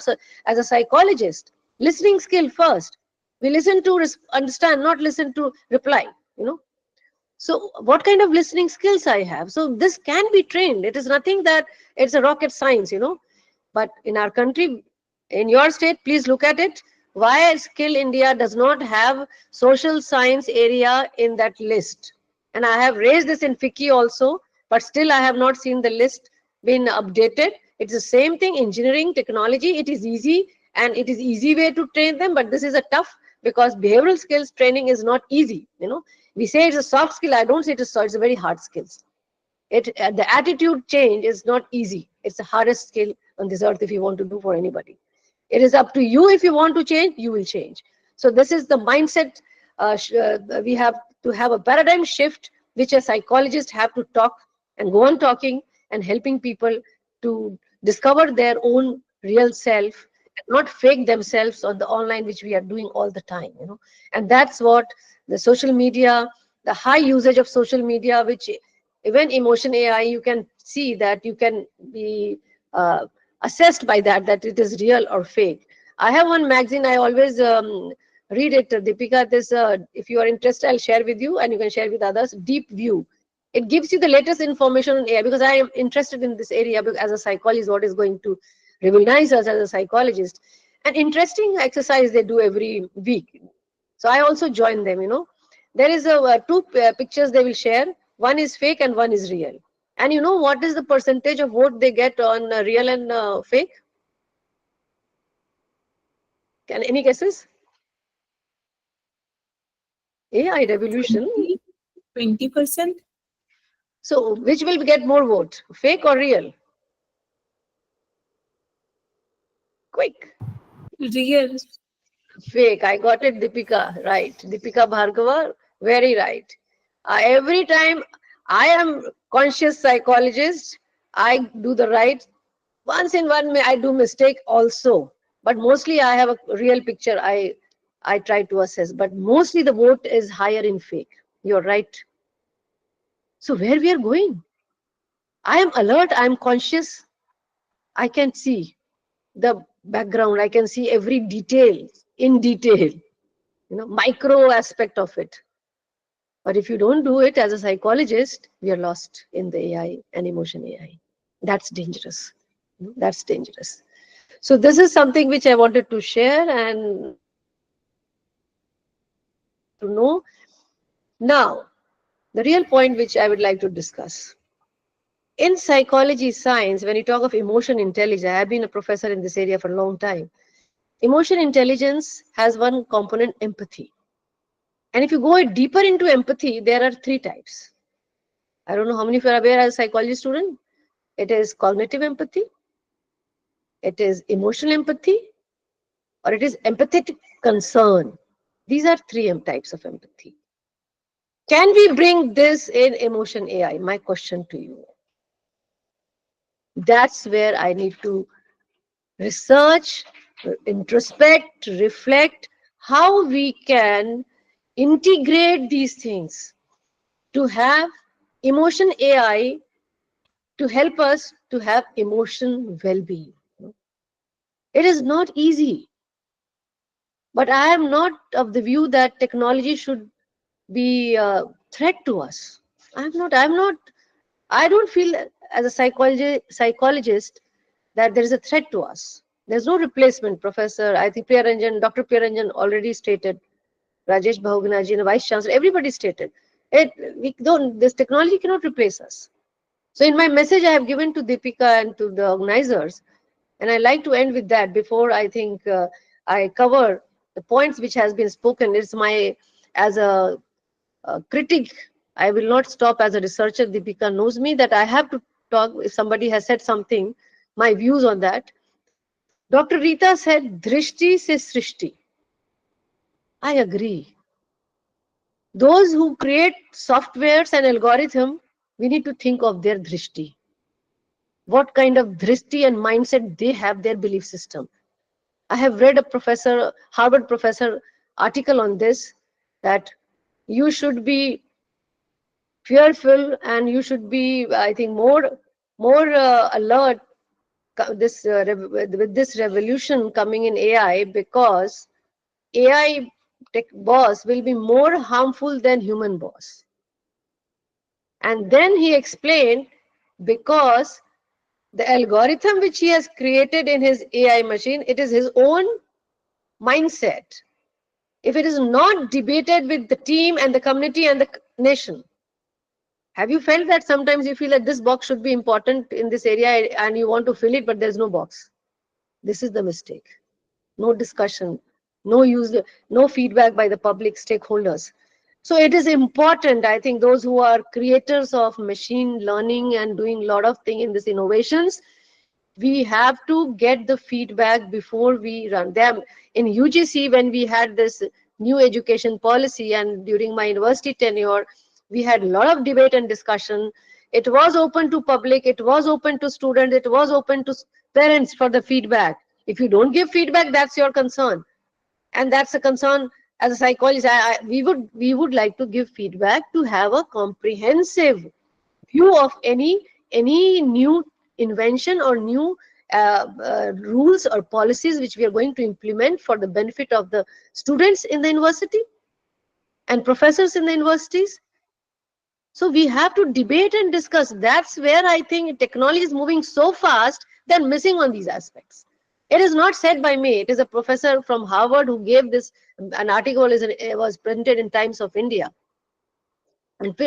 as a psychologist. Listening skill first. We listen to understand, not listen to reply. So what kind of listening skills I have? So this can be trained. It is nothing that it's a rocket science, But in our country, in your state, please look at it. Why Skill India does not have social science area in that list? And I have raised this in FICCI also, but still I have not seen the list been updated. It's the same thing, engineering, technology. It is easy and it is easy way to train them, but this is a tough, because behavioral skills training is not easy. We say it's a soft skill. I don't say it is soft. It's a very hard skills. The attitude change is not easy. It's the hardest skill on this earth if you want to do for anybody. It is up to you. If you want to change, you will change. So this is the mindset. We have to have a paradigm shift, which a psychologist have to talk and go on talking and helping people to discover their own real self, not fake themselves on the online, which we are doing all the time. And that's what the social media, the high usage of social media, which even emotion AI, you can see that you can be assessed by that it is real or fake. I have one magazine, I always read it, Deepika. This, if you are interested, I'll share with you and you can share with others. Deep View. It gives you the latest information on AI, because I am interested in this area as a psychologist, what is going to revolutionize us as a psychologist. An interesting exercise they do every week. So I also join them, There is two pictures they will share. One is fake and one is real. And you know what is the percentage of vote they get on real and fake? Any guesses? AI revolution. 20%? So which will get more vote, fake or real? Quick. Real. Fake. I got it, Deepika. Right. Deepika Bhargava. Very right. Every time I am conscious psychologist, I do the right. Once in one I do mistake also. But mostly I have a real picture I try to assess. But mostly the vote is higher in fake. You're right. So where we are going? I am alert. I am conscious. I can see the background. I can see every detail in detail. Micro aspect of it. But if you don't do it as a psychologist, we are lost in the AI and emotion AI. That's dangerous. That's dangerous. So this is something which I wanted to share and to know. Now, the real point which I would like to discuss. In psychology science, when you talk of emotion intelligence, I have been a professor in this area for a long time. Emotion intelligence has one component, empathy. And if you go deeper into empathy, there are 3 types. I don't know how many of you are aware as a psychology student. It is cognitive empathy, it is emotional empathy, or it is empathetic concern. These are 3 types of empathy. Can we bring this in emotion AI? My question to you. That's where I need to research, introspect, reflect how we can integrate these things to have emotion AI to help us to have emotion well-being. It is not easy, but I am not of the view that technology should be a threat to us. I'm not, I don't feel as a psychologist that there is a threat to us. There's no replacement. Professor, I think Dr. Priyaranjan already stated, Rajesh Bhoganaji, and the Vice Chancellor, everybody stated, this technology cannot replace us. So in my message I have given to Deepika and to the organizers, and I like to end with that before I think I cover the points which has been spoken. It's my, as a critic, I will not stop as a researcher. Deepika knows me that I have to talk if somebody has said something, my views on that. Dr. Rita said, Drishti se Srishti. I agree. Those who create softwares and algorithm, we need to think of their drishti. What kind of drishti and mindset they have, their belief system. I have read a Harvard professor article on this, that you should be fearful and you should be, I think, more alert with this revolution coming in AI, because AI tech boss will be more harmful than human boss. And then he explained, because the algorithm which he has created in his AI machine, it is his own mindset. If it is not debated with the team and the community and the nation, have you felt that sometimes you feel that this box should be important in this area and you want to fill it, but there's no box? This is the mistake. No discussion, no use, no feedback by the public stakeholders. So it is important, I think, those who are creators of machine learning and doing a lot of things in these innovations, we have to get the feedback before we run them. In UGC, when we had this new education policy and during my university tenure, we had a lot of debate and discussion. It was open to public, it was open to students, it was open to parents for the feedback. If you don't give feedback, that's your concern. And that's a concern as a psychologist. We would like to give feedback to have a comprehensive view of any new invention or new rules or policies which we are going to implement for the benefit of the students in the university and professors in the universities. So we have to debate and discuss. That's where I think technology is moving so fast, they're missing on these aspects. It is not said by me. It is a professor from Harvard who gave this, an article was printed in Times of India. And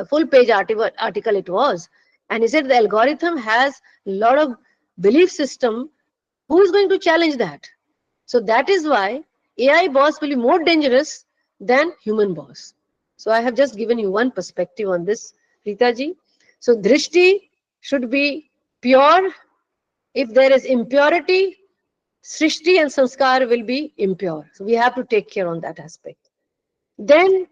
full page article it was. And he said the algorithm has a lot of belief system. Who is going to challenge that? So that is why AI boss will be more dangerous than human boss. So I have just given you one perspective on this, Rita ji. So drishti should be pure. If there is impurity, srishti and sanskar will be impure. So we have to take care on that aspect. Then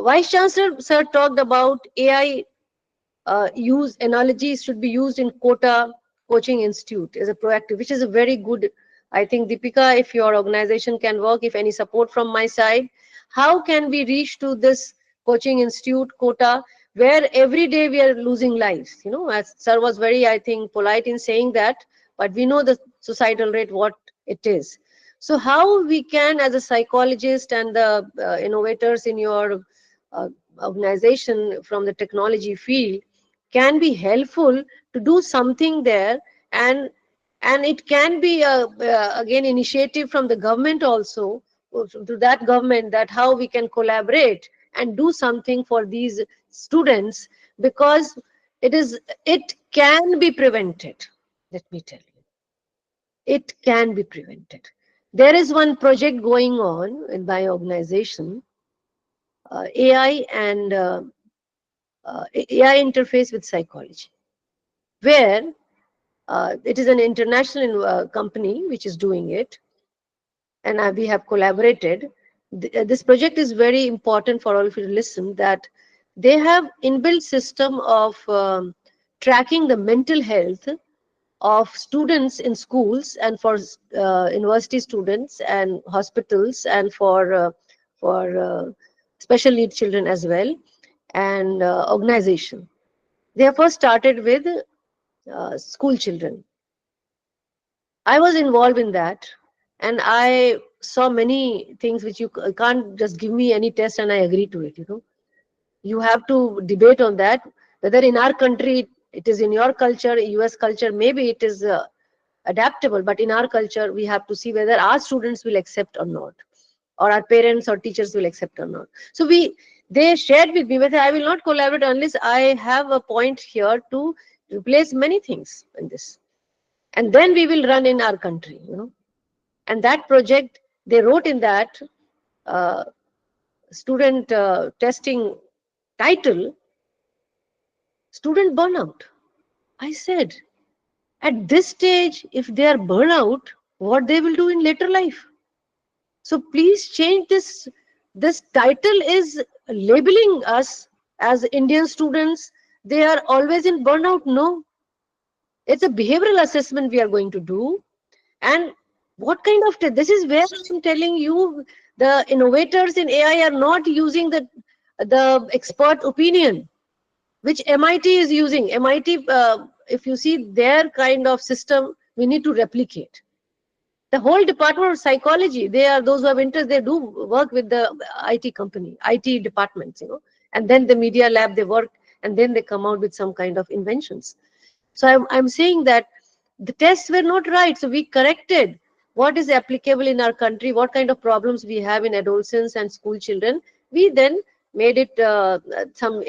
Vice Chancellor sir talked about AI use analogies should be used in Kota Coaching Institute as a proactive, which is a very good. I think, Deepika, if your organization can work, if any support from my side, how can we reach to this coaching institute, Kota, where every day we are losing lives? You know, as sir was very, I think, polite in saying that, but we know the societal rate, what it is. So how we can, as a psychologist and the innovators in your organization from the technology field, can be helpful to do something there, and it can be again initiative from the government also, to that government, that how we can collaborate and do something for these students, because It can be prevented. Let me tell you, it can be prevented. There is one project going on in my organization, AI and AI interface with psychology, where it is an international company which is doing it, and we have collaborated. This project is very important for all of you to listen, that they have inbuilt system of tracking the mental health of students in schools and for university students and hospitals and for special need children as well, and organization. They have first started with school children. I was involved in that, and I saw many things which you can't just give me any test and I agree to it. You have to debate on that, whether in our country it is in your culture, US culture, maybe it is adaptable, but in our culture we have to see whether our students will accept or not, or our parents or teachers will accept or not. So they shared with me whether I will not collaborate unless I have a point here to replace many things in this, and then we will run in our country. And that project, they wrote in that student testing title, student burnout. I said, at this stage, if they are burnout, what they will do in later life? So please change this. This title is labeling us as Indian students. They are always in burnout. No, it's a behavioral assessment we are going to do. And what kind of, this is where I'm telling you, the innovators in AI are not using the expert opinion, which MIT is using. MIT, if you see their kind of system, we need to replicate. The whole department of psychology, they are those who have interest, they do work with the IT company, IT departments, and then the media lab, they work, and then they come out with some kind of inventions. So I'm saying that the tests were not right. So we corrected what is applicable in our country, what kind of problems we have in adolescents and school children. We then made it some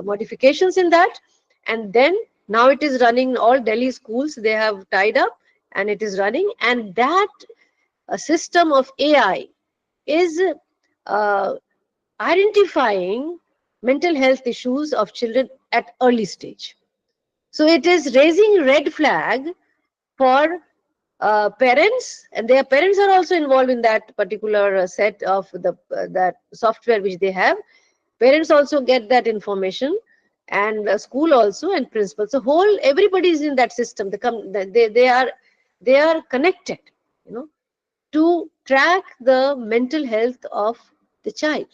modifications in that. And then now it is running all Delhi schools. They have tied up and it is running. And that system of AI is identifying mental health issues of children at early stage. So it is raising red flag for parents, and their parents are also involved in that particular set of that software which they have. Parents also get that information, and school also, and principal. So everybody is in that system. They are connected, to track the mental health of the child.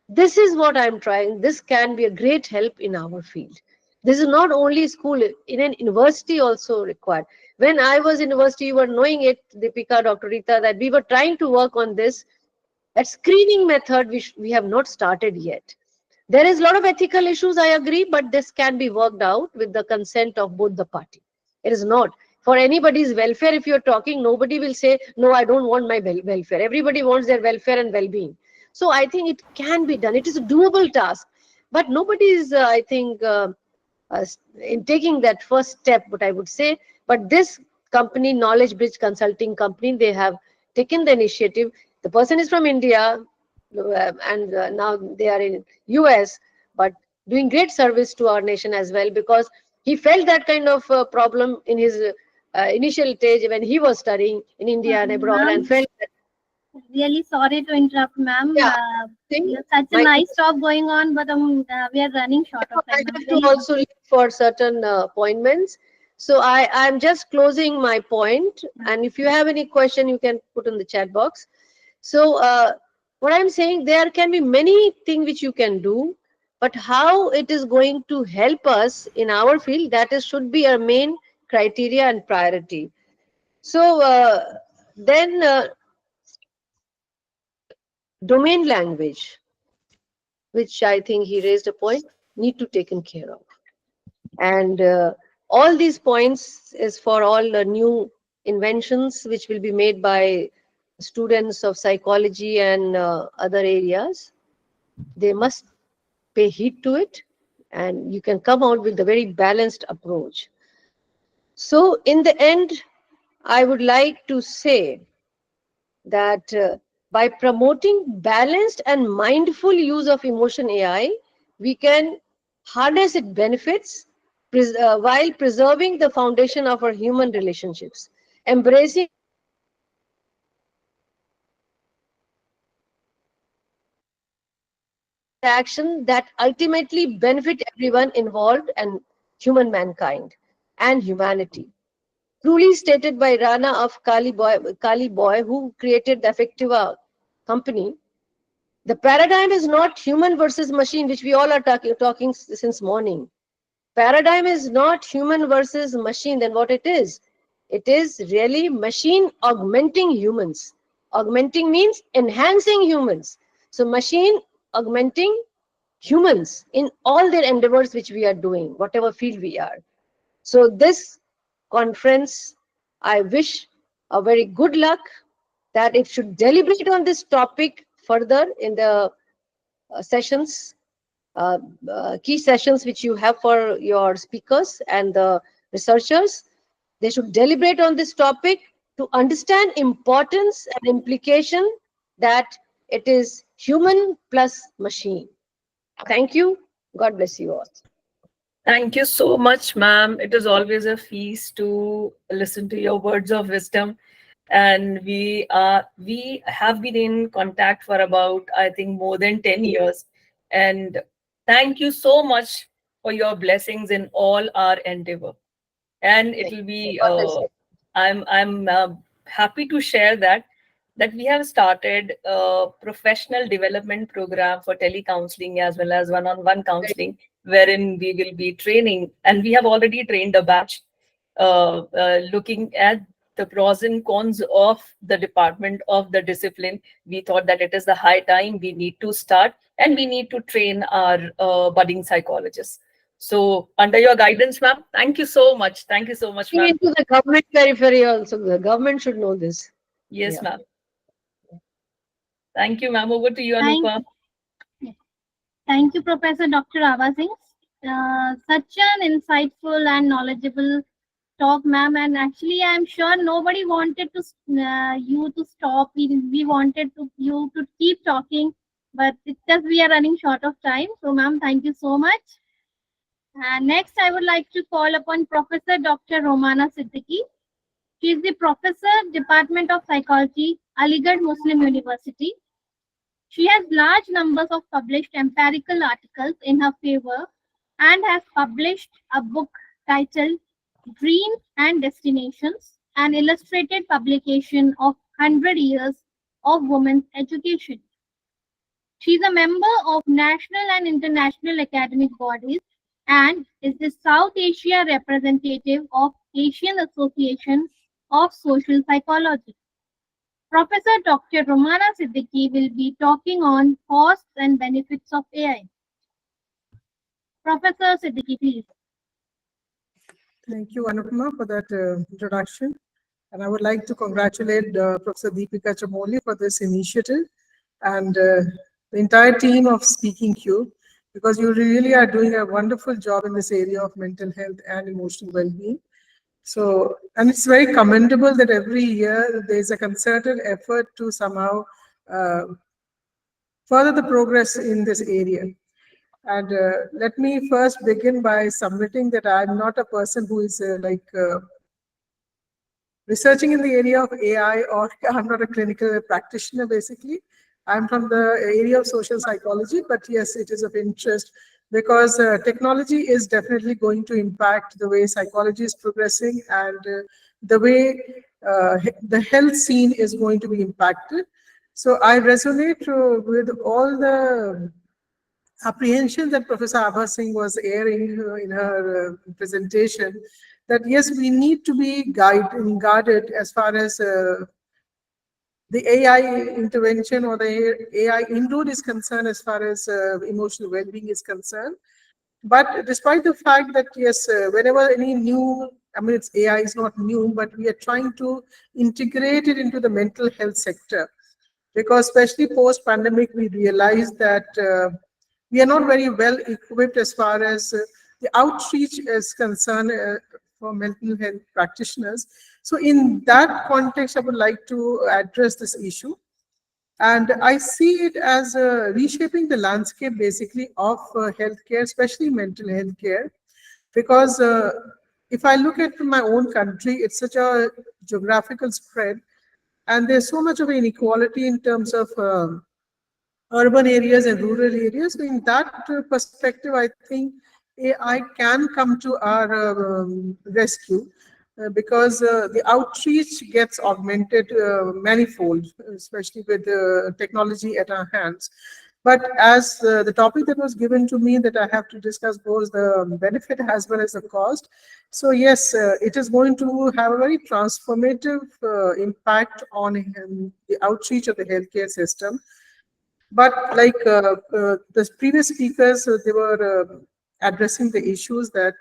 This is what I'm trying. This can be a great help in our field. This is not only school, in an university also required. When I was in university, you were knowing it, Deepika, Dr. Rita, that we were trying to work on this. That screening method, we have not started yet. There is a lot of ethical issues, I agree, but this can be worked out with the consent of both the parties. It is not. For anybody's welfare, if you're talking, nobody will say, no, I don't want my welfare. Everybody wants their welfare and well-being. So I think it can be done. It is a doable task. But nobody is, I think, in taking that first step, what I would say. But this company, Knowledge Bridge Consulting Company, they have taken the initiative. The person is from India, and now they are in US, but doing great service to our nation as well, because he felt that kind of problem in his initial stage when he was studying in India and abroad, and felt that. Really sorry to interrupt, ma'am. Yeah, Such a nice talk going on, but we are running short of time. I have to also leave for certain appointments. So I'm just closing my point. And if you have any question, you can put in the chat box. So what I'm saying, there can be many things which you can do, but how it is going to help us in our field, should be our main criteria and priority. So then domain language, which I think he raised a point, need to taken care of. And all these points is for all the new inventions which will be made by students of psychology and other areas. They must pay heed to it. and you can come out with a very balanced approach. So in the end, I would like to say that by promoting balanced and mindful use of emotion AI, we can harness its benefits while preserving the foundation of our human relationships, embracing action that ultimately benefit everyone involved and human mankind and humanity. Truly stated by Rana of Kali Boy, who created the Effectiva company, the paradigm is not human versus machine, which we all are talking since morning. Paradigm is not human versus machine. Then what it is? It is really machine augmenting humans. Augmenting means enhancing humans. So machine augmenting humans in all their endeavors which we are doing, whatever field we are. So this conference, I wish a very good luck, that it should deliberate on this topic further in the sessions, key sessions which you have for your speakers and the researchers. They should deliberate on this topic to understand importance and implication that it is human plus machine. Thank you. God bless you all. Thank you so much, ma'am. It is always a feast to listen to your words of wisdom. And we have been in contact for about, I think, more than 10 years. And thank you so much for your blessings in all our endeavor. And it will be, I'm happy to share that we have started a professional development program for telecounseling as well as one-on-one counseling, wherein we will be training, and we have already trained a batch looking at the pros and cons of the department, of the discipline. We thought that it is the high time we need to start, and we need to train our budding psychologists. So under your guidance, ma'am, thank you so much. Thank you so much, ma'am. Into the government periphery also. The government should know this. Yes, Yeah. ma'am. Thank you, ma'am. Over to you, Thank Anupa. Thank you, Professor Dr. Ava Singh. Such an insightful and knowledgeable talk, ma'am. And actually, I'm sure nobody wanted to you to stop. We wanted you to keep talking, but because we are running short of time. So, ma'am, thank you so much. Next, I would like to call upon Professor Dr. Romana Siddiqui. She is the Professor, Department of Psychology, Aligarh Muslim University. She has large numbers of published empirical articles in her favor and has published a book titled Dreams and Destinations, an illustrated publication of 100 Years of Women's Education. She is a member of national and international academic bodies and is the South Asia representative of Asian Association of Social Psychology. Professor Dr. Romana Siddiqui will be talking on costs and benefits of AI. Professor Siddiqui, please. Thank you, Anupama, for that introduction. And I would like to congratulate Professor Deepika Chamoli for this initiative and the entire team of Speakingcube, because you really are doing a wonderful job in this area of mental health and emotional well-being. So, and it's very commendable that every year there's a concerted effort to somehow further the progress in this area. And let me first begin by submitting that I'm not a person who is researching in the area of AI, or I'm not a clinical practitioner, basically. I'm from the area of social psychology, but yes, it is of interest because technology is definitely going to impact the way psychology is progressing and the way the health scene is going to be impacted. So I resonate with all the apprehension that Professor Abha Singh was airing in her presentation, that yes, we need to be guarded as far as the AI intervention or the AI inroad is concerned, as far as emotional well-being is concerned. But despite the fact that yes, whenever any new, I mean, it's AI is not new, but we are trying to integrate it into the mental health sector, because especially post-pandemic, we realized that we are not very well equipped as far as the outreach is concerned for mental health practitioners. So in that context, I would like to address this issue. And I see it as reshaping the landscape basically of healthcare, especially mental health care. Because if I look at my own country, it's such a geographical spread, and there's so much of inequality in terms of urban areas and rural areas. So in that perspective, I think AI can come to our rescue because the outreach gets augmented manifold, especially with technology at our hands. But as the topic that was given to me that I have to discuss both the benefit as well as the cost. So yes, it is going to have a very transformative impact on the outreach of the healthcare system. But like the previous speakers, they were addressing the issues that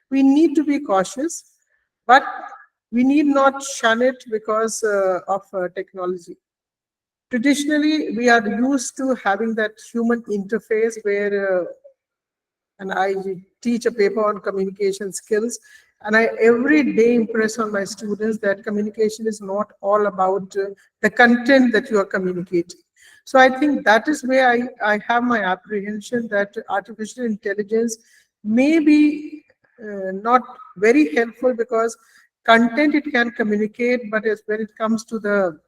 we need to be cautious, but we need not shun it because of technology. Traditionally, we are used to having that human interface where, and I teach a paper on communication skills, and I every day impress on my students that communication is not all about the content that you are communicating. So I think that is where I have my apprehension that artificial intelligence may be not very helpful because content it can communicate, but when it comes to the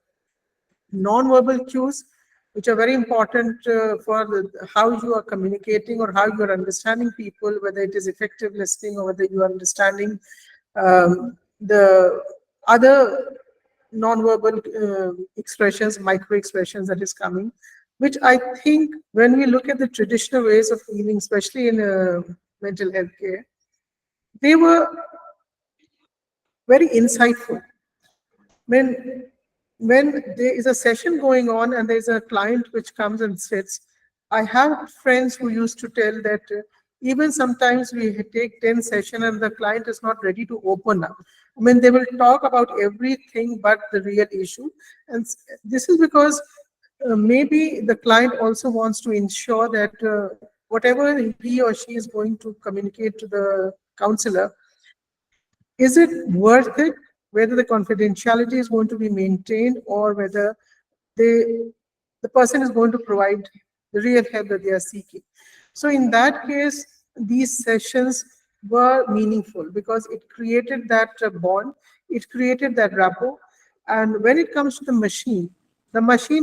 non-verbal cues, which are very important for how you are communicating or how you are understanding people, whether it is effective listening or whether you are understanding the other non-verbal expressions, micro-expressions that is coming, which I think when we look at the traditional ways of healing, especially in mental health care, they were very insightful. When there is a session going on and there's a client which comes and sits, I have friends who used to tell that even sometimes we take 10 sessions and the client is not ready to open up. I mean, they will talk about everything but the real issue. And this is because maybe the client also wants to ensure that whatever he or she is going to communicate to the counselor, is it worth it? Whether the confidentiality is going to be maintained or whether the person is going to provide the real help that they are seeking. So in that case, these sessions were meaningful because it created that bond, it created that rapport. And when it comes to the machine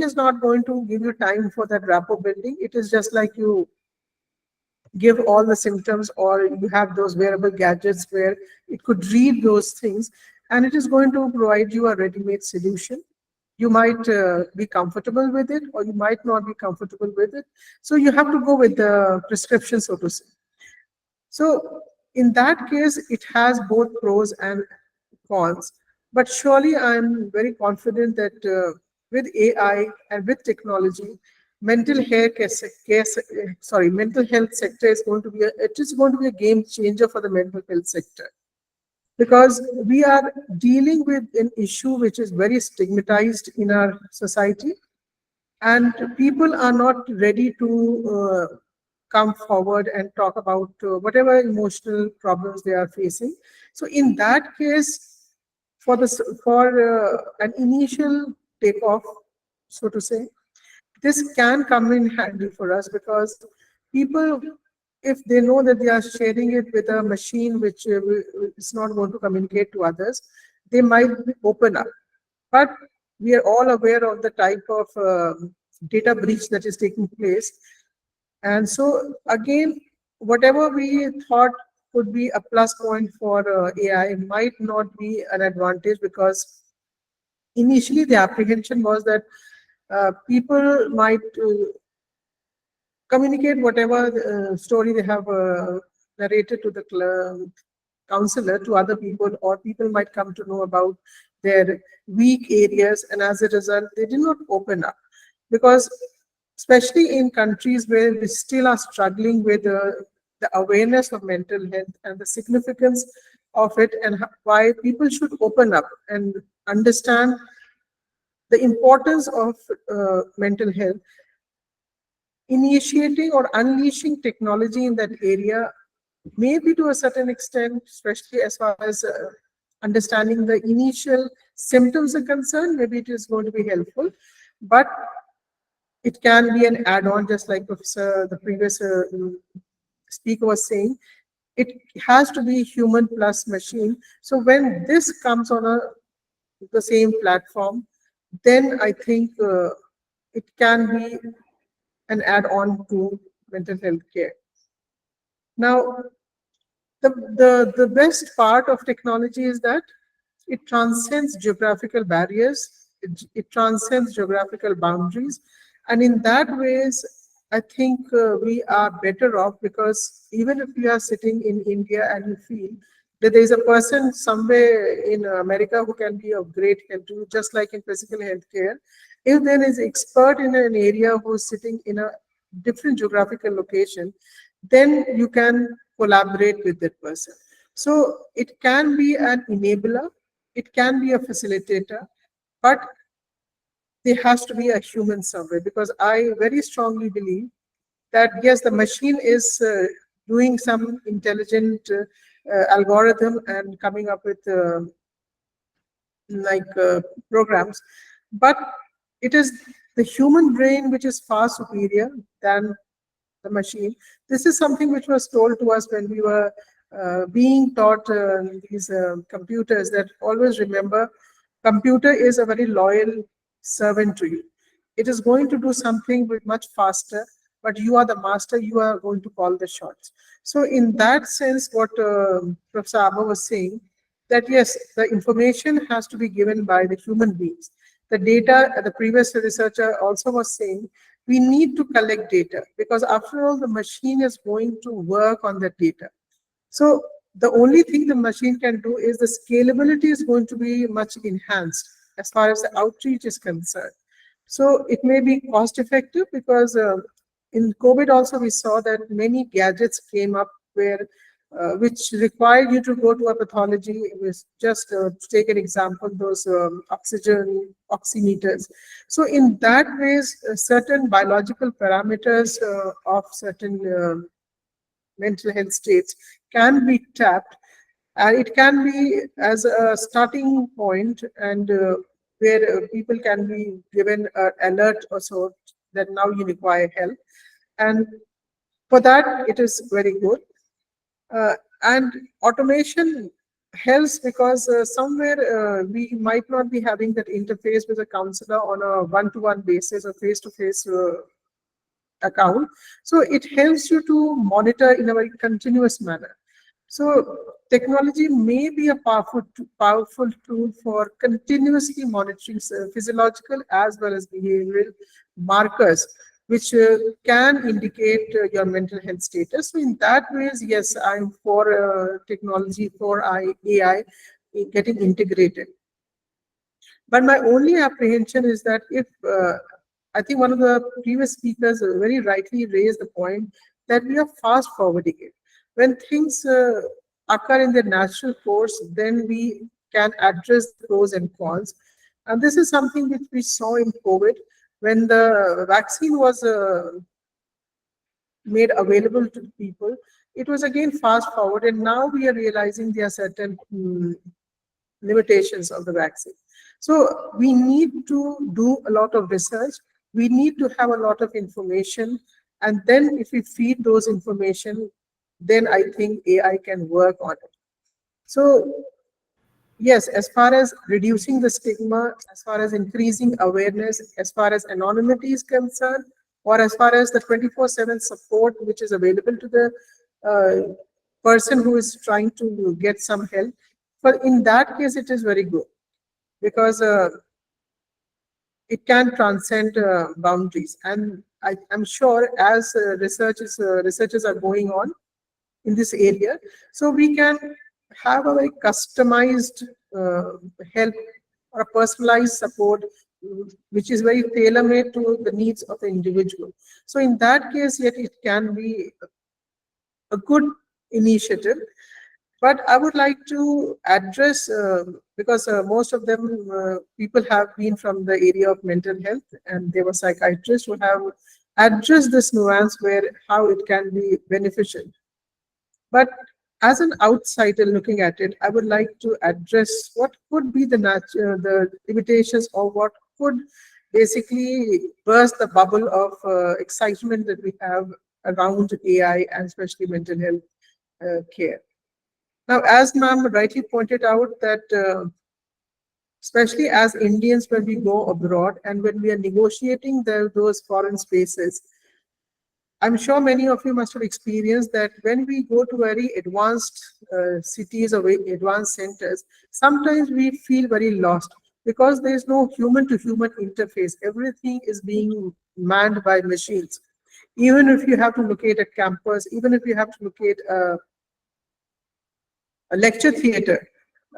is not going to give you time for that rapport building. It is just like you give all the symptoms or you have those wearable gadgets where it could read those things and it is going to provide you a ready-made solution. You might be comfortable with it or you might not be comfortable with it. So you have to go with the prescription, so to say. So in that case, it has both pros and cons. But surely I'm very confident that with AI and with technology, mental health sector is going to be a game changer for the mental health sector, because we are dealing with an issue which is very stigmatized in our society, and people are not ready to come forward and talk about whatever emotional problems they are facing. So in that case, for an initial takeoff, so to say, this can come in handy for us because people, if they know that they are sharing it with a machine which is not going to communicate to others, they might open up. But we are all aware of the type of data breach that is taking place. And so again, whatever we thought could be a plus point for AI might not be an advantage, because initially the apprehension was that people might communicate whatever story they have narrated to the counselor to other people, or people might come to know about their weak areas, and as a result they did not open up. Because especially in countries where we still are struggling with the awareness of mental health and the significance of it, and why people should open up and understand the importance of mental health, initiating or unleashing technology in that area, maybe to a certain extent, especially as far as understanding the initial symptoms are concerned, maybe it is going to be helpful, but it can be an add-on, just like the previous speaker was saying. It has to be human plus machine. So when this comes on the same platform, then I think it can be an add-on to mental health care. Now, the best part of technology is that it transcends geographical barriers, it transcends geographical boundaries, and in that ways, I think we are better off, because even if you are sitting in India and you feel that there is a person somewhere in America who can be of great help to you, just like in physical healthcare, if there is an expert in an area who is sitting in a different geographical location, then you can collaborate with that person. So it can be an enabler, it can be a facilitator, but there has to be a human somewhere, because I very strongly believe that yes, the machine is doing some intelligent algorithm and coming up with programs, but it is the human brain which is far superior than the machine. This is something which was told to us when we were being taught these computers, that always remember, computer is a very loyal servant to you. It is going to do something with much faster, but you are the master, you are going to call the shots. So in that sense, what Professor Abba was saying, that yes, the information has to be given by the human beings. The data, the previous researcher also was saying, we need to collect data, because after all, the machine is going to work on that data. So the only thing the machine can do is the scalability is going to be much enhanced as far as the outreach is concerned. So it may be cost effective, because in COVID also we saw that many gadgets came up where which required you to go to a pathology. It was just to take an example, those oxygen oximeters. So in that ways, certain biological parameters of certain mental health states can be tapped, and it can be as a starting point, and where people can be given an alert or so that now you require help, and for that it is very good. And automation helps, because somewhere we might not be having that interface with a counselor on a one-to-one basis or face-to-face account. So it helps you to monitor in a very continuous manner. So technology may be a powerful tool for continuously monitoring physiological as well as behavioral markers, which can indicate your mental health status. So in that ways, yes, I'm for technology, for AI getting integrated. But my only apprehension is that if, I think one of the previous speakers very rightly raised the point that we are fast forwarding it. When things occur in their natural course, then we can address the pros and cons. And this is something which we saw in COVID, when the vaccine was made available to people. It was again fast forward, and now we are realizing there are certain limitations of the vaccine. So we need to do a lot of research. We need to have a lot of information, and then if we feed those information, then I think AI can work on it. So yes, as far as reducing the stigma, as far as increasing awareness, as far as anonymity is concerned, or as far as the 24/7 support which is available to the person who is trying to get some help, but in that case, it is very good, because it can transcend boundaries. And I'm sure as researches are going on in this area, so we can have a very customized help or a personalized support, which is very tailor-made to the needs of the individual. So in that case, yet it can be a good initiative. But I would like to address, because most of them, people have been from the area of mental health, and there were psychiatrists who have address this nuance where how it can be beneficial. But as an outsider looking at it, I would like to address what could be the limitations, or what could basically burst the bubble of excitement that we have around AI and especially mental health care. Now, as ma'am rightly pointed out, that especially as Indians, when we go abroad and when we are negotiating those foreign spaces, I'm sure many of you must have experienced that when we go to very advanced cities or very advanced centers, sometimes we feel very lost because there is no human-to-human interface. Everything is being manned by machines. Even if you have to locate a campus, even if you have to locate a lecture theater.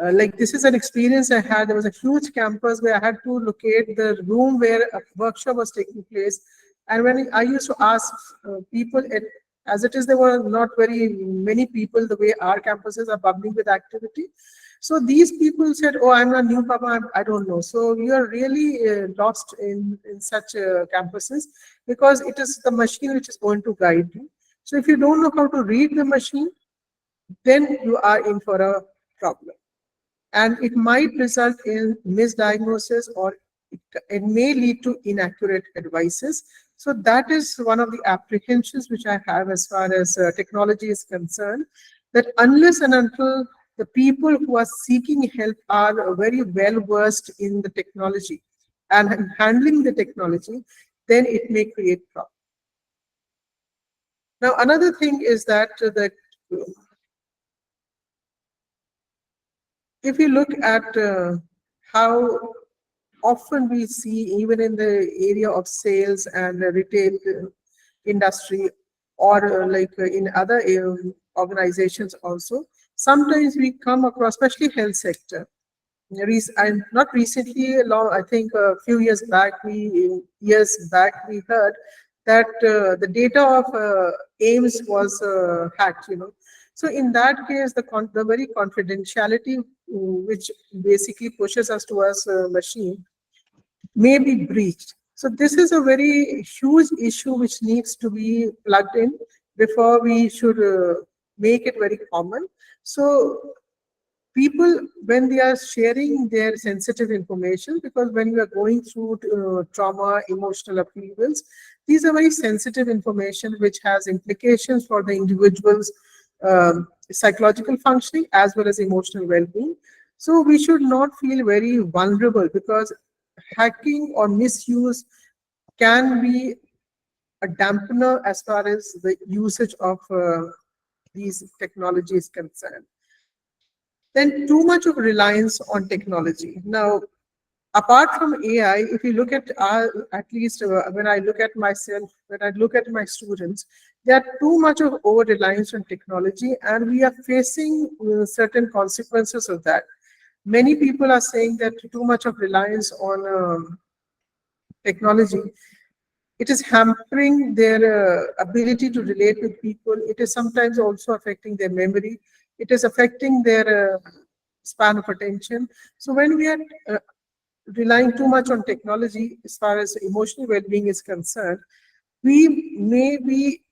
Like this is an experience I had. There was a huge campus where I had to locate the room where a workshop was taking place. And when I used to ask people, as it is, there were not very many people the way our campuses are bubbling with activity. So these people said, oh, I'm a new papa, I don't know. So you are really lost in such campuses, because it is the machine which is going to guide you. So if you don't know how to read the machine, then you are in for a problem. And it might result in misdiagnosis, or it may lead to inaccurate advices. So that is one of the apprehensions which I have as far as technology is concerned, that unless and until the people who are seeking help are very well versed in the technology and handling the technology, then it may create problems. Now, another thing is that if you look at how often we see, even in the area of sales and retail industry, or in other organizations also, sometimes we come across, especially health sector. And not recently, I think a few years back, we heard that the data of AIMS was hacked. So in that case, the very confidentiality which basically pushes us towards a machine may be breached. So this is a very huge issue which needs to be plugged in before we should make it very common. So people, when they are sharing their sensitive information, because when we are going through trauma, emotional upheavals, these are very sensitive information which has implications for the individual's psychological functioning as well as emotional well-being. So we should not feel very vulnerable, because hacking or misuse can be a dampener as far as the usage of these technologies is concerned. Then too much of reliance on technology. Now, apart from AI, if you look at at least when I look at myself, when I look at my students, there are too much of over-reliance on technology, and we are facing certain consequences of that. Many people are saying that too much of reliance on technology, it is hampering their ability to relate with people. It is sometimes also affecting their memory. It is affecting their span of attention. So when we are relying too much on technology as far as emotional well-being is concerned, we may be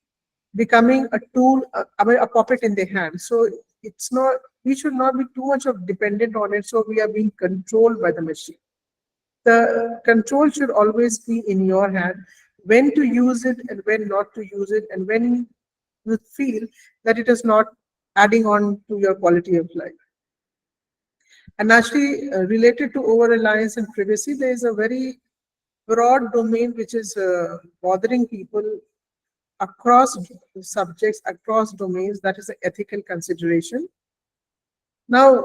becoming a tool, a puppet in their hand. So it's not, we should not be too much of dependent on it, so we are being controlled by the machine. The control should always be in your hand, when to use it and when not to use it, and when you feel that it is not adding on to your quality of life. And actually, related to over-reliance and privacy, there is a very broad domain which is bothering people across subjects, across domains, that is the ethical consideration. Now,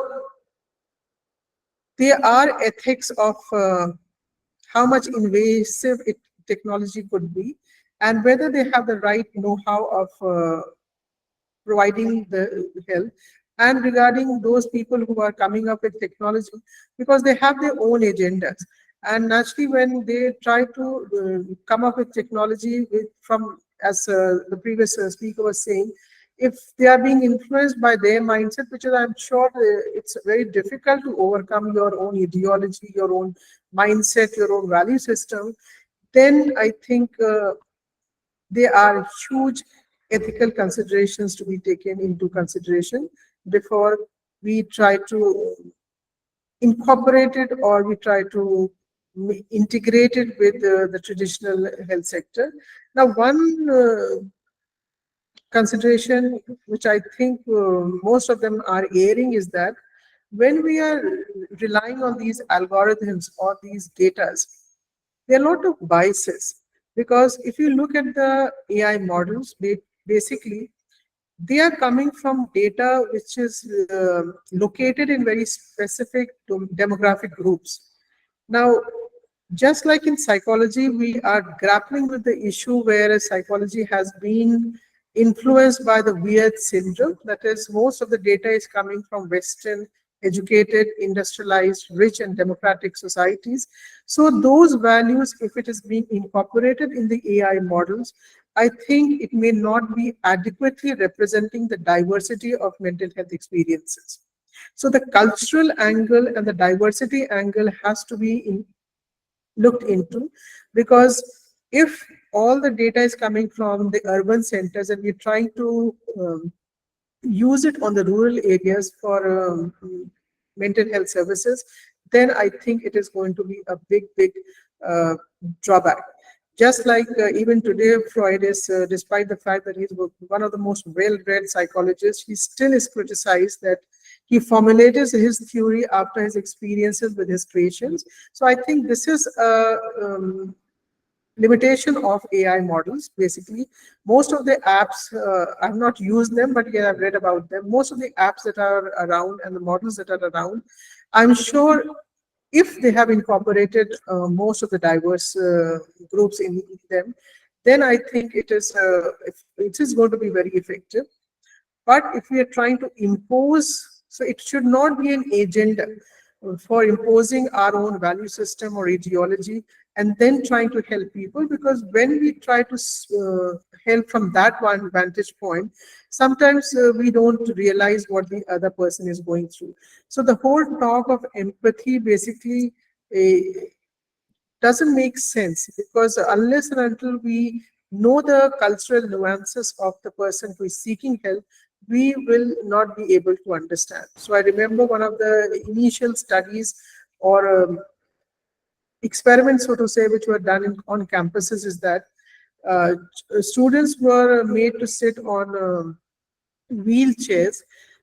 there are ethics of how much invasive technology could be, and whether they have the right know-how of providing the help, and regarding those people who are coming up with technology, because they have their own agendas. And naturally, when they try to come up with technology as the previous speaker was saying, if they are being influenced by their mindset, which is, I'm sure it's very difficult to overcome your own ideology, your own mindset, your own value system, then I think there are huge ethical considerations to be taken into consideration before we try to incorporate it or we try to integrate it with the traditional health sector. Now, one consideration which I think most of them are airing is that when we are relying on these algorithms or these datas, there are a lot of biases, because if you look at the AI models, basically they are coming from data which is located in very specific demographic groups. Now, just like in psychology, we are grappling with the issue where psychology has been influenced by the weird syndrome. That is, most of the data is coming from Western, educated, industrialized, rich, and democratic societies. So those values, if it is being incorporated in the AI models, I think it may not be adequately representing the diversity of mental health experiences. So the cultural angle and the diversity angle has to be looked into, because if all the data is coming from the urban centers and we're trying to use it on the rural areas for mental health services, then I think it is going to be a big drawback. Just like even today, Freud is, despite the fact that he's one of the most well-read psychologists, he still is criticized that he formulated his theory after his experiences with his patients. So I think this is a limitation of AI models. Basically, most of the apps, I've not used them, but yeah, I've read about them. Most of the apps that are around and the models that are around, I'm sure if they have incorporated most of the diverse groups in them, then I think it is going to be very effective. But if we are trying to impose, so it should not be an agenda for imposing our own value system or ideology and then trying to help people, because when we try to help from that one vantage point, sometimes we don't realize what the other person is going through. So the whole talk of empathy basically doesn't make sense, because unless and until we know the cultural nuances of the person who is seeking help, we will not be able to understand. So I remember one of the initial studies or experiments, so to say, which were done on campuses is that students were made to sit on wheelchairs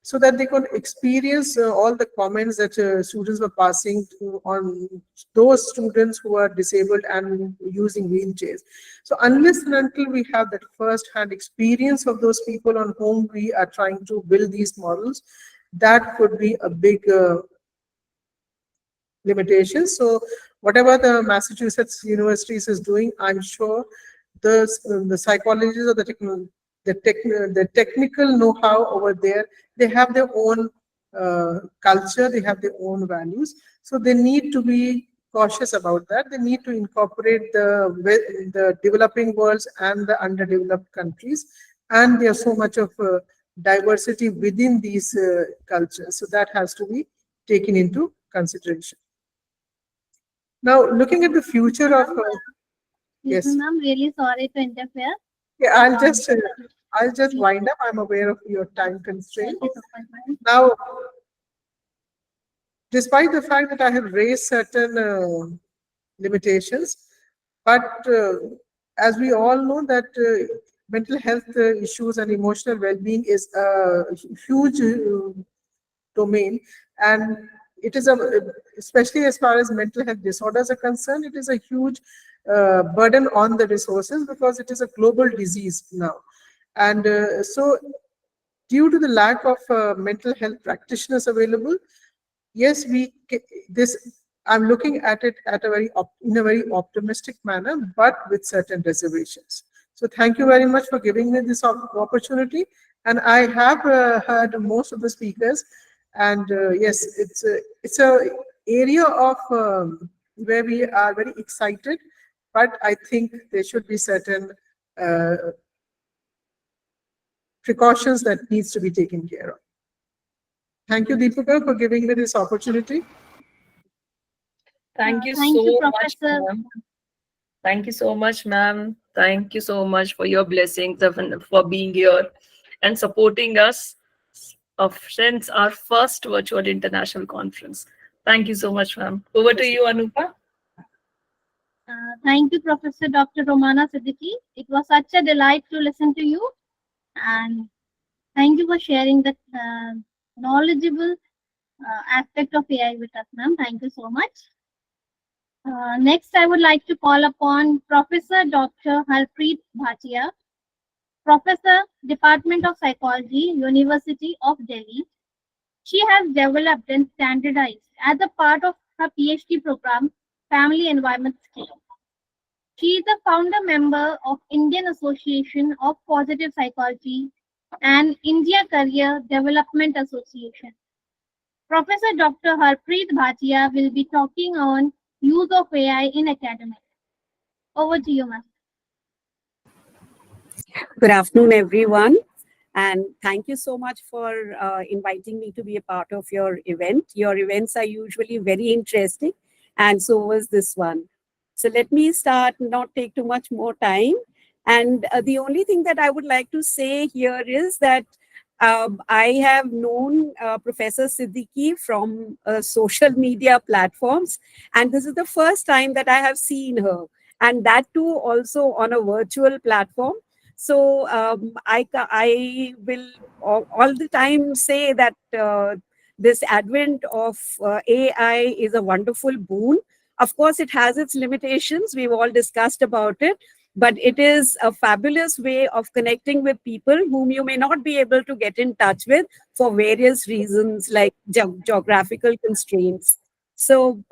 so that they could experience all the comments that students were passing on those students who are disabled and using wheelchairs. So unless and until we have that first-hand experience of those people on whom we are trying to build these models, that could be a big limitation. So whatever the Massachusetts universities is doing, I'm sure the psychologists or the technical know-how over there, they have their own culture, they have their own values. So they need to be cautious about that. They need to incorporate the developing worlds and the underdeveloped countries. And there's so much of diversity within these cultures. So that has to be taken into consideration. Now, looking at the future of... yes. I'm really sorry to interfere. Yeah, I'll just wind up. I'm aware of your time constraint. Now, despite the fact that I have raised certain limitations, but as we all know that mental health issues and emotional well-being is a huge domain, and it is especially as far as mental health disorders are concerned, it is a huge burden on the resources, because it is a global disease now. And so due to the lack of mental health practitioners available, yes, I'm looking at it in a very optimistic manner, but with certain reservations. So thank you very much for giving me this opportunity. And I have heard most of the speakers, and yes, it's a area of where we are very excited, but I think there should be certain precautions that needs to be taken care of. Thank you, Deepika, for giving me this opportunity. Thank you Thank so you, much, Professor. ma'am. Thank you so much, ma'am. Thank you so much for your blessings and for being here and supporting us since our first virtual international conference. Thank you so much, ma'am. Over to you, Anupa. Thank you, Professor Dr. Romana Siddiqui. It was such a delight to listen to you, and thank you for sharing the knowledgeable aspect of AI with us, ma'am. Thank you so much. Next, I would like to call upon Professor Dr. Harpreet Bhatia, Professor, Department of Psychology, University of Delhi. She has developed and standardized as a part of her PhD program, Family Environment Skill. She is a founder member of Indian Association of Positive Psychology and India Career Development Association. Professor Dr. Harpreet Bhatia will be talking on use of AI in academics. Over to you, ma'am. Good afternoon, everyone. And thank you so much for inviting me to be a part of your event. Your events are usually very interesting, and so was this one. So let me start, not take too much more time. And the only thing that I would like to say here is that I have known Professor Siddiqui from social media platforms, and this is the first time that I have seen her, and that too also on a virtual platform. So I will all the time say that this advent of AI is a wonderful boon. Of course, it has its limitations. We've all discussed about it, but it is a fabulous way of connecting with people whom you may not be able to get in touch with for various reasons like geographical constraints. So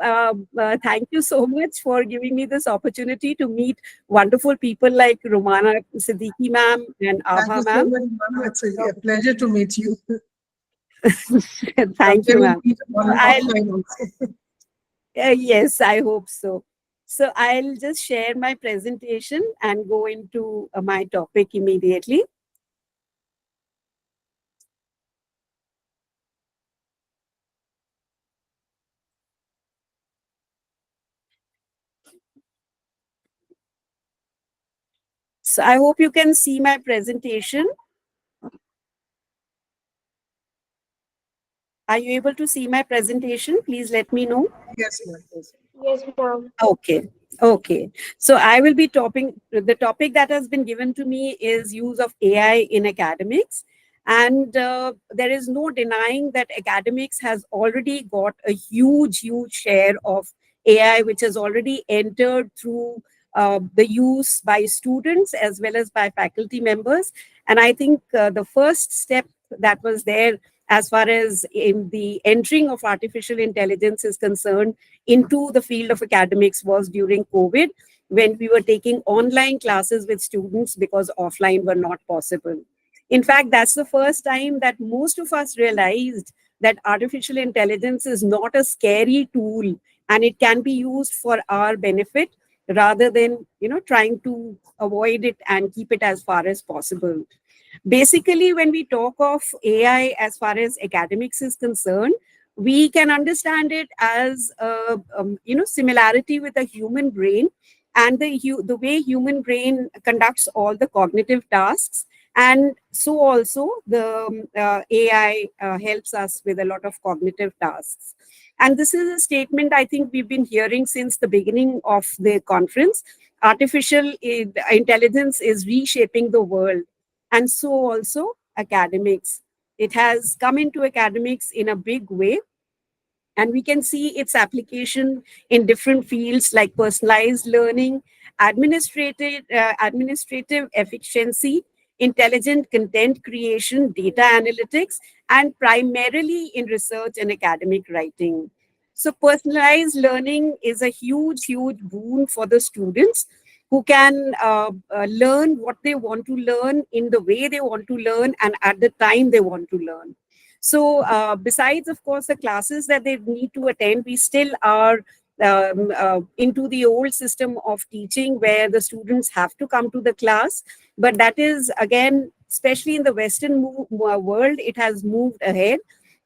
thank you so much for giving me this opportunity to meet wonderful people like Romana Siddiqui ma'am and Abha ma'am. Thank you so much, ma'am. It's a pleasure to meet you. Thank you, ma'am. Offline also. Yes, I hope so. So I'll just share my presentation and go into my topic immediately. So I hope you can see my presentation. Are you able to see my presentation? Please let me know. Yes, ma'am. Yes, ma'am. Okay. Okay. So I will be the topic that has been given to me is use of AI in academics. And there is no denying that academics has already got a huge share of AI, which has already entered through the use by students as well as by faculty members. And I think the first step that was there as far as in the entering of artificial intelligence is concerned into the field of academics was during COVID, when we were taking online classes with students because offline were not possible. In fact, that's the first time that most of us realized that artificial intelligence is not a scary tool and it can be used for our benefit rather than, trying to avoid it and keep it as far as possible. Basically, when we talk of AI as far as academics is concerned, we can understand it as similarity with a human brain and the way human brain conducts all the cognitive tasks. And so also the AI helps us with a lot of cognitive tasks. And this is a statement I think we've been hearing since the beginning of the conference. Artificial intelligence is reshaping the world. And so also academics. It has come into academics in a big way. And we can see its application in different fields like personalized learning, administrative efficiency, intelligent content creation, data analytics, and primarily in research and academic writing. So personalized learning is a huge boon for the students who can learn what they want to learn in the way they want to learn and at the time they want to learn. So besides, of course, the classes that they need to attend, we still are into the old system of teaching where the students have to come to the class. But that is, again, especially in the Western world, it has moved ahead.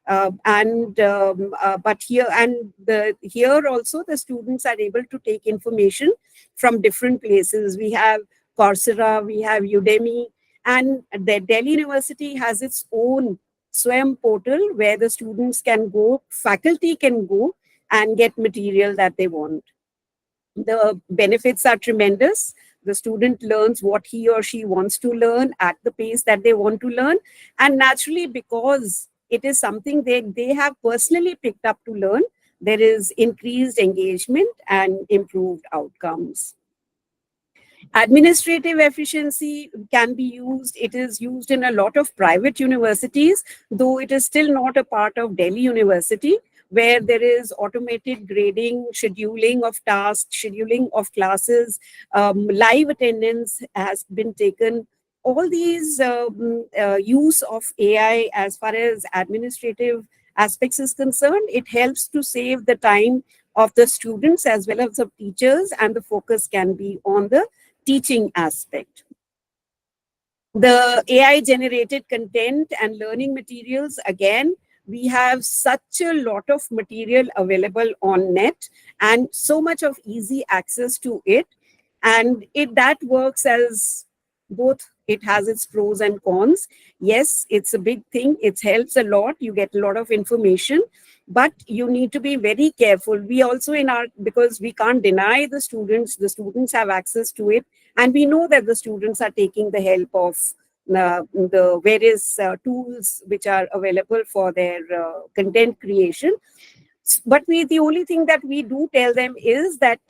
But here also the students are able to take information from different places. We have Coursera, we have Udemy, and the Delhi University has its own SWAYAM portal where the students can go, faculty can go and get material that they want. The benefits are tremendous. The student learns what he or she wants to learn at the pace that they want to learn. And naturally, because it is something they have personally picked up to learn, there is increased engagement and improved outcomes. Administrative efficiency can be used. It is used in a lot of private universities, though it is still not a part of Delhi University, where there is automated grading, scheduling of tasks, scheduling of classes, live attendance has been taken. All these use of AI as far as administrative aspects is concerned, it helps to save the time of the students as well as of teachers, and the focus can be on the teaching aspect. The AI generated content and learning materials, again, we have such a lot of material available on net and so much of easy access to it. And that works as both, it has its pros and cons. Yes, it's a big thing. It helps a lot. You get a lot of information, but you need to be very careful. We also because we can't deny the students have access to it. And we know that the students are taking the help of the various tools which are available for their content creation. But the only thing that we do tell them is that,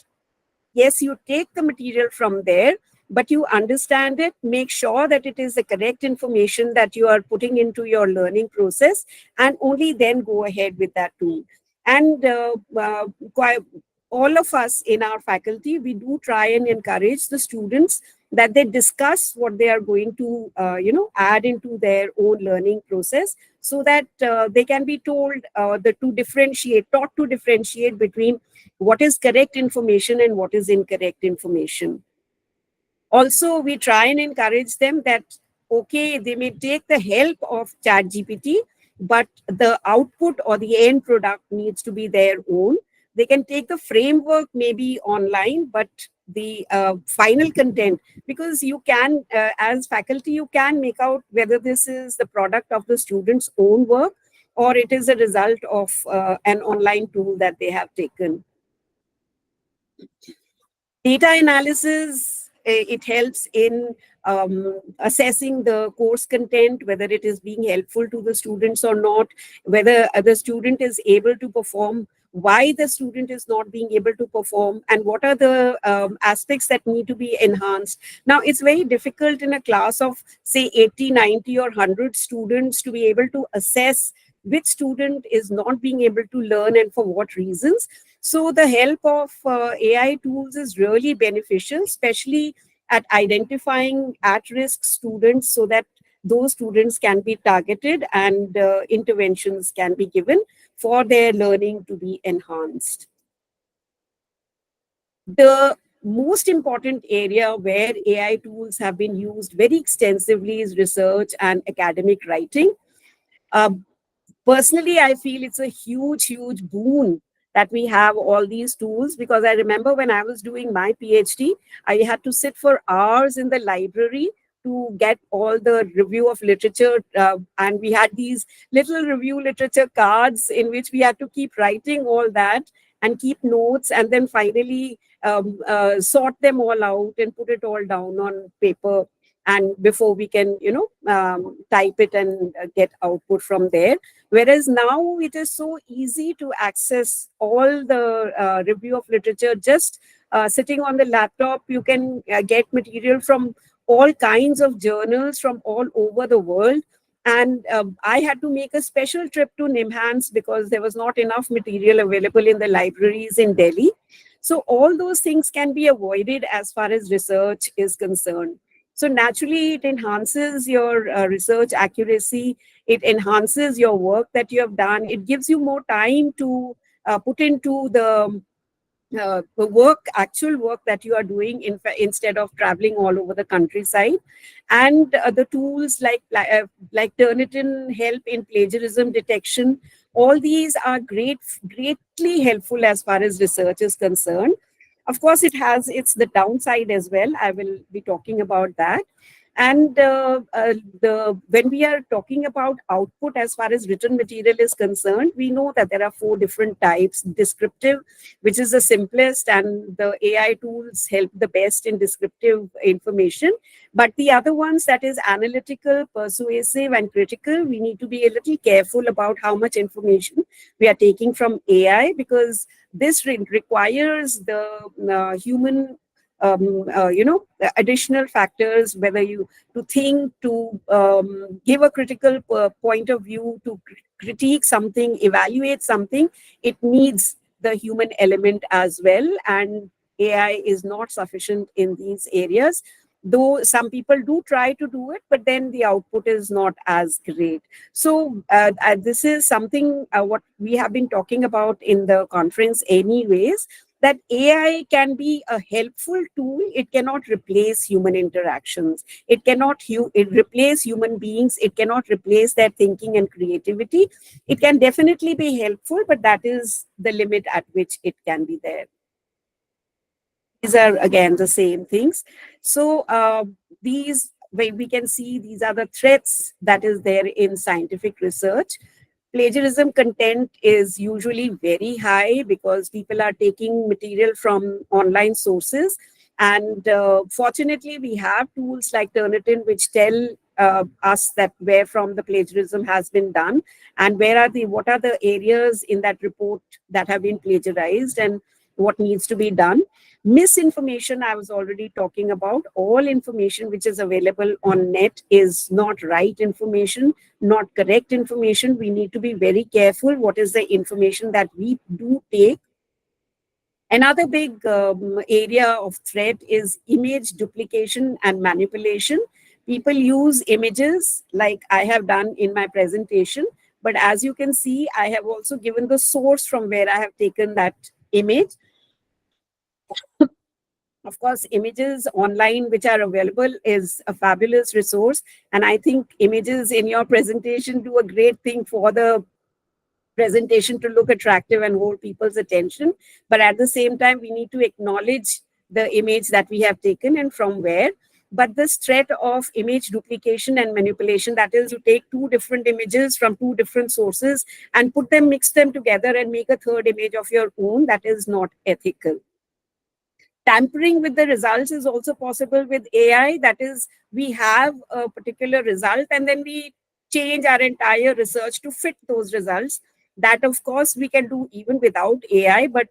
yes, you take the material from there, but you understand it, make sure that it is the correct information that you are putting into your learning process, and only then go ahead with that tool. And all of us in our faculty, we do try and encourage the students that they discuss what they are going to, add into their own learning process, so that they can be taught to differentiate between what is correct information and what is incorrect information. Also, we try and encourage them that, okay, they may take the help of ChatGPT, but the output or the end product needs to be their own. They can take the framework maybe online, but the final content, because you can, as faculty, you can make out whether this is the product of the student's own work or it is a result of an online tool that they have taken. Data analysis, it helps in assessing the course content, whether it is being helpful to the students or not, whether the student is able to perform, why the student is not being able to perform, and what are the aspects that need to be enhanced. Now, it's very difficult in a class of, say, 80, 90 or 100 students to be able to assess which student is not being able to learn and for what reasons. So the help of AI tools is really beneficial, especially at identifying at-risk students, so that those students can be targeted and interventions can be given for their learning to be enhanced. The most important area where AI tools have been used very extensively is research and academic writing. Personally, I feel it's a huge, huge boon that we have all these tools, because I remember when I was doing my PhD, I had to sit for hours in the library to get all the review of literature. And we had these little review literature cards in which we had to keep writing all that and keep notes, and then finally sort them all out and put it all down on paper. And before we can, type it and get output from there. Whereas now it is so easy to access all the review of literature. Just sitting on the laptop, you can get material from all kinds of journals from all over the world. And I had to make a special trip to NIMHANS because there was not enough material available in the libraries in Delhi. So all those things can be avoided as far as research is concerned. So naturally, it enhances your research accuracy. It enhances your work that you have done. It gives you more time to put into the the actual work that you are doing instead of traveling all over the countryside. And the tools like Turnitin help in plagiarism detection. All these are greatly helpful as far as research is concerned. Of course, it's the downside as well. I will be talking about that. And when we are talking about output as far as written material is concerned, we know that there are 4 different types. Descriptive, which is the simplest, and the AI tools help the best in descriptive information. But the other ones, that is analytical, persuasive, and critical, we need to be a little careful about how much information we are taking from AI, because this requires the human additional factors, whether you to think, to give a critical point of view, to critique something, evaluate something. It needs the human element as well, and AI is not sufficient in these areas, though some people do try to do it, but then the output is not as great. So this is something what we have been talking about in the conference anyways, that AI can be a helpful tool. It cannot replace human interactions. It cannot replace human beings. It cannot replace their thinking and creativity. It can definitely be helpful, but that is the limit at which it can be there. These are again the same things. So we can see these are the threats that is there in scientific research. Plagiarism content is usually very high because people are taking material from online sources. And fortunately, we have tools like Turnitin which tell us that where from the plagiarism has been done and what are the areas in that report that have been plagiarized and what needs to be done. Misinformation, I was already talking about. All information which is available on net is not right information, not correct information. We need to be very careful what is the information that we do take. Another big area of threat is image duplication and manipulation. People use images like I have done in my presentation, but as you can see, I have also given the source from where I have taken that image. Of course, images online which are available is a fabulous resource. And I think images in your presentation do a great thing for the presentation to look attractive and hold people's attention. But at the same time, we need to acknowledge the image that we have taken and from where. But this threat of image duplication and manipulation, that is, you take 2 different images from 2 different sources and mix them together and make a third image of your own, that is not ethical. Tampering with the results is also possible with AI. That is, we have a particular result and then we change our entire research to fit those results. That, of course, we can do even without AI, but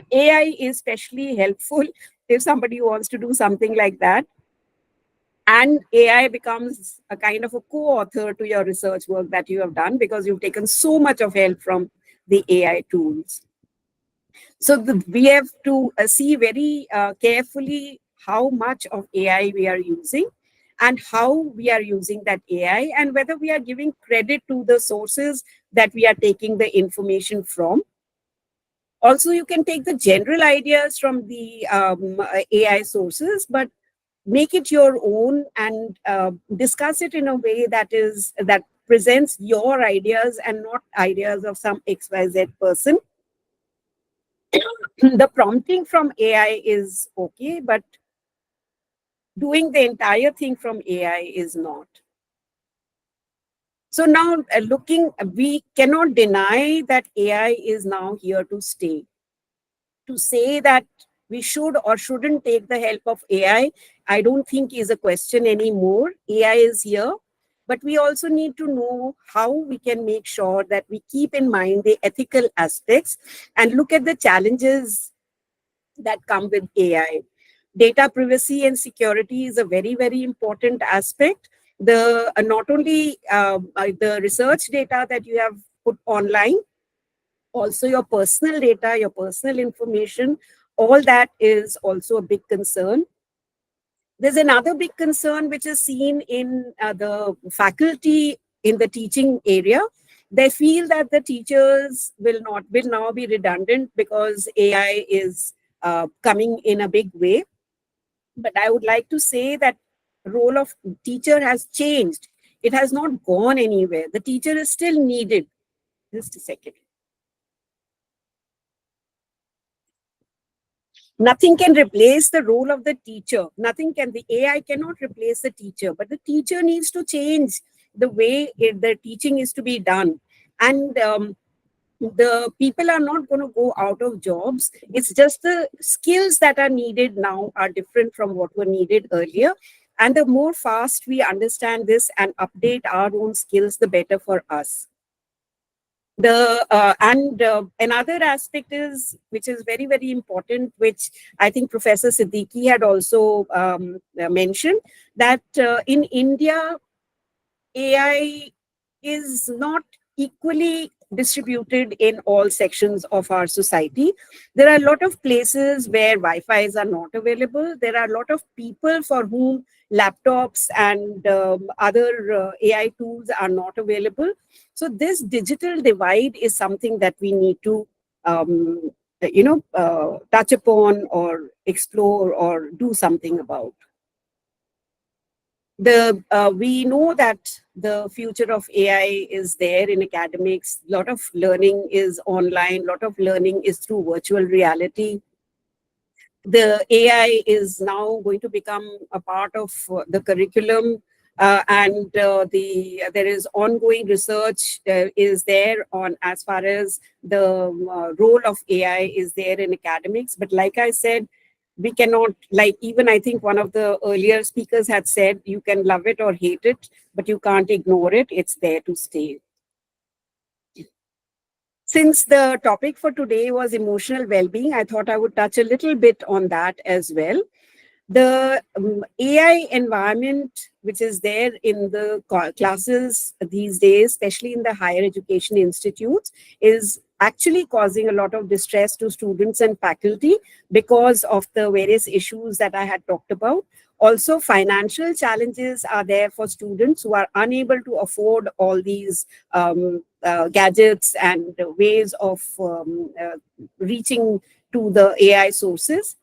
AI is especially helpful if somebody wants to do something like that. And AI becomes a kind of a co-author to your research work that you have done because you've taken so much of help from the AI tools. So we have to see very carefully how much of AI we are using and how we are using that AI and whether we are giving credit to the sources that we are taking the information from. Also, you can take the general ideas from the AI sources, but make it your own and discuss it in a way that presents your ideas and not ideas of some XYZ person. The prompting from AI is okay, but doing the entire thing from AI is not. So now we cannot deny that AI is now here to stay. To say that we should or shouldn't take the help of AI, I don't think is a question anymore. AI is here, but we also need to know how we can make sure that we keep in mind the ethical aspects and look at the challenges that come with AI. Data privacy and security is a very, very important aspect. Not only the research data that you have put online, also your personal data, your personal information, all that is also a big concern. There's another big concern which is seen in the faculty in the teaching area, They feel that the teachers will now be redundant because AI is coming in a big way. But I would like to say that role of teacher has changed. It has not gone anywhere. The teacher is still needed. Just a second. Nothing can replace the role of the teacher. The AI cannot replace the teacher, but the teacher needs to change the way the teaching is to be done. And the people are not going to go out of jobs. It's just the skills that are needed now are different from what were needed earlier. And the more fast we understand this and update our own skills, the better for us. Another aspect is, which is very, very important, which I think Professor Siddiqui had also mentioned, that in India, AI is not equally distributed in all sections of our society. There are a lot of places where Wi-Fi's are not available. There are a lot of people for whom laptops and other AI tools are not available. So this digital divide is something that we need to touch upon or explore or do something about. We know that the future of AI is there in academics. A lot of learning is online. A lot of learning is through virtual reality. The AI is now going to become a part of the curriculum, and there is ongoing research is there on as far as the role of AI is there in academics. But like I said, we cannot, like even I think one of the earlier speakers had said, you can love it or hate it, but you can't ignore it. It's there to stay. Since the topic for today was emotional well-being, I thought I would touch a little bit on that as well. The AI environment, which is there in the classes these days, especially in the higher education institutes, is actually causing a lot of distress to students and faculty because of the various issues that I had talked about. Also, financial challenges are there for students who are unable to afford all these gadgets and ways of reaching to the AI sources.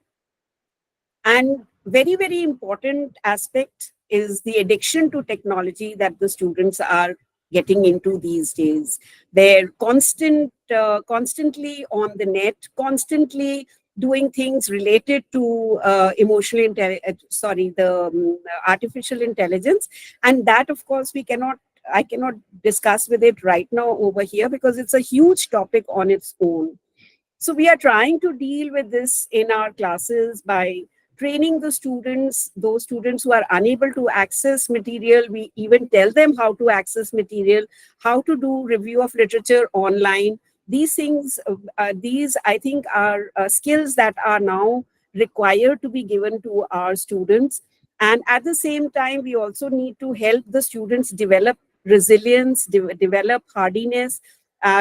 And very, very important aspect is the addiction to technology that the students are getting into these days. They're constantly on the net, constantly doing things related to artificial intelligence. And that, of course, I cannot discuss with it right now over here because it's a huge topic on its own. So we are trying to deal with this in our classes by training the students, those students who are unable to access material. We even tell them how to access material, how to do review of literature online. These things, these I think are skills that are now required to be given to our students. And at the same time, we also need to help the students develop resilience, develop hardiness,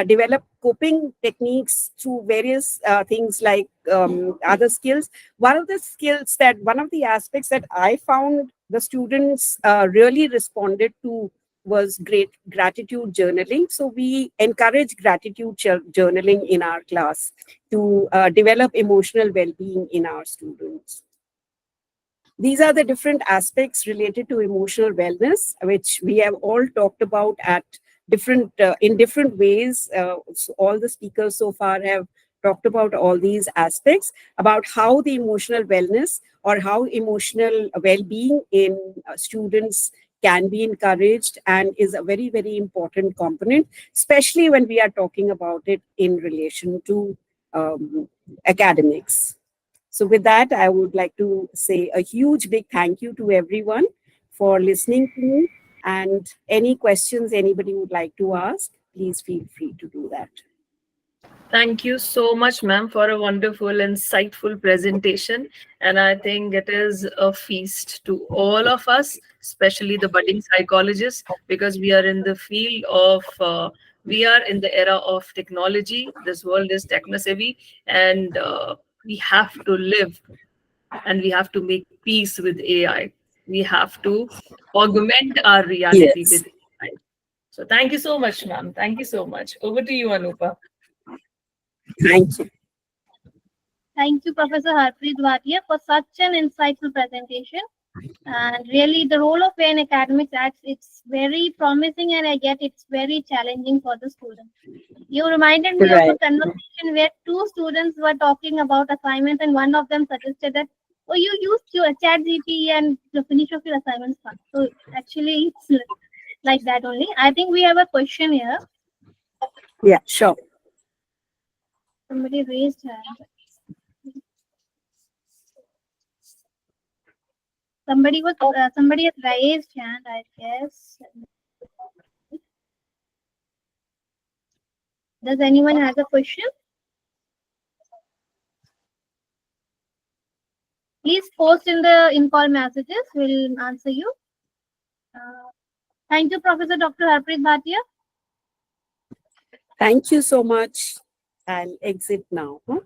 develop coping techniques through various things like other skills. One of the aspects that I found the students really responded to was great gratitude journaling. So we encourage gratitude journaling in our class to develop emotional well-being in our students. These are the different aspects related to emotional wellness, which we have all talked about at in different ways. So all the speakers so far have talked about all these aspects, about how the emotional wellness or how emotional well-being in students can be encouraged and is a very, very important component, especially when we are talking about it in relation to academics. So with that, I would like to say a huge big thank you to everyone for listening to me. And any questions anybody would like to ask, please feel free to do that. Thank you so much, ma'am, for a wonderful, insightful presentation. And I think it is a feast to all of us, especially the budding psychologists, because we are in the field of, we are in the era of technology. This world is techno-savvy, and we have to live and we have to make peace with AI. We have to augment our reality with AI. So thank you so much, ma'am. Thank you so much. Over to you, Anupa. Thank you. Thank you, Professor Harpreet Bhatia, for such an insightful presentation. And really, the role of AI in academics, it's very promising, and I get it's very challenging for the students. You reminded me of a Right. conversation where two students were talking about assignments, and one of them suggested that, oh, you used your chat GPT and to finish off your assignments fast. So actually, it's like that only. I think we have a question here. Yeah, sure. Somebody raised hand. Somebody has raised hand, I guess. Does anyone has a question? Please post in the in-call messages. We'll answer you. Thank you, Professor Dr. Harpreet Bhatia. Thank you so much. I'll exit now. Huh?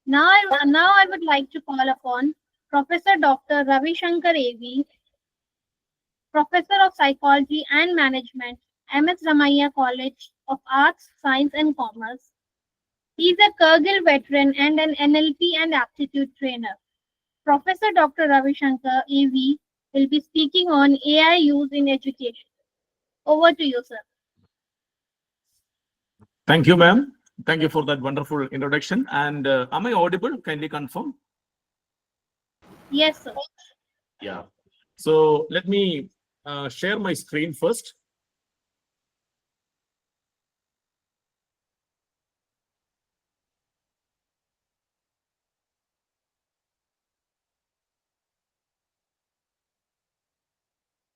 Now I would like to call upon Professor Dr. Ravi Shankar AV, Professor of Psychology and Management, MS Ramaiah College of Arts, Science and Commerce. He is a Kargil veteran and an NLP and aptitude trainer. Professor Dr. Ravi Shankar AV will be speaking on AI use in education. Over to you, sir. Thank you, ma'am. Thank you for that wonderful introduction. And am I audible? Kindly confirm. Yes, sir. Yeah. So let me share my screen first.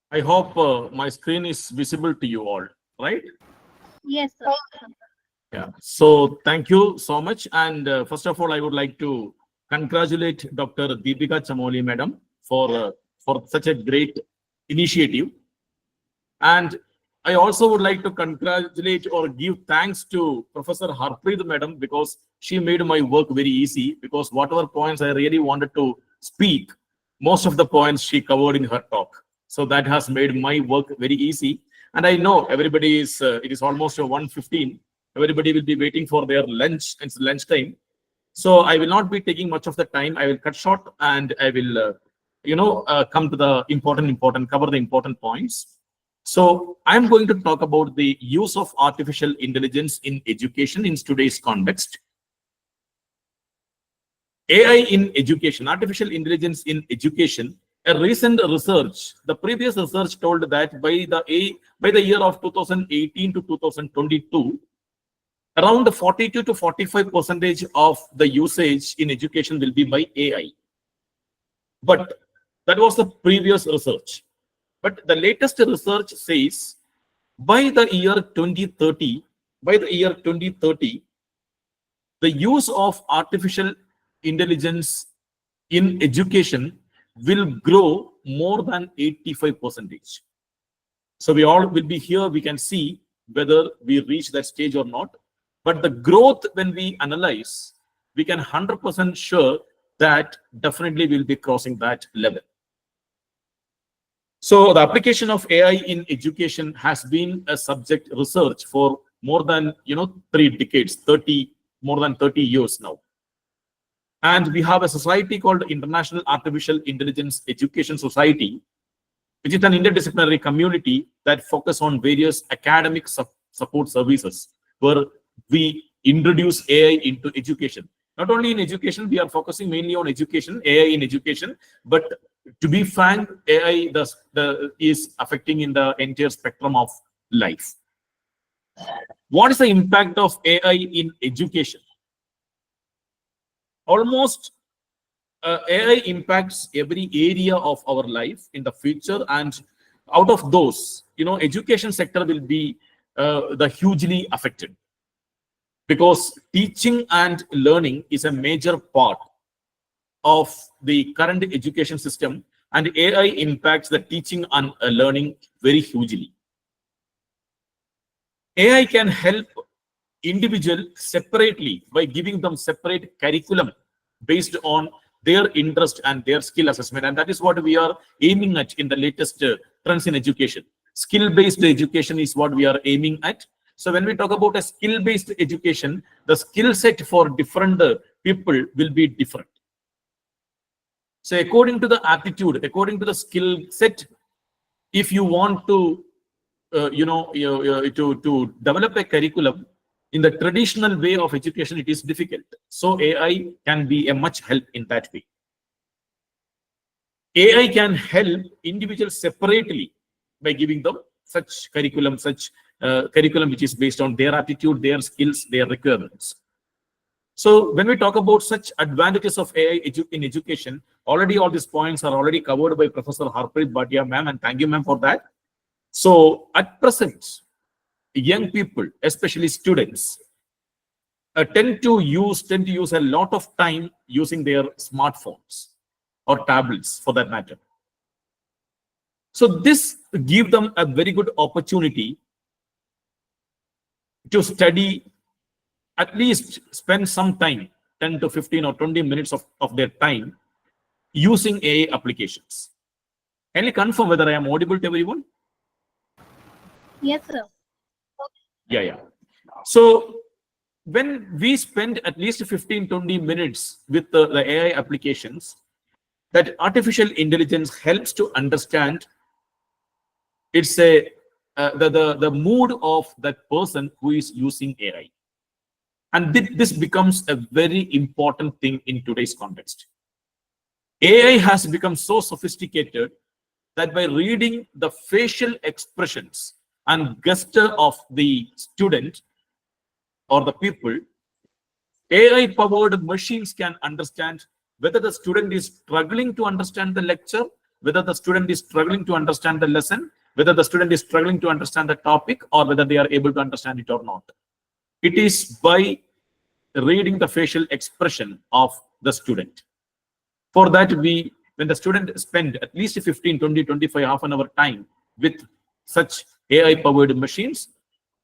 I hope my screen is visible to you all, right? Yes, sir. Yeah. So thank you so much. And first of all, I would like to congratulate Dr. Deepika Chamoli, madam, for such a great initiative. And I also would like to congratulate or give thanks to Professor Harpreet, madam, because she made my work very easy, because whatever points I really wanted to speak, most of the points she covered in her talk. So that has made my work very easy. And I know everybody is, it is almost 1:15. Everybody will be waiting for their lunch. It's lunchtime. So I will not be taking much of the time. I will cut short and I will, come to the cover the important points. So I'm going to talk about the use of artificial intelligence in education in today's context. AI in education, artificial intelligence in education. A recent research, the previous research told that by the year of 2018 to 2022, around 42 to 45% of the usage in education will be by AI. But that was the previous research. But the latest research says by the year 2030, the use of artificial intelligence in education will grow more than 85%. So we all will be here. We can see whether we reach that stage or not. But the growth, when we analyze, we can 100% sure that definitely we'll be crossing that level. So the application of AI in education has been a subject research for more than 3 decades, more than 30 years now. And we have a society called International Artificial Intelligence Education Society, which is an interdisciplinary community that focuses on various academic support services, where we introduce AI into education. Not only in education, we are focusing mainly on education, AI in education, but to be frank, AI is affecting in the entire spectrum of life. What is the impact of AI in education? Almost AI impacts every area of our life in the future, and out of those, education sector will be the hugely affected, because teaching and learning is a major part of the current education system, and AI impacts the teaching and learning very hugely. AI can help individual separately by giving them separate curriculum based on their interest and their skill assessment, and that is what we are aiming at in the latest trends in education. Skill-based education is what we are aiming at. So when we talk about a skill-based education, the skill set for different people will be different. So according to the aptitude, according to the skill set, if you want to, to develop a curriculum in the traditional way of education, it is difficult. So AI can be a much help in that way. AI can help individuals separately by giving them such curriculum, which is based on their aptitude, their skills, their requirements. So when we talk about such advantages of AI in education, already all these points are already covered by Professor Harpreet Bhatia ma'am, and thank you ma'am for that. So at present, young people, especially students, tend to use a lot of time using their smartphones or tablets for that matter. So this gives them a very good opportunity to study, at least spend some time, 10 to 15 or 20 minutes of their time using AI applications. Can you confirm whether I am audible to everyone? Yes, sir. Yeah. So when we spend at least 15-20 minutes with the AI applications, that artificial intelligence helps to understand it's the mood of that person who is using AI. And this becomes a very important thing in today's context. AI has become so sophisticated that by reading the facial expressions and gesture of the student or the people, AI-powered machines can understand whether the student is struggling to understand the lecture, whether the student is struggling to understand the lesson, whether the student is struggling to understand the topic, or whether they are able to understand it or not. It is by reading the facial expression of the student. For that, when the student spend at least 15, 20, 25, half an hour time with such AI-powered machines,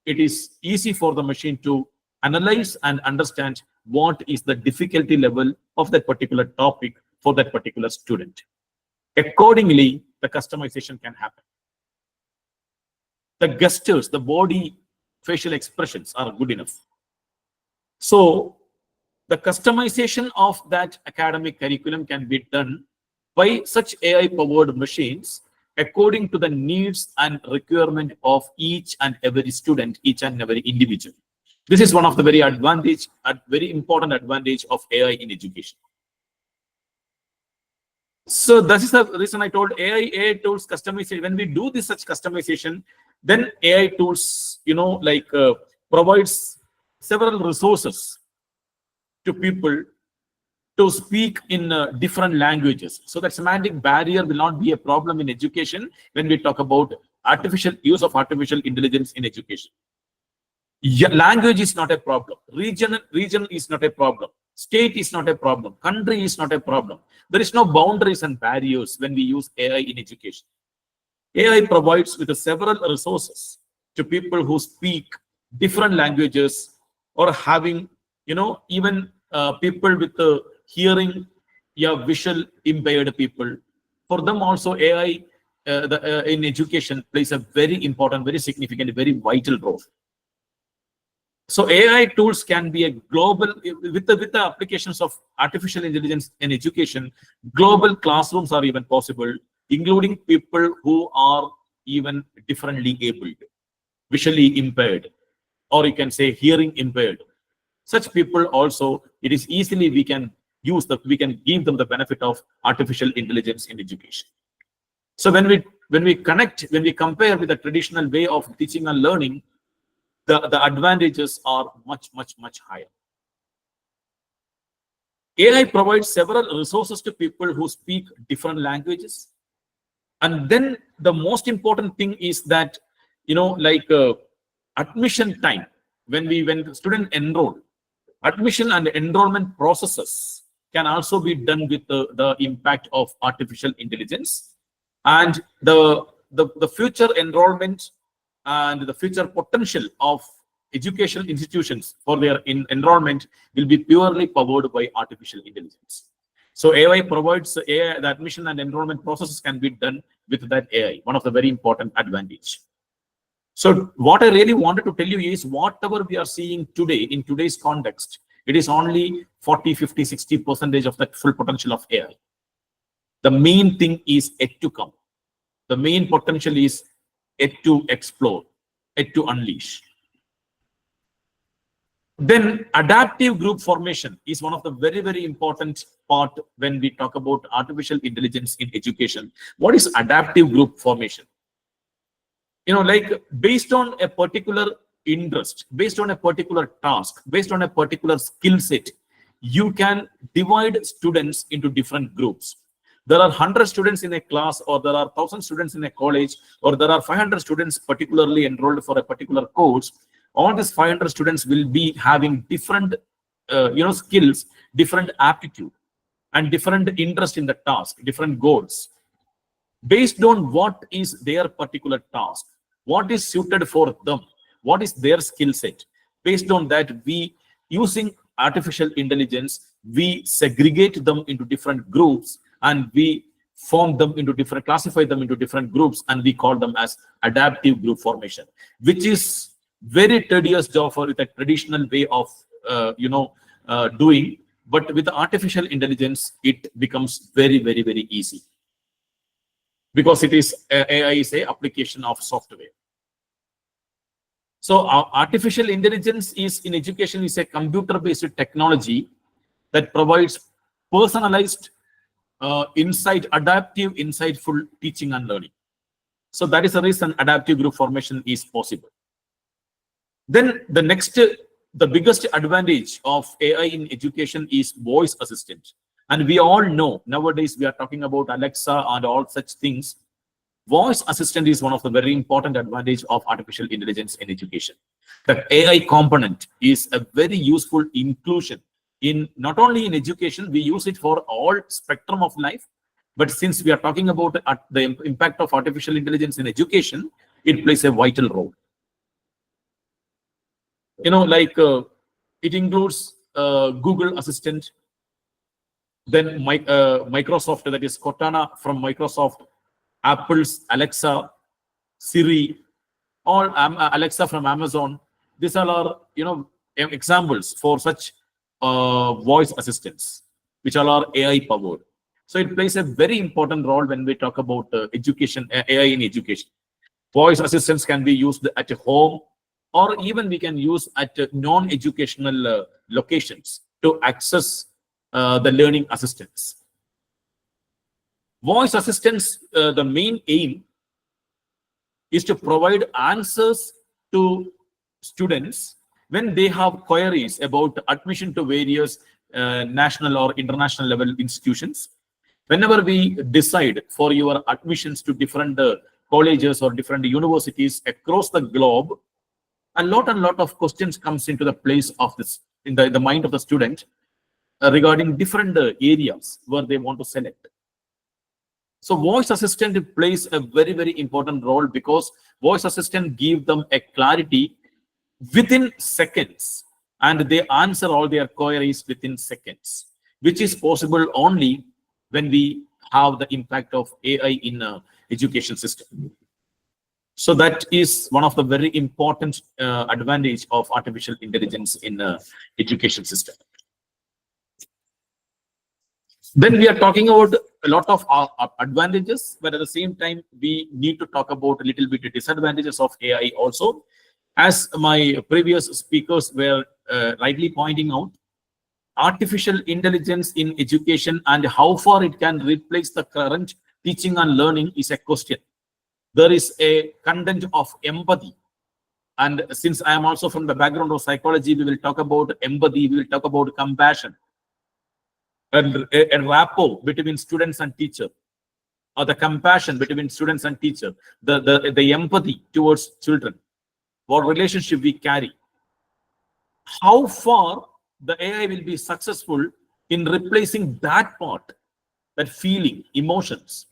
it is easy for the machine to analyze and understand what is the difficulty level of that particular topic for that particular student. Accordingly, the customization can happen. The gestures, the body facial expressions are good enough. So the customization of that academic curriculum can be done by such AI-powered machines according to the needs and requirement of each and every student, each and every individual. This is one of the very important advantage of AI in education. So this is the reason I told AI tools customization. When we do this such customization, then AI tools, provides several resources to people to speak in different languages. So that semantic barrier will not be a problem in education when we talk about use of artificial intelligence in education. Language is not a problem. Region is not a problem. State is not a problem. Country is not a problem. There is no boundaries and barriers when we use AI in education. AI provides with several resources to people who speak different languages or having, even people with hearing, visual impaired people. For them also, AI in education plays a very important, very significant, very vital role. So AI tools can be a global, with the applications of artificial intelligence in education, global classrooms are even possible, including people who are even differently abled, visually impaired, or you can say hearing impaired. Such people also, it is easily we can give them the benefit of artificial intelligence in education. So when we compare with the traditional way of teaching and learning, the advantages are much higher. AI provides several resources to people who speak different languages. And then the most important thing is that, admission time, when the student enroll, admission and enrollment processes can also be done with the impact of artificial intelligence. And the future enrollment and the future potential of educational institutions for their enrollment will be purely powered by artificial intelligence. So AI provides AI, the admission and enrollment processes can be done with that AI, one of the very important advantage. So what I really wanted to tell you is whatever we are seeing today in today's context, it is only 40, 50, 60% of that full potential of AI. The main thing is yet to come. The main potential is yet to explore, yet to unleash. Then adaptive group formation is one of the very, very important part when we talk about artificial intelligence in education. What is adaptive group formation? You know, like based on a particular interest, based on a particular task, based on a particular skill set, you can divide students into different groups. There are 100 students in a class, or there are 1,000 students in a college, or there are 500 students particularly enrolled for a particular course. All these 500 students will be having different skills, different aptitude, and different interest in the task, different goals. Based on what is their particular task, what is suited for them, what is their skill set, based on that, we, using artificial intelligence, we segregate them into different groups, and we form them into different, classify them into different groups, and we call them as adaptive group formation, which is very tedious job for with a traditional way of doing. But with artificial intelligence, it becomes very, very, very easy, because it is AI is a application of software. So artificial intelligence is in education is a computer-based technology that provides personalized, adaptive, insightful teaching and learning. So that is the reason adaptive group formation is possible. Then the biggest advantage of AI in education is voice assistant. And we all know nowadays we are talking about Alexa and all such things. Voice assistant is one of the very important advantage of artificial intelligence in education. The AI component is a very useful inclusion in not only in education, we use it for all spectrum of life. But since we are talking about the impact of artificial intelligence in education, it plays a vital role. You know, like it includes Google Assistant, then Microsoft, that is Cortana from Microsoft, Apple's Alexa, Siri, or Alexa from Amazon. These all are, examples for such voice assistants, which all are AI powered. So it plays a very important role when we talk about education, AI in education. Voice assistants can be used at home, or even we can use at non-educational locations to access the learning assistance. Voice assistants, the main aim is to provide answers to students when they have queries about admission to various national or international level institutions. Whenever we decide for your admissions to different colleges or different universities across the globe, a lot of questions comes into the place of this in the mind of the student regarding different areas where they want to select. So voice assistant plays a very, very important role, because voice assistant give them a clarity within seconds, and they answer all their queries within seconds, which is possible only when we have the impact of AI in education system. So that is one of the very important advantage of artificial intelligence in education system. Then we are talking about a lot of advantages, but at the same time, we need to talk about a little bit of disadvantages of AI also. As my previous speakers were rightly pointing out, artificial intelligence in education and how far it can replace the current teaching and learning is a question. There is a content of empathy. And since I am also from the background of psychology, we will talk about empathy, we will talk about compassion, and a rapport between students and teacher, or the compassion between students and teacher, the empathy towards children, what relationship we carry. How far the AI will be successful in replacing that part, that feeling, emotions,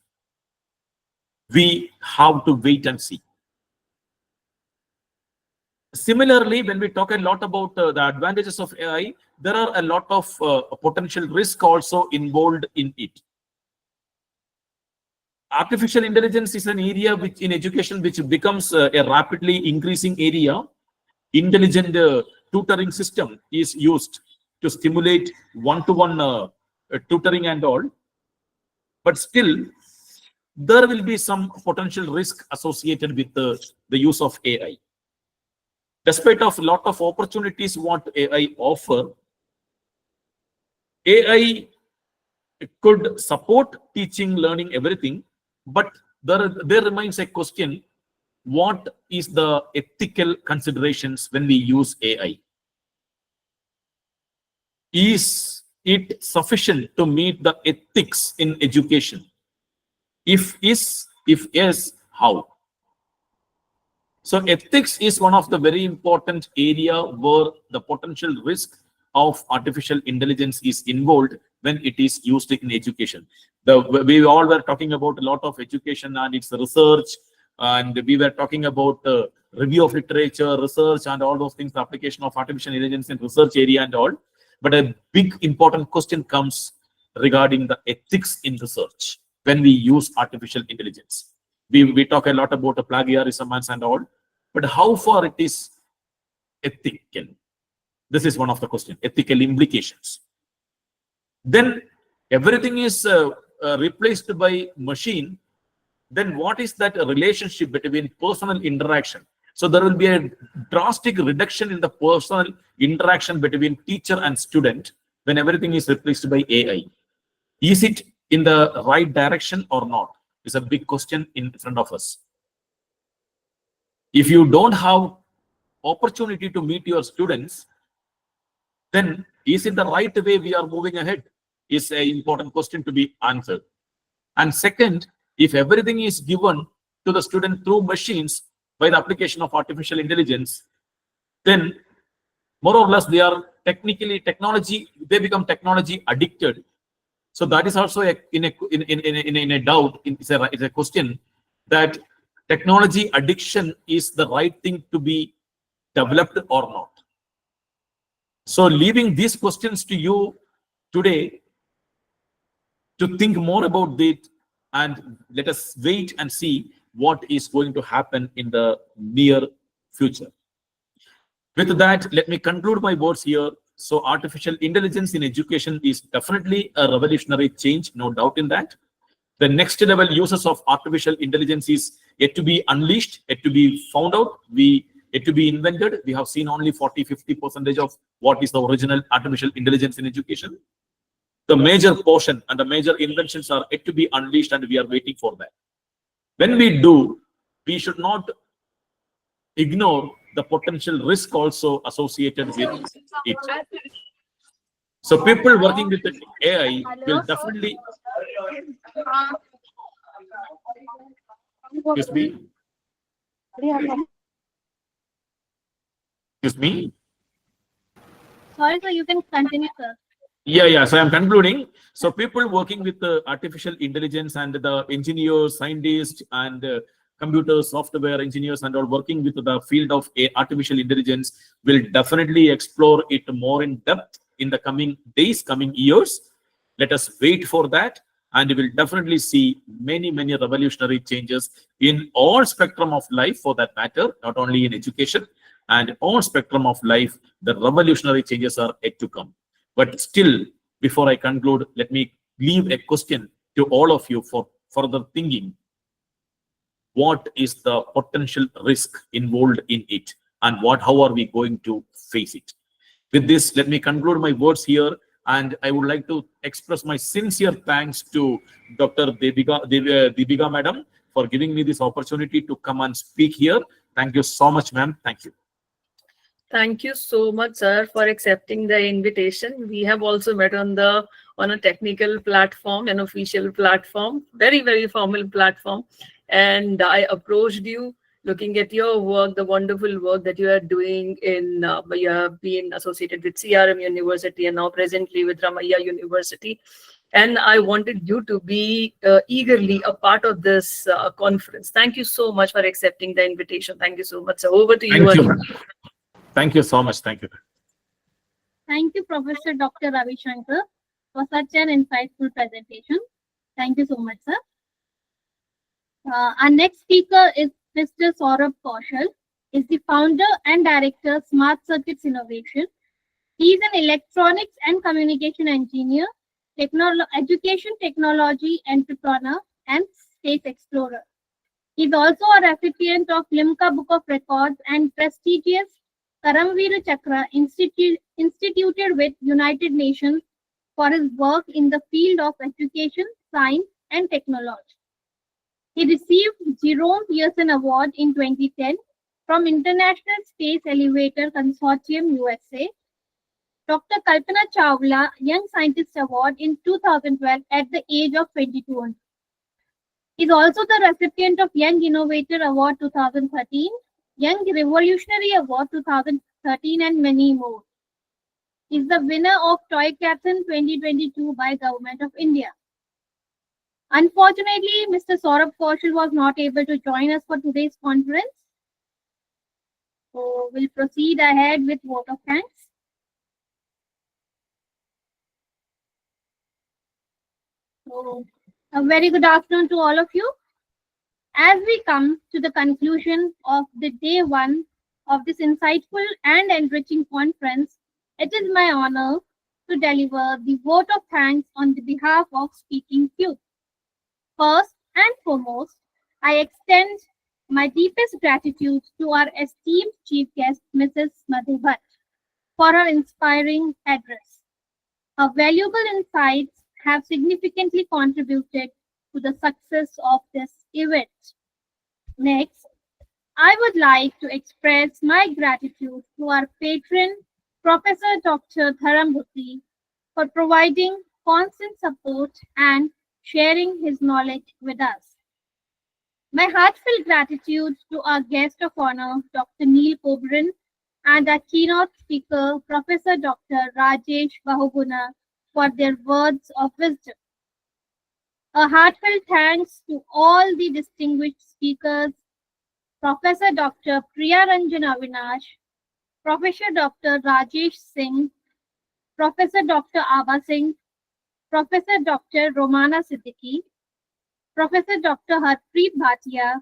we have to wait and see. Similarly, when we talk a lot about the advantages of AI, there are a lot of potential risk also involved in it. Artificial intelligence is an area which in education which becomes a rapidly increasing area. Intelligent tutoring system is used to stimulate one-to-one tutoring and all. But still, there will be some potential risk associated with the use of AI. Despite of a lot of opportunities what AI offer, AI could support teaching, learning, everything, but there remains a question: what is the ethical considerations when we use AI? Is it sufficient to meet the ethics in education? If yes, how? So ethics is one of the very important area where the potential risk of artificial intelligence is involved when it is used in education. We all were talking about a lot of education and its research, and we were talking about review of literature, research, and all those things, the application of artificial intelligence in research area and all. But a big important question comes regarding the ethics in research when we use artificial intelligence. We talk a lot about the plagiarism and all, but how far it is ethical? This is one of the questions, ethical implications. Then everything is replaced by machine. Then what is that relationship between personal interaction? So there will be a drastic reduction in the personal interaction between teacher and student when everything is replaced by AI. Is it in the right direction or not? Is a big question in front of us. If you don't have opportunity to meet your students, then is it the right way we are moving ahead? Is an important question to be answered. And second, if everything is given to the student through machines by the application of artificial intelligence, then more or less they are they become technology addicted. So that is also in a doubt. It's a question that technology addiction is the right thing to be developed or not. So leaving these questions to you today to think more about it, and let us wait and see what is going to happen in the near future. With that, let me conclude my words here. So artificial intelligence in education is definitely a revolutionary change, no doubt in that. The next level uses of artificial intelligence is yet to be unleashed, yet to be found out, yet to be invented. We have seen only 40–50% of what is the original artificial intelligence in education. The major portion and the major inventions are yet to be unleashed, and we are waiting for that. When we do, we should not ignore the potential risk also associated with it. So people working with the AI will definitely... Excuse me? Excuse me? Sorry, sir, you can continue, sir. Yeah. So I'm concluding. So people working with the artificial intelligence and the engineers, scientists, and computer software engineers and all working with the field of artificial intelligence will definitely explore it more in depth in the coming days, coming years. Let us wait for that, and we will definitely see many revolutionary changes in all spectrum of life, for that matter, not only in education, and all spectrum of life. The revolutionary changes are yet to come. But still, before I conclude, let me leave a question to all of you for further thinking. What is the potential risk involved in it, and how are we going to face it? With this, let me conclude my words here, and I would like to express my sincere thanks to Dr. Deepika Madam for giving me this opportunity to come and speak here. Thank you so much, ma'am. Thank you. Thank you so much, sir, for accepting the invitation. We have also met on a technical platform, an official platform, very formal platform. And I approached you looking at your work, the wonderful work that you are doing you have been associated with CRM University and now presently with Ramaiah University. And I wanted you to be eagerly a part of this conference. Thank you so much for accepting the invitation. Thank you so much. So over to you. Thank you. Thank you so much. Thank you. Thank you, Professor Dr. Ravi Shankar, for such an insightful presentation. Thank you so much, sir. Our next speaker is Mr. Saurabh Kaushal, is the founder and director, Smart Circuits Innovation. He is an electronics and communication engineer, education technology entrepreneur, and space explorer. He is also a recipient of Limca Book of Records and prestigious Karamveer Chakra instituted with United Nations for his work in the field of education, science, and technology. He received Jerome Pearson Award in 2010 from International Space Elevator Consortium USA, Dr. Kalpana Chawla Young Scientist Award in 2012 at the age of 22. He is also the recipient of Young Innovator Award 2013, Young Revolutionary Award 2013, and many more. He is the winner of Toy Captain 2022 by Government of India. Unfortunately, Mr. Saurabh Kaushal was not able to join us for today's conference. So we'll proceed ahead with vote of thanks. So, a very good afternoon to all of you. As we come to the conclusion of the day one of this insightful and enriching conference, it is my honor to deliver the vote of thanks on the behalf of Speakingcube. First and foremost, I extend my deepest gratitude to our esteemed chief guest, Mrs. Madhu Bhatt, for her inspiring address. Her valuable insights have significantly contributed to the success of this event. Next, I would like to express my gratitude to our patron, Professor Dr. Dharam Bhuti, for providing constant support and sharing his knowledge with us. My heartfelt gratitude to our guest of honor, Dr. Neil Kobrin, and our keynote speaker, Professor Dr. Rajesh Bahuguna, for their words of wisdom. A heartfelt thanks to all the distinguished speakers, Professor Dr. Priya Ranjan Avinash, Professor Dr. Rajesh Singh, Professor Dr. Abha Singh, Professor Dr. Romana Siddiqui, Professor Dr. Harpreet Bhatia,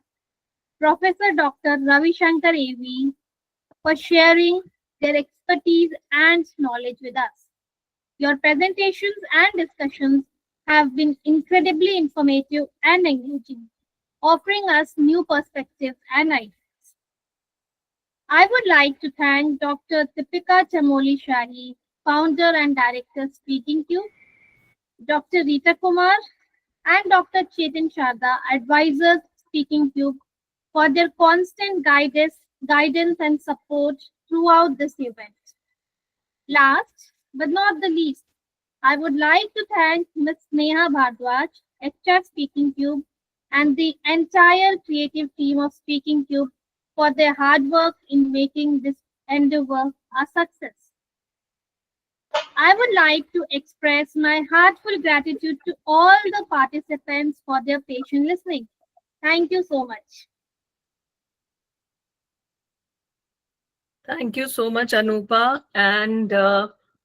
Professor Dr. Ravi Shankar AV, for sharing their expertise and knowledge with us. Your presentations and discussions have been incredibly informative and engaging, offering us new perspectives and ideas. I would like to thank Dr. Deepika Chamoli Shahi, founder and director, Speakingcube, Dr. Rita Kumar, and Dr. Chetan Sharda, advisors, Speakingcube, for their constant guidance and support throughout this event. Last but not the least, I would like to thank Ms. Neha Bhardwaj, HR Speakingcube, and the entire creative team of Speakingcube for their hard work in making this endeavor a success. I would like to express my heartfelt gratitude to all the participants for their patient listening. Thank you so much. Thank you so much, Anupa. And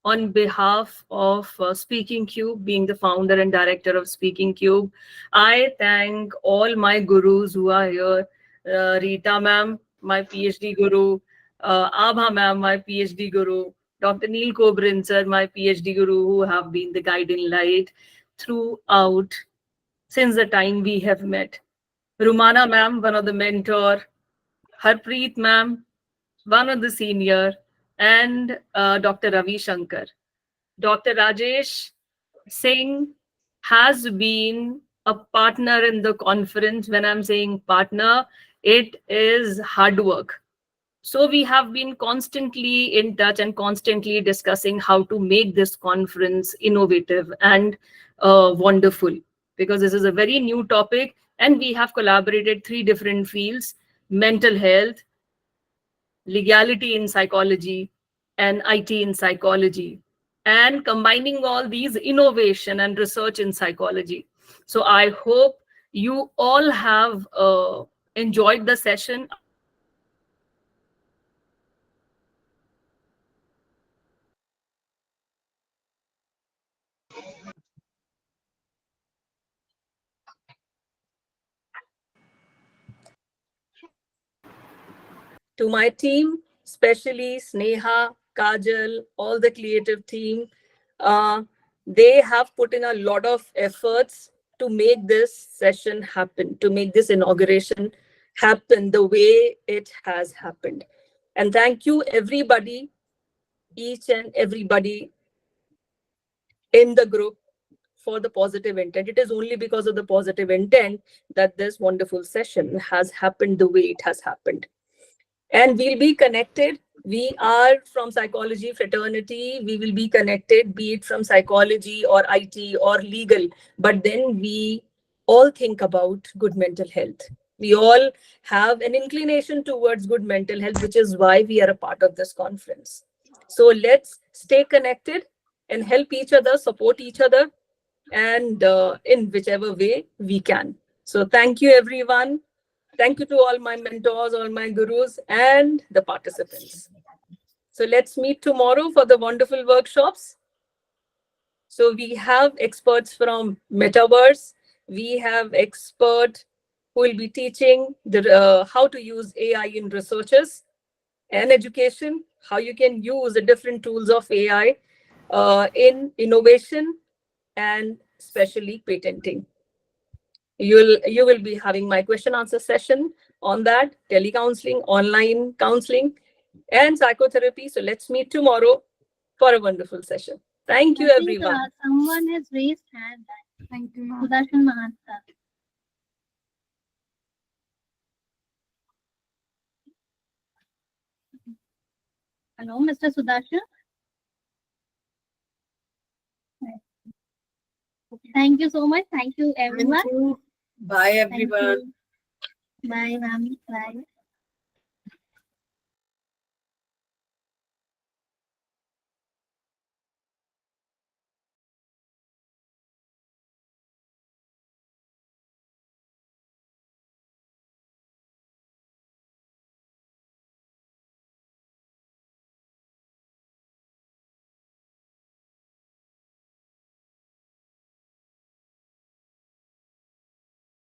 on behalf of Speakingcube, being the founder and director of Speakingcube, I thank all my gurus who are here. Rita ma'am, my PhD guru, Abha ma'am, my PhD guru, Dr. Neil Kobrin sir, my PhD guru, who have been the guiding light throughout since the time we have met. Rumana ma'am, one of the mentor, Harpreet ma'am, one of the senior, and Dr. Ravi Shankar. Dr. Rajesh Singh has been a partner in the conference. When I'm saying partner, it is hard work. So we have been constantly in touch and constantly discussing how to make this conference innovative and wonderful, because this is a very new topic and we have collaborated 3 different fields: mental health, legality in psychology, and IT in psychology, and combining all these innovation and research in psychology. So I hope you all have enjoyed the session. To my team, especially Sneha, Kajal, all the creative team, they have put in a lot of efforts to make this session happen, to make this inauguration happen the way it has happened. And thank you, everybody, each and everybody in the group for the positive intent. It is only because of the positive intent that this wonderful session has happened the way it has happened. And we'll be connected. We are from psychology fraternity. We will be connected, be it from psychology or IT or legal. But then we all think about good mental health. We all have an inclination towards good mental health, which is why we are a part of this conference. So let's stay connected and help each other, support each other, and in whichever way we can. So thank you, everyone. Thank you to all my mentors, all my gurus, and the participants. So let's meet tomorrow for the wonderful workshops. So we have experts from Metaverse. We have expert who will be teaching how to use AI in researches and education, how you can use the different tools of AI in innovation and especially patenting. You will be having my question answer session on that, telecounseling, online counseling, and psychotherapy. So let's meet tomorrow for a wonderful session. Thank you, I think, everyone. someone has raised hand. Thank you. Sudarshan Mahanta. Hello, Mr. Sudarshan. Thank you so much. Thank you, everyone. Thank you. Bye, Thank everyone. you. Bye, ma'am. Bye.